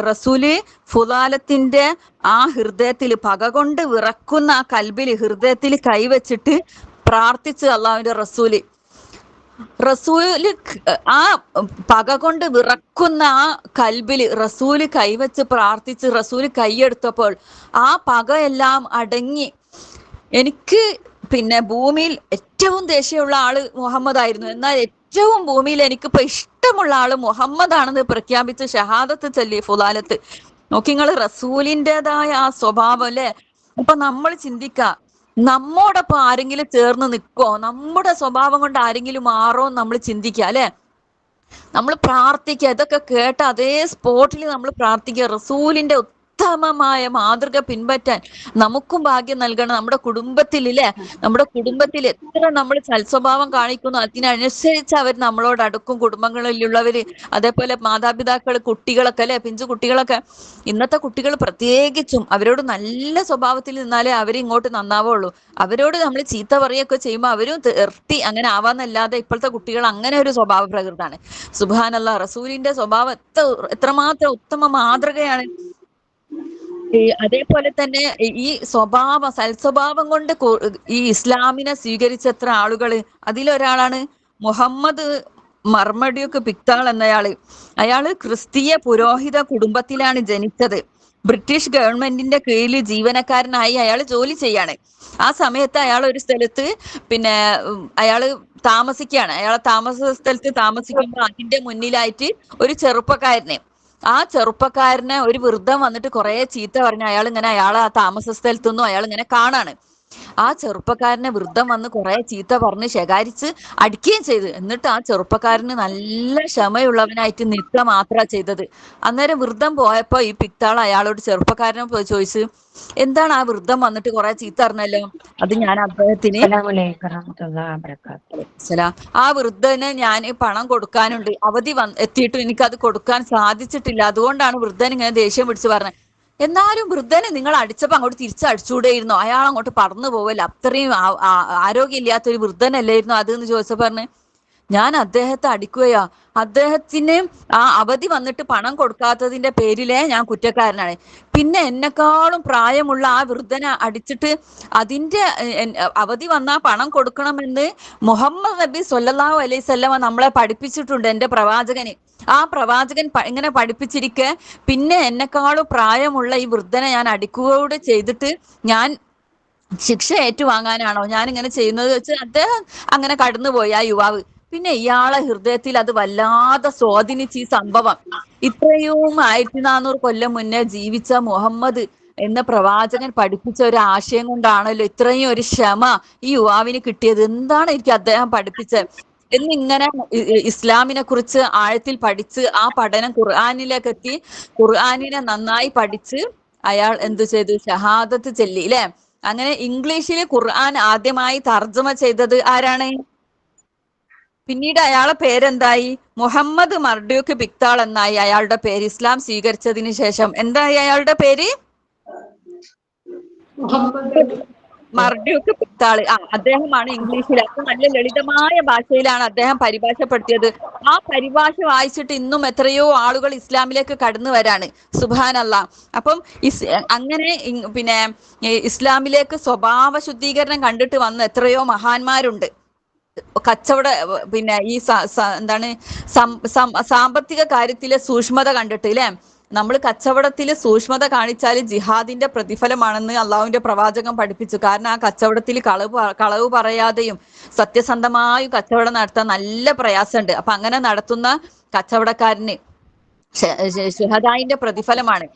റസൂല് ഫുലാലത്തിന്റെ ആ ഹൃദയത്തിൽ പക കൊണ്ട് വിറക്കുന്ന ആ കൽബിൽ ഹൃദയത്തിൽ കൈവച്ചിട്ട് പ്രാർത്ഥിച്ച് അള്ളാഹുവിന്റെ റസൂല് ആ പക കൊണ്ട് വിറക്കുന്ന ആ കൽബിൽ റസൂല് കൈവച്ച് പ്രാർത്ഥിച്ച് റസൂല് കൈയെടുത്തപ്പോൾ ആ പകയെല്ലാം അടങ്ങി. എനിക്ക് പിന്നെ ഭൂമിയിൽ ഏറ്റവും ദേഷ്യമുള്ള ആള് മുഹമ്മദ് ആയിരുന്നു, എന്നാൽ ഏറ്റവും ഭൂമിയിൽ എനിക്കിപ്പോ ഇഷ്ടമുള്ള ആള് മുഹമ്മദ് ആണെന്ന് പ്രഖ്യാപിച്ച് ഷഹാദത്ത് ചൊല്ലി ഫുലാലത്ത്. നോക്കി നിങ്ങൾ റസൂലിൻ്റെതായ ആ സ്വഭാവം അല്ലെ. അപ്പൊ നമ്മൾ ചിന്തിക്കാം, നമ്മോടൊപ്പം ആരെങ്കിലും ചേർന്ന് നിൽക്കോ, നമ്മുടെ സ്വഭാവം കൊണ്ട് ആരെങ്കിലും മാറോ നമ്മൾ ചിന്തിക്കുക അല്ലെ. നമ്മൾ പ്രാർത്ഥിക്കുക, ഇതൊക്കെ കേട്ട അതേ സ്പോട്ടിൽ നമ്മൾ പ്രാർത്ഥിക്കുക, റസൂലിന്റെ ഉത്തമമായ മാതൃക പിൻപറ്റാൻ നമുക്കും ഭാഗ്യം നൽകണം. നമ്മുടെ കുടുംബത്തിലില്ലേ, നമ്മുടെ കുടുംബത്തിൽ എത്ര നമ്മൾ സൽസ്വഭാവം കാണിക്കുന്നു അതിനനുസരിച്ച് അവർ നമ്മളോട് അടുക്കും. കുടുംബങ്ങളിലുള്ളവര്, അതേപോലെ മാതാപിതാക്കള്, കുട്ടികളൊക്കെ അല്ലെ, പിഞ്ചു കുട്ടികളൊക്കെ. ഇന്നത്തെ കുട്ടികൾ പ്രത്യേകിച്ചും അവരോട് നല്ല സ്വഭാവത്തിൽ നിന്നാലേ അവരിങ്ങോട്ട് നന്നാവുള്ളൂ. അവരോട് നമ്മൾ ചീത്ത പറയുകയൊക്കെ ചെയ്യുമ്പോൾ അവരും ഇർട്ടി അങ്ങനെ ആവാന്നല്ലാതെ ഇപ്പോഴത്തെ കുട്ടികൾ അങ്ങനെ ഒരു സ്വഭാവ പ്രകൃതാണ്. സുബ്ഹാനല്ലാഹ്, റസൂലിന്റെ സ്വഭാവം എത്രമാത്രം ഉത്തമ മാതൃകയാണ്. അതേപോലെ തന്നെ ഈ സൽസ്വഭാവം കൊണ്ട് ഈ ഇസ്ലാമിനെ സ്വീകരിച്ച എത്ര ആളുകള്. അതിലൊരാളാണ് മുഹമ്മദ് മർമഡ്യൂക്ക് പിക്താൾ എന്നയാള്. അയാള് ക്രിസ്തീയ പുരോഹിത കുടുംബത്തിലാണ് ജനിച്ചത്. ബ്രിട്ടീഷ് ഗവൺമെന്റിന്റെ കീഴിൽ ജീവനക്കാരനായി അയാൾ ജോലി ചെയ്യാണ്. ആ സമയത്ത് അയാൾ ഒരു സ്ഥലത്ത് പിന്നെ അയാള് താമസിക്കുകയാണ്. അയാളെ താമസ സ്ഥലത്ത് താമസിക്കുമ്പോൾ അതിന്റെ മുന്നിലായിട്ട് ഒരു ചെറുപ്പക്കാരനെ, ആ ചെറുപ്പക്കാരനെ ഒരു വൃദ്ധം വന്നിട്ട് കുറെ ചീത്ത പറഞ്ഞ അയാളെ ആ താമസ സ്ഥലത്തൊന്നും അയാൾ ഇങ്ങനെ കാണാണ്. ആ ചെറുപ്പക്കാരനെ വൃദ്ധം വന്ന് കുറെ ചീത്ത പറഞ്ഞ് ശകാരിച്ച് അടിക്കുകയും ചെയ്ത്. എന്നിട്ട് ആ ചെറുപ്പക്കാരന് നല്ല ക്ഷമയുള്ളവനായിട്ട് നിൽക്കുക മാത്രമാണ് ചെയ്തത്. അന്നേരം വൃദ്ധം പോയപ്പോ ഈ പിക്താൾ അയാളോട് ചെറുപ്പക്കാരനെ പോയി ചോദിച്ചു, എന്താണ് ആ വൃദ്ധം വന്നിട്ട് കുറെ ചീത്ത പറഞ്ഞല്ലോ? അത് ഞാൻ അദ്ദേഹത്തിന് ആ വൃദ്ധന് ഞാൻ പണം കൊടുക്കാനുണ്ട്, അവധി എത്തിയിട്ടും എനിക്കത് കൊടുക്കാൻ സാധിച്ചിട്ടില്ല, അതുകൊണ്ടാണ് വൃദ്ധൻ ഇങ്ങനെ ദേഷ്യം പിടിച്ച് പറഞ്ഞത്. എന്നാലും വൃദ്ധനെ നിങ്ങൾ അടിച്ചപ്പോ അങ്ങോട്ട് തിരിച്ചടിച്ചുകൂടെയിരുന്നോ? അയാൾ അങ്ങോട്ട് പറന്നു പോവല്ല, അത്രയും ആരോഗ്യമില്ലാത്തൊരു വൃദ്ധനല്ലായിരുന്നു അത് എന്ന് ചോദിച്ചപ്പോ പറഞ്ഞ്, ഞാൻ അദ്ദേഹത്തെ അടിക്കുകയാ, അദ്ദേഹത്തിന് ആ അവധി വന്നിട്ട് പണം കൊടുക്കാത്തതിന്റെ പേരിലേ ഞാൻ കുറ്റക്കാരനാണ്. പിന്നെ എന്നെക്കാളും പ്രായമുള്ള ആ വൃദ്ധനെ അടിച്ചിട്ട് അതിന്റെ അവധി വന്നാ പണം കൊടുക്കണമെന്ന് മുഹമ്മദ് നബി സ്വല്ലല്ലാഹു അലൈഹി വസല്ലമ നമ്മളെ പഠിപ്പിച്ചിട്ടുണ്ട്, എന്റെ പ്രവാചകന്. ആ പ്രവാചകൻ ഇങ്ങനെ പഠിപ്പിച്ചിരിക്കെ പിന്നെ എന്നെക്കാളും പ്രായമുള്ള ഈ വൃദ്ധനെ ഞാൻ അടിക്കുകയോട് ചെയ്തിട്ട് ഞാൻ ശിക്ഷ ഏറ്റുവാങ്ങാനാണോ ഞാൻ ഇങ്ങനെ ചെയ്യുന്നത് വെച്ച് അദ്ദേഹം അങ്ങനെ കടന്നുപോയി ആ യുവാവ്. പിന്നെ ഇയാളെ ഹൃദയത്തിൽ അത് വല്ലാതെ സ്വാധീനിച്ച് ഈ സംഭവം. ഇത്രയും 1400 കൊല്ലം മുന്നേ ജീവിച്ച മുഹമ്മദ് എന്ന പ്രവാചകൻ പഠിപ്പിച്ച ഒരു ആശയം കൊണ്ടാണല്ലോ ഇത്രയും ഒരു ക്ഷമ ഈ യുവാവിന് കിട്ടിയത്. എന്താണ് എനിക്ക് അദ്ദേഹം പഠിപ്പിച്ചത് എന്നിങ്ങനെ ഇസ്ലാമിനെ കുറിച്ച് ആഴത്തിൽ പഠിച്ച് ആ പഠനം ഖുർആനിലേക്ക് എത്തി. ഖുർആനിനെ നന്നായി പഠിച്ച് അയാൾ എന്തു ചെയ്തു? ഷഹാദത്ത് ചൊല്ലി അല്ലെ. അങ്ങനെ ഇംഗ്ലീഷിൽ ഖുർആൻ ആദ്യമായി തർജ്ജമ ചെയ്തത് ആരാണ്? പിന്നീട് അയാളെ പേരെന്തായി? മുഹമ്മദ് മർഡ്യൂക്ക് പിക്താൾ എന്നായി അയാളുടെ പേര്. ഇസ്ലാം സ്വീകരിച്ചതിന് ശേഷം എന്തായി അയാളുടെ പേര്? മർഡ്യൂക്ക് പിക്താള്. അദ്ദേഹമാണ് ഇംഗ്ലീഷിൽ, അത് നല്ല ലളിതമായ ഭാഷയിലാണ് അദ്ദേഹം പരിഭാഷപ്പെടുത്തിയത്. ആ പരിഭാഷ വായിച്ചിട്ട് ഇന്നും എത്രയോ ആളുകൾ ഇസ്ലാമിലേക്ക് കടന്നു വരാണ്. സുബ്ഹാനല്ലാഹ്. അപ്പം അങ്ങനെ പിന്നെ ഇസ്ലാമിലേക്ക് സ്വഭാവ ശുദ്ധീകരണം കണ്ടിട്ട് വന്ന എത്രയോ മഹാന്മാരുണ്ട്. കച്ചവട പിന്നെ ഈ എന്താണ് സാമ്പത്തിക കാര്യത്തിലെ സൂക്ഷ്മത കണ്ടിട്ട് അല്ലെ. നമ്മൾ കച്ചവടത്തിൽ സൂക്ഷ്മത കാണിച്ചാൽ ജിഹാദിന്റെ പ്രതിഫലമാണെന്ന് അള്ളാഹുവിന്റെ പ്രവാചകൻ പഠിപ്പിച്ചു. കാരണം ആ കച്ചവടത്തിൽ കളവ് പറയാതെയും സത്യസന്ധമായും കച്ചവടം നടത്താൻ നല്ല പ്രയാസമുണ്ട്. അപ്പൊ അങ്ങനെ നടത്തുന്ന കച്ചവടക്കാരന് ശുഹദായിന്റെ പ്രതിഫലമാണ്.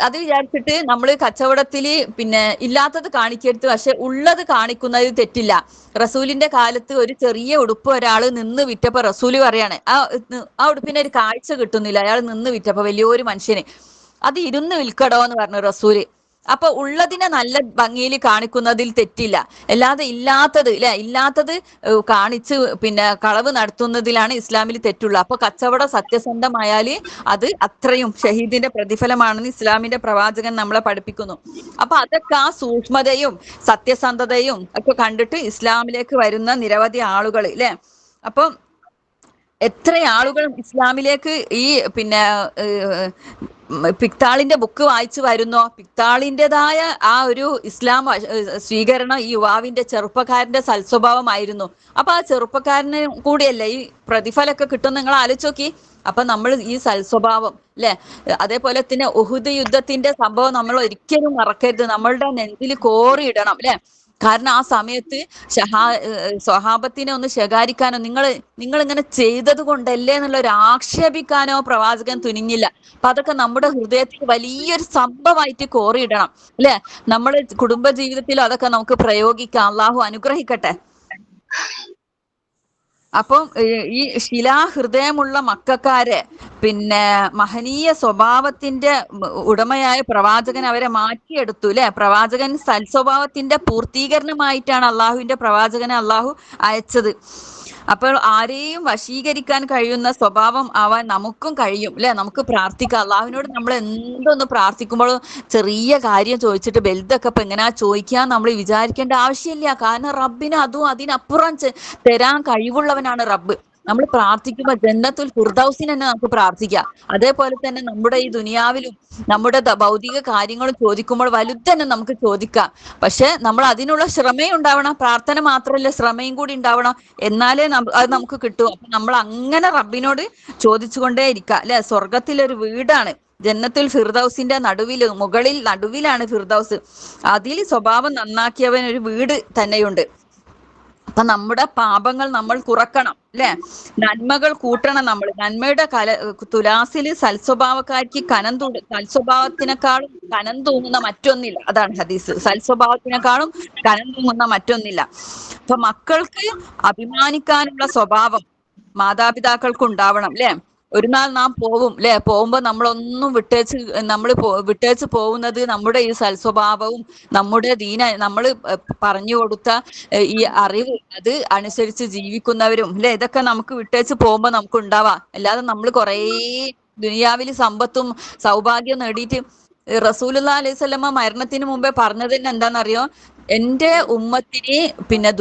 അത് വിചാരിച്ചിട്ട് നമ്മൾ കച്ചവടത്തിൽ പിന്നെ ഇല്ലാത്തത് കാണിക്കരുത്, പക്ഷെ ഉള്ളത് കാണിക്കുന്നത് തെറ്റില്ല. റസൂലിന്റെ കാലത്ത് ഒരു ചെറിയ ഉടുപ്പ് ഒരാൾ നിന്ന് വിറ്റപ്പോ റസൂല് പറയാണ് ആ ഉടുപ്പിന് ഒരു കാഴ്ച കിട്ടുന്നില്ല, അയാൾ നിന്ന് വിറ്റപ്പോ വലിയൊരു മനുഷ്യന്, അത് ഇരുന്ന് വിൽക്കടോ എന്ന് പറഞ്ഞു റസൂല്. അപ്പൊ ഉള്ളതിനെ നല്ല ഭംഗിയിൽ കാണിക്കുന്നതിൽ തെറ്റില്ല, അല്ലാതെ ഇല്ലാത്തത് കാണിച്ച് പിന്നെ കളവ് നടത്തുന്നതിലാണ് ഇസ്ലാമിൽ തെറ്റുള്ളത്. അപ്പൊ കച്ചവടം സത്യസന്ധമായാല് അത് അത്രയും ഷഹീദിന്റെ പ്രതിഫലമാണെന്ന് ഇസ്ലാമിന്റെ പ്രവാചകൻ നമ്മളെ പഠിപ്പിക്കുന്നു. അപ്പൊ അതൊക്കെ ആ സൂക്ഷ്മതയും സത്യസന്ധതയും ഒക്കെ കണ്ടിട്ട് ഇസ്ലാമിലേക്ക് വരുന്ന നിരവധി ആളുകൾ അല്ലെ. അപ്പം എത്ര ആളുകൾ ഇസ്ലാമിലേക്ക് ഈ പിന്നെ പിക്താളിന്റെ ബുക്ക് വായിച്ചു വരുന്നോ? പിക്താളിൻ്റെതായ ആ ഒരു ഇസ്ലാം സ്വീകരണം ഈ യുവാവിന്റെ ചെറുപ്പക്കാരന്റെ സൽസ്വഭാവമായിരുന്നു. അപ്പൊ ആ ചെറുപ്പക്കാരന് കൂടിയല്ലേ ഈ പ്രതിഫലമൊക്കെ കിട്ടും. നിങ്ങൾ ആലോചിച്ച് നോക്കി. അപ്പൊ നമ്മൾ ഈ സൽസ്വഭാവം അല്ലെ, അതേപോലെ തന്നെ ഉഹുദ് യുദ്ധത്തിന്റെ സംഭവം നമ്മൾ ഒരിക്കലും മറക്കരുത്, നമ്മളുടെ നെഞ്ചിൽ കോറിയിടണം അല്ലെ. കാരണം ആ സമയത്ത് സ്വഹാബത്തിനെ ഒന്ന് ശകാരിക്കാനോ നിങ്ങൾ ഇങ്ങനെ ചെയ്തത് കൊണ്ടല്ലേ എന്നുള്ളൊരു ആക്ഷേപിക്കാനോ പ്രവാചകൻ തുനിഞ്ഞില്ല. അപ്പൊ അതൊക്കെ നമ്മുടെ ഹൃദയത്തിൽ വലിയൊരു സംഭവമായിട്ട് കോറിയിടണം അല്ലെ. നമ്മുടെ കുടുംബ ജീവിതത്തിലും അതൊക്കെ നമുക്ക് പ്രയോഗിക്കാം. അള്ളാഹു അനുഗ്രഹിക്കട്ടെ. അപ്പം ഈ ശിലാഹൃദയമുള്ള മക്കാരെ പിന്നെ മഹനീയ സ്വഭാവത്തിന്റെ ഉടമയായ പ്രവാചകൻ അവരെ മാറ്റിയെടുത്തു അല്ലെ. പ്രവാചകൻ സൽസ്വഭാവത്തിന്റെ പൂർത്തീകരണമായിട്ടാണ് അള്ളാഹുവിന്റെ പ്രവാചകനെ അള്ളാഹു അയച്ചത്. അപ്പോൾ ആരെയും വശീകരിക്കാൻ കഴിയുന്ന സ്വഭാവം ആവാൻ നമുക്കും കഴിയും അല്ലെ. നമുക്ക് പ്രാർത്ഥിക്കാം. അള്ളാഹുവിനോട് നമ്മൾ എന്തൊന്ന് പ്രാർത്ഥിക്കുമ്പോഴും ചെറിയ കാര്യം ചോദിച്ചിട്ട് വലുതൊക്കെ ഇപ്പൊ എങ്ങനെയാ ചോദിക്കാൻ നമ്മൾ വിചാരിക്കേണ്ട ആവശ്യമില്ല. കാരണം റബ്ബിന് അതും അതിനപ്പുറം തരാൻ കഴിവുള്ളവനാണ് റബ്ബ്. നമ്മൾ പ്രാർത്ഥിക്കുമ്പോൾ ജന്നത്തുൽ ഫിർദൗസിന് തന്നെ നമുക്ക് പ്രാർത്ഥിക്കാം. അതേപോലെ തന്നെ നമ്മുടെ ഈ ദുനിയാവിലും നമ്മുടെ ഭൗതിക കാര്യങ്ങളും ചോദിക്കുമ്പോൾ വലുത് തന്നെ നമുക്ക് ചോദിക്കാം. പക്ഷെ നമ്മൾ അതിനുള്ള ശ്രമയും ഉണ്ടാവണം. പ്രാർത്ഥന മാത്രമല്ല, ശ്രമയും കൂടി ഉണ്ടാവണം. എന്നാലേ അത് നമുക്ക് കിട്ടും. അപ്പൊ നമ്മൾ അങ്ങനെ റബ്ബിനോട് ചോദിച്ചുകൊണ്ടേ ഇരിക്കുക അല്ലെ. സ്വർഗത്തിലൊരു വീടാണ് ജന്നത്തുൽ ഫിർദൗസിന്റെ നടുവിലാണ് ഫിർദൗസ്. അതിൽ സ്വഭാവം നന്നാക്കിയവൻ ഒരു വീട് തന്നെയുണ്ട്. അപ്പൊ നമ്മുടെ പാപങ്ങൾ നമ്മൾ കുറക്കണം അല്ലെ. നന്മകൾ കൂട്ടണം. നമ്മൾ നന്മയുടെ തുലാസില് സൽസ്വഭാവക്കാർക്ക് സൽസ്വഭാവത്തിനേക്കാളും കനം തൂങ്ങുന്ന മറ്റൊന്നില്ല. അതാണ് ഹദീസ്. സൽസ്വഭാവത്തിനേക്കാളും കനം തൂങ്ങുന്ന മറ്റൊന്നില്ല. അപ്പൊ മക്കൾക്ക് അഭിമാനിക്കാനുള്ള സ്വഭാവം മാതാപിതാക്കൾക്ക് ഉണ്ടാവണം അല്ലെ. ഒരു നാൾ നാം പോവും അല്ലെ. പോകുമ്പോ നമ്മളൊന്നും വിട്ടേച്ച് പോകുന്നത് നമ്മുടെ ഈ സൽസ്വഭാവവും നമ്മുടെ നമ്മൾ പറഞ്ഞു കൊടുത്ത ഈ അറിവ് അത് അനുസരിച്ച് ജീവിക്കുന്നവരും അല്ലെ. ഇതൊക്കെ നമുക്ക് വിട്ടേച്ച് പോകുമ്പോ നമുക്ക് ഉണ്ടാവാം. അല്ലാതെ നമ്മൾ കുറേ ദുനിയാവിൽ സമ്പത്തും സൗഭാഗ്യം നേടിയിട്ട് റസൂലുള്ളാഹി അലൈഹി വസല്ലമ മരണത്തിന് മുമ്പേ പറഞ്ഞത് തന്നെ എന്താണെന്നറിയോ? എന്റെ ഉമ്മത്തിന് പിന്നെ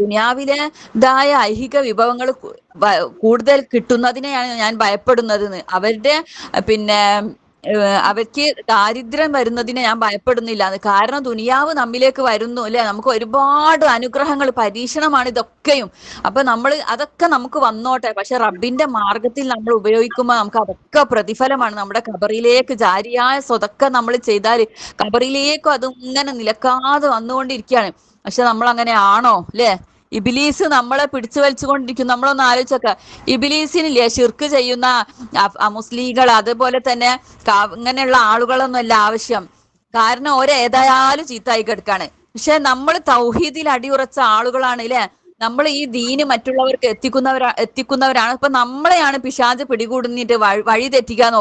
ദുനിയാവിലേതായ ഐഹിക വിഭവങ്ങൾ കൂടുതൽ കിട്ടുന്നതിനെയാണ് ഞാൻ ഭയപ്പെടുന്നത്. അവരുടെ പിന്നെ അവർക്ക് ദാരിദ്ര്യം വരുന്നതിനെ ഞാൻ ഭയപ്പെടുന്നില്ല. കാരണം ദുനിയാവ് നമ്മിലേക്ക് വരുന്നു അല്ലെ. നമുക്ക് ഒരുപാട് അനുഗ്രഹങ്ങൾ, പരീക്ഷണമാണ് ഇതൊക്കെയും. അപ്പൊ അതൊക്കെ നമുക്ക് വന്നോട്ടെ. പക്ഷെ റബ്ബിന്റെ മാർഗത്തിൽ നമ്മൾ ഉപയോഗിക്കുമ്പോൾ നമുക്ക് അതൊക്കെ പ്രതിഫലമാണ്. നമ്മുടെ ഖബറിലേക്ക് ജാരിയായ സ്വതക്ക നമ്മൾ ചെയ്താൽ ഖബറിലേക്കും അത് ഇങ്ങനെ നിലക്കാതെ വന്നുകൊണ്ടിരിക്കുകയാണ്. പക്ഷെ നമ്മൾ അങ്ങനെ ആണോ അല്ലെ? ഇബിലീസ് നമ്മളെ പിടിച്ചു വലിച്ചുകൊണ്ടിരിക്കും. നമ്മളൊന്ന് ആലോചിച്ചൊക്കെ, ഇബിലീസിനില്ലേ ശിർക്ക് ചെയ്യുന്ന മുസ്ലിങ്ങൾ അതുപോലെ തന്നെ ഇങ്ങനെയുള്ള ആളുകളൊന്നുമല്ല ആവശ്യം. കാരണം ഏതായാലും ചീത്തായി കിടക്കാണ്. പക്ഷെ നമ്മൾ തൗഹീദിൽ അടിയുറച്ച ആളുകളാണ് അല്ലെ. നമ്മൾ ഈ ദീന് മറ്റുള്ളവർക്ക് എത്തിക്കുന്നവരാണ്. അപ്പൊ നമ്മളെയാണ് പിശാച് പിടികൂടുന്നിട്ട് വഴി തെറ്റിക്കാൻ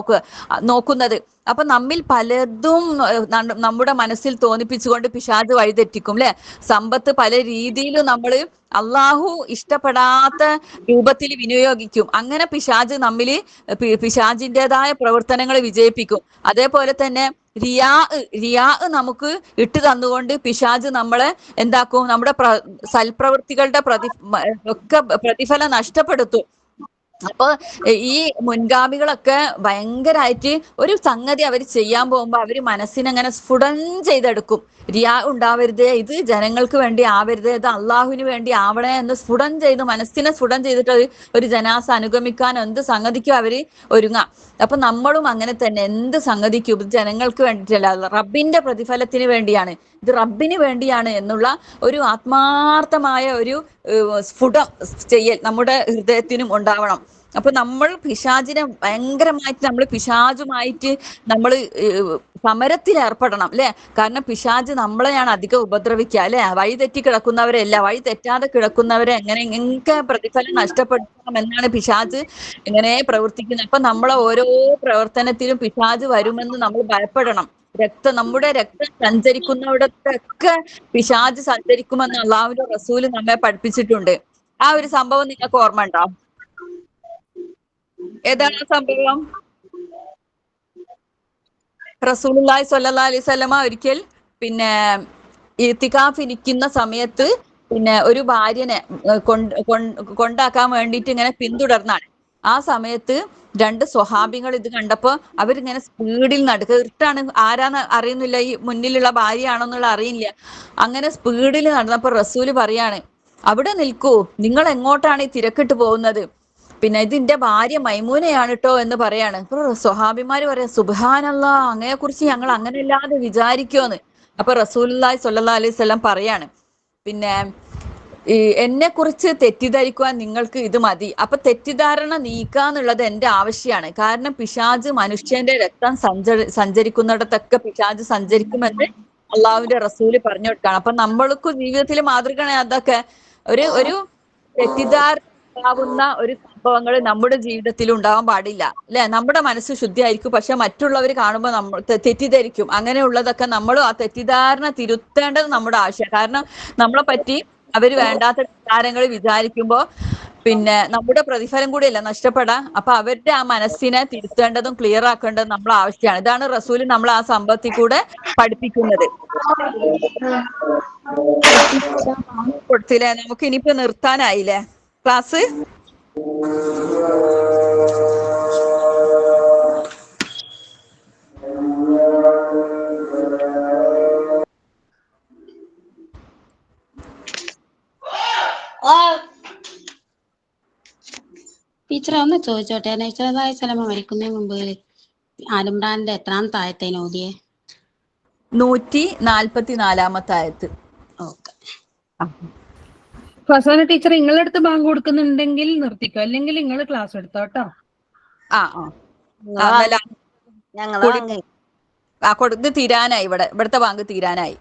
നോക്കുന്നത്. അപ്പൊ നമ്മിൽ പലതും നമ്മുടെ മനസ്സിൽ തോന്നിപ്പിച്ചുകൊണ്ട് പിശാച് വഴി തെറ്റിക്കും അല്ലെ. സമ്പത്ത് പല രീതിയിലും നമ്മൾ അള്ളാഹു ഇഷ്ടപ്പെടാത്ത രൂപത്തിൽ വിനിയോഗിക്കും. അങ്ങനെ പിശാചിൻ്റെതായ പ്രവർത്തനങ്ങൾ വിജയിപ്പിക്കും. അതേപോലെ തന്നെ റിയാ നമുക്ക് ഇട്ട് തന്നുകൊണ്ട് പിശാച് നമ്മളെ എന്താക്കും? നമ്മുടെ സൽപ്രവൃത്തികളുടെ പ്രതിഫലം നഷ്ടപ്പെടുത്തും. അപ്പൊ ഈ മുൻഗാമികളൊക്കെ ഭയങ്കരമായിട്ട് ഒരു സംഗതി അവർ ചെയ്യാൻ പോകുമ്പോ അവര് മനസ്സിനങ്ങനെ സ്ഫുടം ചെയ്തെടുക്കും. റിയാ ഉണ്ടാവരുതേ, ഇത് ജനങ്ങൾക്ക് വേണ്ടി ആവരുതേ, ഇത് അള്ളാഹുവിന് വേണ്ടി ആവണേ എന്ന് മനസ്സിനെ സ്ഫുടം ചെയ്തിട്ട് ഒരു ജനാസ അനുഗമിക്കാനോ എന്ത് സംഗതിക്കും അവര് ഒരുങ്ങാം. അപ്പൊ നമ്മളും അങ്ങനെ തന്നെ എന്ത് സംഗതിക്കും ഇത് ജനങ്ങൾക്ക് വേണ്ടിയിട്ടല്ല, റബ്ബിന്റെ പ്രതിഫലത്തിന് വേണ്ടിയാണ്, ഇത് റബ്ബിന് വേണ്ടിയാണ് എന്നുള്ള ഒരു ആത്മാർത്ഥമായ ഒരു സ്ഫുടം ചെയ്യൽ നമ്മുടെ ഹൃദയത്തിനും ഉണ്ടാവണം. അപ്പൊ നമ്മൾ പിശാചിനെ ഭയങ്കരമായിട്ട് പിശാചുമായിട്ട് നമ്മൾ സമരത്തിൽ ഏർപ്പെടണം അല്ലെ. കാരണം പിശാച് നമ്മളെയാണ് അധികം ഉപദ്രവിക്കുക അല്ലെ. വഴി തെറ്റി കിടക്കുന്നവരെയല്ല, വഴി തെറ്റാതെ കിടക്കുന്നവരെ എങ്ങനെ പ്രതിഫലം നഷ്ടപ്പെടുത്തണം എന്നാണ് പിശാച് ഇങ്ങനെ പ്രവർത്തിക്കുന്നത്. അപ്പൊ നമ്മളെ ഓരോ പ്രവർത്തനത്തിലും പിശാച് വരുമെന്ന് നമ്മൾ ഭയപ്പെടണം. നമ്മുടെ രക്തം സഞ്ചരിക്കുന്നിടത്തൊക്കെ പിശാച് സഞ്ചരിക്കുമെന്ന് അള്ളാഹുവിന്റെ റസൂല് നമ്മെ പഠിപ്പിച്ചിട്ടുണ്ട്. ആ ഒരു സംഭവം നിങ്ങൾക്ക് ഓർമ്മ ഉണ്ടോ? ഏതാണ് സംഭവം? റസൂലുള്ളാഹി സ്വല്ലല്ലാഹി അലൈഹി വസല്ലമ ഒരിക്കൽ പിന്നെ ഇത്തികാഫ് ഇരിക്കുന്ന സമയത്ത് പിന്നെ ഒരു ഭാര്യനെ കൊണ്ടാക്കാൻ വേണ്ടിയിട്ട് ഇങ്ങനെ പിന്തുടർന്നാണ്. ആ സമയത്ത് രണ്ട് സ്വഹാബികൾ ഇത് കണ്ടപ്പോ അവരിങ്ങനെ സ്പീഡിൽ നടക്കുക. ഇരുട്ടാണ്, ആരാന്ന് അറിയുന്നില്ല, ഈ മുന്നിലുള്ള ഭാര്യയാണെന്നുള്ള അറിയില്ല. അങ്ങനെ സ്പീഡിൽ നടന്നപ്പോ റസൂല് പറയാണ്, അവിടെ നിൽക്കൂ, നിങ്ങൾ എങ്ങോട്ടാണ് ഈ തിരക്കിട്ട് പോകുന്നത്? പിന്നെ ഇതിന്റെ ഭാര്യ മൈമൂനയാണ് കേട്ടോ എന്ന് പറയാണ്. അപ്പൊ സ്വഹാബിമാര് പറയാം, സുബ്ഹാനല്ലാഹ്, അങ്ങയെ കുറിച്ച് ഞങ്ങൾ അങ്ങനെ അല്ലാതെ വിചാരിക്കുമെന്ന്. അപ്പൊ റസൂലുള്ളാഹി സ്വല്ലല്ലാഹി അലൈഹി വസല്ലം പറയാണ്, പിന്നെ എന്നെ കുറിച്ച് തെറ്റിദ്ധരിക്കുവാൻ നിങ്ങൾക്ക് ഇത് മതി. അപ്പൊ തെറ്റിദ്ധാരണ നീക്കാന്നുള്ളത് എന്റെ ആവശ്യമാണ്. കാരണം പിശാച് മനുഷ്യന്റെ രക്തം സഞ്ചരിക്കുന്നിടത്തൊക്കെ പിശാച് സഞ്ചരിക്കുമെന്ന് അള്ളാഹുവിന്റെ റസൂല് പറഞ്ഞു കൊടുക്കാണ്. അപ്പൊ നമ്മൾക്ക് ജീവിതത്തിൽ മാതൃകയാണ് അതൊക്കെ. ഒരു തെറ്റിദ്ധാരണ ഉണ്ടാവുന്ന ഒരു സംഭവങ്ങൾ നമ്മുടെ ജീവിതത്തിൽ ഉണ്ടാവാൻ പാടില്ല അല്ലെ. നമ്മുടെ മനസ്സ് ശുദ്ധിയായിരിക്കും, പക്ഷെ മറ്റുള്ളവർ കാണുമ്പോൾ നമ്മൾ തെറ്റിദ്ധരിക്കും. അങ്ങനെയുള്ളതൊക്കെ നമ്മൾ ആ തെറ്റിദ്ധാരണ തിരുത്തേണ്ടത് നമ്മുടെ ആവശ്യമാണ്. കാരണം നമ്മളെ പറ്റി അവർ വേണ്ടാത്ത വിചാരങ്ങൾ വിചാരിക്കുമ്പോൾ പിന്നെ നമ്മുടെ പ്രതിഫലം കൂടിയല്ല നഷ്ടപ്പെടാം. അപ്പൊ അവരുടെ ആ മനസ്സിനെ തിരുത്തേണ്ടതും ക്ലിയർ ആക്കേണ്ടതും നമ്മളെ ആവശ്യമാണ്. ഇതാണ് റസൂൽ നമ്മൾ ആ സംഭവത്തിൽ കൂടെ പഠിപ്പിക്കുന്നത്. കൊടുത്തില്ലേ? നമുക്ക് ഇനിയിപ്പോ നിർത്താനായില്ലേ ക്ലാസ്? ടീച്ചറെ ഒന്ന് ചോദിച്ചോട്ടെ, നൈസലായ സ്വലമ മരിക്കുന്നതിന് മുമ്പ് ആലിമ്രാന്റെ എത്രാമത്തെ ആയത്തേന് ഓതിയേ? 144 ആയത്ത്. ഓക്കെ. ഫസാന ടീച്ചർ നിങ്ങളുടെ അടുത്ത് ബാങ്ക് കൊടുക്കുന്നുണ്ടെങ്കിൽ നിർത്തിക്കോ, അല്ലെങ്കിൽ നിങ്ങൾ ക്ലാസ് എടുത്തോട്ടോ. കൊടുത്ത് തീരാനായി, ഇവിടുത്തെ ബാങ്ക് തീരാനായി.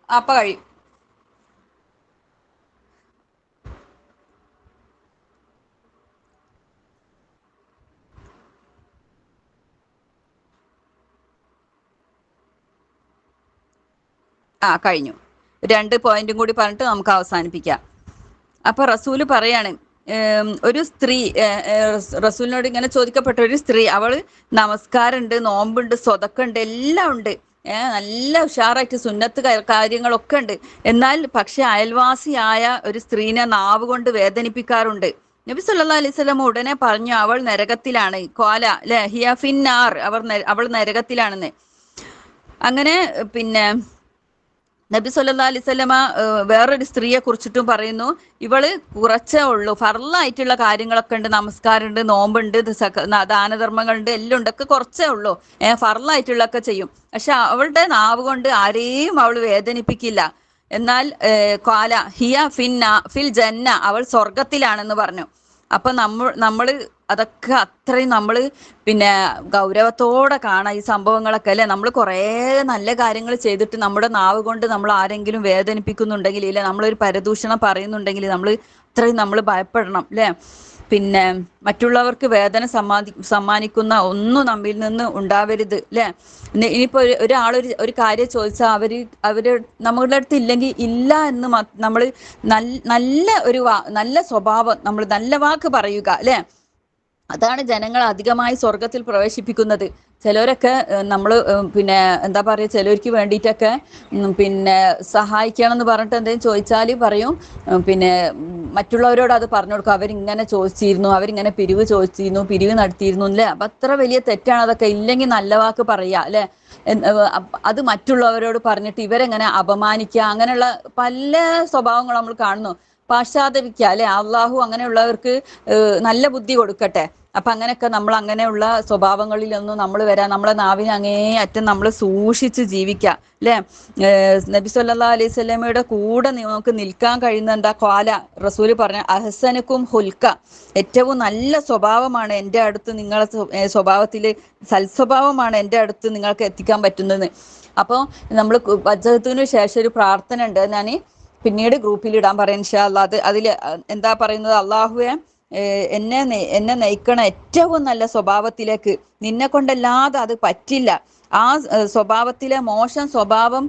അപ്പൊ കഴിയും. കഴിഞ്ഞു. 2 പോയിന്റും കൂടി പറഞ്ഞിട്ട് നമുക്ക് അവസാനിപ്പിക്കാം. അപ്പൊ റസൂല് പറയാണ്, ഒരു സ്ത്രീ റസൂലിനോട് ഇങ്ങനെ ചോദിക്കപ്പെട്ട ഒരു സ്ത്രീ, അവള് നമസ്കാരമുണ്ട്, നോമ്പുണ്ട്, സ്വതക്കുണ്ട്, എല്ലാം ഉണ്ട്, നല്ല ഉഷാറായിട്ട് സുന്നത്ത് കാര്യങ്ങളൊക്കെ ഉണ്ട്. എന്നാൽ പക്ഷെ അയൽവാസിയായ ഒരു സ്ത്രീനെ നാവ് കൊണ്ട് വേദനിപ്പിക്കാറുണ്ട്. നബി സല്ലല്ലാഹു അലൈഹി വസല്ലം ഉടനെ പറഞ്ഞു, അവൾ നരകത്തിലാണ്. ഖാല ല ഹിയ ഫിന്നാർ, അവൾ നരകത്തിലാണെന്ന്. അങ്ങനെ പിന്നെ നബി സല്ലല്ലാഹു അലൈഹി വസല്ലമ വേറൊരു സ്ത്രീയെ കുറിച്ചിട്ടും പറയുന്നു, ഇവള് കുറച്ചേ ഉള്ളൂ, ഫർളായിട്ടുള്ള കാര്യങ്ങളൊക്കെ ഉണ്ട്, നമസ്കാരമുണ്ട്, നോമ്പുണ്ട്, ദാനധർമ്മങ്ങളുണ്ട്, എല്ലാം ഉണ്ട്, ഒക്കെ കുറച്ചേ ഉള്ളൂ, ഫർളായിട്ടുള്ളതൊക്കെ ചെയ്യും. പക്ഷെ അവളുടെ നാവ് കൊണ്ട് ആരെയും അവൾ വേദനിപ്പിക്കില്ല. എന്നാൽ ഖാല ഹിയ ഫിൽ ജന്ന, അവൾ സ്വർഗത്തിലാണെന്ന് പറഞ്ഞു. അപ്പൊ നമ്മള് അതൊക്കെ അത്രയും നമ്മൾ പിന്നെ ഗൗരവത്തോടെ കാണാം ഈ സംഭവങ്ങളൊക്കെ അല്ലെ. നമ്മൾ കുറേ നല്ല കാര്യങ്ങൾ ചെയ്തിട്ട് നമ്മുടെ നാവ് കൊണ്ട് നമ്മൾ ആരെങ്കിലും വേദനിപ്പിക്കുന്നുണ്ടെങ്കിൽ, ഇല്ല നമ്മളൊരു പരദൂഷണം പറയുന്നുണ്ടെങ്കിൽ നമ്മൾ അത്രയും നമ്മൾ ഭയപ്പെടണം അല്ലെ. പിന്നെ മറ്റുള്ളവർക്ക് വേദന സമ്മാനിക്കുന്ന ഒന്നും നമ്മിൽ നിന്ന് ഉണ്ടാവരുത് അല്ലെ. ഇനിയിപ്പോ ഒരു കാര്യം ചോദിച്ചാൽ അവര് നമ്മളുടെ അടുത്ത് ഇല്ലെങ്കിൽ ഇല്ല എന്ന് നമ്മൾ നല്ല സ്വഭാവം, നമ്മൾ നല്ല വാക്ക് പറയുക അല്ലെ. അതാണ് ജനങ്ങൾ അധികമായി സ്വർഗത്തിൽ പ്രവേശിപ്പിക്കുന്നത്. ചിലരൊക്കെ നമ്മൾ പിന്നെ എന്താ പറയുക, ചിലർക്ക് വേണ്ടിയിട്ടൊക്കെ പിന്നെ സഹായിക്കണം എന്ന് പറഞ്ഞിട്ട് എന്തെങ്കിലും ചോദിച്ചാൽ പറയും, പിന്നെ മറ്റുള്ളവരോട് അത് പറഞ്ഞു കൊടുക്കും, അവരിങ്ങനെ ചോദിച്ചിരുന്നു, അവരിങ്ങനെ പിരിവ് ചോദിച്ചിരുന്നു, പിരിവ് നടത്തിയിരുന്നു അല്ലേ. അപ്പം അത്ര വലിയ തെറ്റാണ് അതൊക്കെ. ഇല്ലെങ്കിൽ നല്ല വാക്ക് പറയുക അല്ലേ. അത് മറ്റുള്ളവരോട് പറഞ്ഞിട്ട് ഇവരെങ്ങനെ അപമാനിക്കുക, അങ്ങനെയുള്ള പല സ്വഭാവങ്ങൾ നമ്മൾ കാണുന്നു. പാശ്ചാത്യപിക്കുക അല്ലെ. അള്ളാഹു അങ്ങനെയുള്ളവർക്ക് നല്ല ബുദ്ധി കൊടുക്കട്ടെ. അപ്പൊ അങ്ങനെയൊക്കെ നമ്മൾ അങ്ങനെയുള്ള സ്വഭാവങ്ങളിലൊന്നും നമ്മൾ വരാൻ, നമ്മളെ നാവിനെ അങ്ങേയറ്റം നമ്മൾ സൂക്ഷിച്ച് ജീവിക്കുക അല്ലെ. നബി സല്ലല്ലാഹു അലൈഹി വസല്ലമയുടെ കൂടെ നമുക്ക് നിൽക്കാൻ കഴിയുന്ന എന്താ? ഖാല, റസൂല് പറഞ്ഞ അഹ്സനുക്കും ഹുൽക്ക, ഏറ്റവും നല്ല സ്വഭാവമാണ് എൻ്റെ അടുത്ത്, നിങ്ങളെ സ്വഭാവത്തിൽ സൽസ്വഭാവമാണ് എൻ്റെ അടുത്ത് നിങ്ങൾക്ക് എത്തിക്കാൻ പറ്റുന്നത്. അപ്പോൾ നമ്മൾ വജ്ജഹത്തിനു ശേഷം ഒരു പ്രാർത്ഥന ഉണ്ട്, ഞാൻ പിന്നീട് ഗ്രൂപ്പിൽ ഇടാൻ പറയാം ഇൻഷാ അല്ലാഹ്. അതിൽ എന്താ പറയുന്നത്? അള്ളാഹുവെ എന്നെ നയിക്കണ ഏറ്റവും നല്ല സ്വഭാവത്തിലേക്ക്, നിന്നെ കൊണ്ടല്ലാതെ അത് പറ്റില്ല. ആ സ്വഭാവത്തിലെ മോശം സ്വഭാവം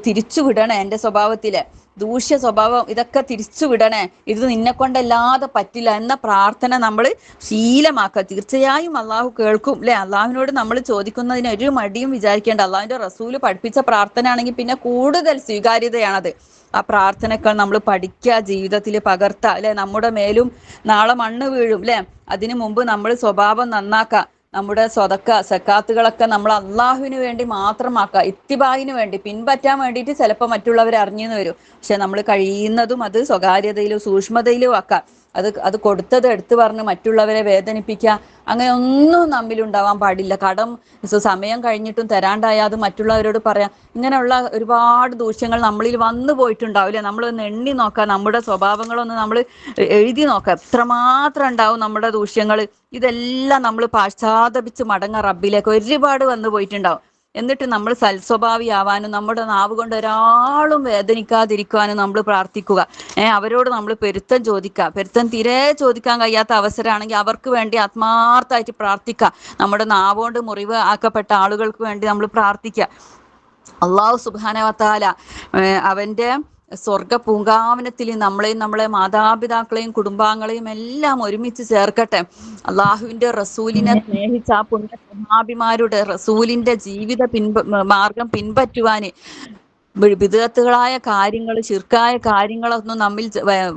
തിരിച്ചു വിടണേ എൻ്റെ സ്വഭാവത്തിലെ. ദൂഷ്യ സ്വഭാവം ഇതൊക്കെ തിരിച്ചു വിടണേ, ഇത് നിന്നെ കൊണ്ടല്ലാതെ പറ്റില്ല എന്ന പ്രാർത്ഥന നമ്മൾ ശീലമാക്കുക. തീർച്ചയായും അള്ളാഹു കേൾക്കും അല്ലെ. അള്ളാഹുവിനോട് നമ്മൾ ചോദിക്കുന്നതിന് ഒരു മടിയും വിചാരിക്കേണ്ട. അള്ളാഹുവിന്റെ റസൂല് പഠിപ്പിച്ച പ്രാർത്ഥന ആണെങ്കിൽ പിന്നെ കൂടുതൽ സ്വീകാര്യതയാണത്. ആ പ്രാർത്ഥനകൾ നമ്മൾ പഠിക്കുക, ജീവിതത്തിൽ പകർത്തുക അല്ലെ. നമ്മുടെ മേലും നാളെ മണ്ണ് വീഴും അല്ലെ. അതിനു മുമ്പ് നമ്മൾ സ്വഭാവം നന്നാക്കുക. നമ്മുടെ സ്വതക്ക സക്കാത്തുകളൊക്കെ നമ്മൾ അള്ളാഹുവിന് വേണ്ടി മാത്രമാക്കുക, ഇത്തിബായിന് വേണ്ടി പിൻപറ്റാൻ വേണ്ടിയിട്ട് ചിലപ്പോൾ മറ്റുള്ളവർ അറിഞ്ഞെന്ന് വരും. പക്ഷെ നമ്മൾ കഴിയുന്നതും അത് സ്വകാര്യതയിലും സൂക്ഷ്മതയിലും ആക്കുക. അത് കൊടുത്തത് എടുത്തു പറഞ്ഞ് മറ്റുള്ളവരെ വേദനിപ്പിക്കുക, അങ്ങനെ ഒന്നും നമ്മിലുണ്ടാവാൻ പാടില്ല. കടം സമയം കഴിഞ്ഞിട്ടും തരാണ്ടായാൽ അത് മറ്റുള്ളവരോട് പറയാം. ഇങ്ങനെയുള്ള ഒരുപാട് ദൂഷ്യങ്ങൾ നമ്മളിൽ വന്നു പോയിട്ടുണ്ടാവില്ലേ. നമ്മളൊന്ന് എണ്ണി നോക്കാം, നമ്മുടെ സ്വഭാവങ്ങളൊന്ന് നമ്മൾ എഴുതി നോക്കാം, എത്രമാത്രം ഉണ്ടാവും നമ്മുടെ ദൂഷ്യങ്ങൾ. ഇതെല്ലാം നമ്മൾ പശ്ചാത്തപിച്ച് മടങ്ങ റബ്ബിലേക്ക് ഒരുപാട് വന്നു പോയിട്ടുണ്ടാവും. എന്നിട്ട് നമ്മൾ സൽസ്വഭാവിയാവാനും നമ്മുടെ നാവ് കൊണ്ട് ഒരാളും വേദനിക്കാതിരിക്കുവാനും നമ്മൾ പ്രാർത്ഥിക്കുക. അവരോട് നമ്മൾ പെരുത്തം ചോദിക്കുക. പെരുത്തം തീരെ ചോദിക്കാൻ കഴിയാത്ത അവസരമാണെങ്കിൽ അവർക്ക് വേണ്ടി ആത്മാർത്ഥമായിട്ട് പ്രാർത്ഥിക്കുക. നമ്മുടെ നാവുകൊണ്ട് മുറിവ് ആക്കപ്പെട്ട ആളുകൾക്ക് വേണ്ടി നമ്മൾ പ്രാർത്ഥിക്കുക. അള്ളാഹു സുബ്ഹാനഹു വ തആല അവന്റെ സ്വർഗ പൂങ്കാവനത്തിൽ നമ്മളെയും നമ്മളെ മാതാപിതാക്കളെയും കുടുംബാംഗങ്ങളെയും എല്ലാം ഒരുമിച്ച് ചേർക്കട്ടെ. അള്ളാഹുവിന്റെ റസൂലിനെ സ്നേഹിച്ച ആ പുണ്യ സഹാബിമാരുടെ റസൂലിന്റെ ജീവിത മാർഗം പിൻപറ്റുവാന് വിദഗ്ധകളായ കാര്യങ്ങൾ, ശിർക്കായ കാര്യങ്ങളൊന്നും നമ്മിൽ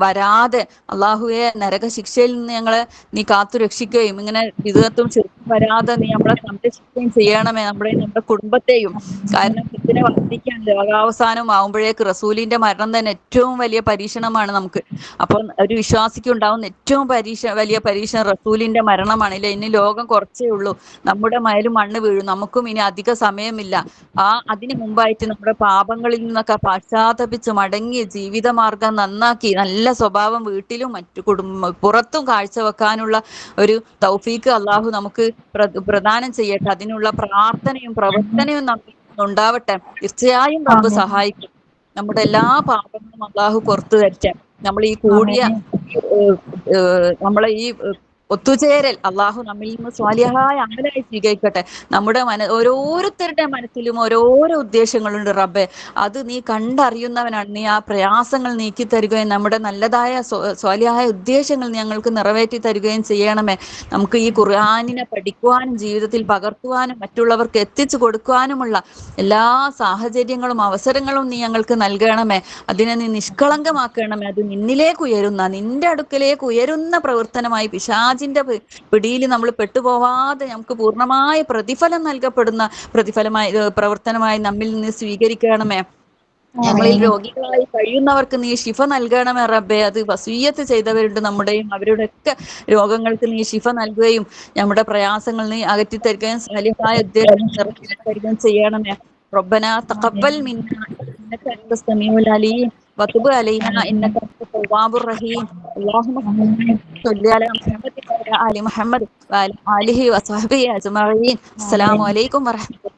വരാതെ അള്ളാഹുവെ നരക ശിക്ഷയിൽ നിന്ന് ഞങ്ങളെ നീ കാത്തു രക്ഷിക്കുകയും ഇങ്ങനെ വിദഗ്ധത്തും ശിർക്കും വരാതെ നീ നമ്മളെ സംരക്ഷിക്കുകയും ചെയ്യണമേ, നമ്മുടെ കുടുംബത്തെയും. കാരണം ഇതിനെ വർദ്ധിക്കാൻ ലോകാവസാനം ആവുമ്പോഴേക്ക് റസൂലിന്റെ മരണം തന്നെ ഏറ്റവും വലിയ പരീക്ഷണമാണ് നമുക്ക്. അപ്പോൾ ഒരു വിശ്വാസിക്ക് ഉണ്ടാവുന്ന ഏറ്റവും വലിയ പരീക്ഷണം റസൂലിന്റെ മരണമാണ് ഇല്ലേ. ഇനി ലോകം കുറച്ചേ ഉള്ളൂ, നമ്മുടെ മയലും മണ്ണ് വീഴും, നമുക്കും ഇനി അധിക സമയമില്ല. അതിനു മുമ്പായിട്ട് നമ്മുടെ പാപങ്ങളിൽ നിന്നൊക്കെ പശ്ചാത്തപിച്ച് മടങ്ങി ജീവിതമാർഗം നന്നാക്കി നല്ല സ്വഭാവം വീട്ടിലും മറ്റു പുറത്തും കാഴ്ചവെക്കാനുള്ള ഒരു തൗഫീക്ക് അള്ളാഹു നമുക്ക് പ്രദാനം ചെയ്യട്ടെ. അതിനുള്ള പ്രാർത്ഥനയും പ്രവർത്തനവും നമുക്ക് ഉണ്ടാവട്ടെ. തീർച്ചയായും റബ്ബ് സഹായിക്കും. നമ്മുടെ എല്ലാ പാപങ്ങളും അള്ളാഹു പുറത്തു തരട്ടെ. നമ്മൾ ഈ കൂടിയ നമ്മളെ ഈ ഒത്തുചേരൽ അള്ളാഹു നമ്മിൽ നിന്ന് സ്വാലിഹായ അമലായി സ്വീകരിക്കട്ടെ. നമ്മുടെ ഓരോരുത്തരുടെ മനസ്സിലും ഓരോരോ ഉദ്ദേശങ്ങളുണ്ട് റബ്ബെ. അത് നീ കണ്ടറിയുന്നവനാണ്. നീ ആ പ്രയാസങ്ങൾ നീക്കി തരികയും നമ്മുടെ നല്ലതായ സ്വാലിഹായ ഉദ്ദേശങ്ങൾ ഞങ്ങൾക്ക് നിറവേറ്റി തരികയും ചെയ്യണമേ. നമുക്ക് ഈ ഖുർആനിനെ പഠിക്കുവാനും ജീവിതത്തിൽ പകർത്തുവാനും മറ്റുള്ളവർക്ക് എത്തിച്ചു കൊടുക്കുവാനുമുള്ള എല്ലാ സാഹചര്യങ്ങളും അവസരങ്ങളും നീ ഞങ്ങൾക്ക് നൽകണമേ. അതിനെ നീ നിഷ്കളങ്കമാക്കണമേ. അത് നിന്നിലേക്ക് ഉയരുന്ന, നിന്റെ അടുക്കലേക്ക് ഉയരുന്ന പ്രവർത്തനമായി പിശാചിന്റെ പിടിയിൽ നമ്മൾ പെട്ടുപോവാതെ നമുക്ക് പൂർണ്ണമായ പ്രതിഫലം നൽകപ്പെടുന്ന പ്രവർത്തനമായി നമ്മിൽ നിന്ന് സ്വീകരിക്കണമേ. ഞങ്ങളിൽ രോഗികളായി കഴിയുന്നവർക്ക് നീ ശിഫ നൽകണമേ റബ്ബേ. അത് വസിയ്യത്ത് ചെയ്തവരുണ്ട് നമ്മുടെയും, അവരുടെയൊക്കെ രോഗങ്ങൾക്ക് നീ ശിഫ നൽകുകയും നമ്മുടെ പ്രയാസങ്ങൾ നീ അകറ്റിത്തരികയും സാലിഹായ ഉദ്ദേശം നിറവേറ്റി തരികയും ചെയ്യണമേ. ربنا تقبل منا إنك أنت السميع العليم وتب علينا إنك أنت التواب الرحيم. اللهم صل على محمد وعلى آل محمد وعلى آله وصحبه أجمعين. السلام عليكم ورحمة الله.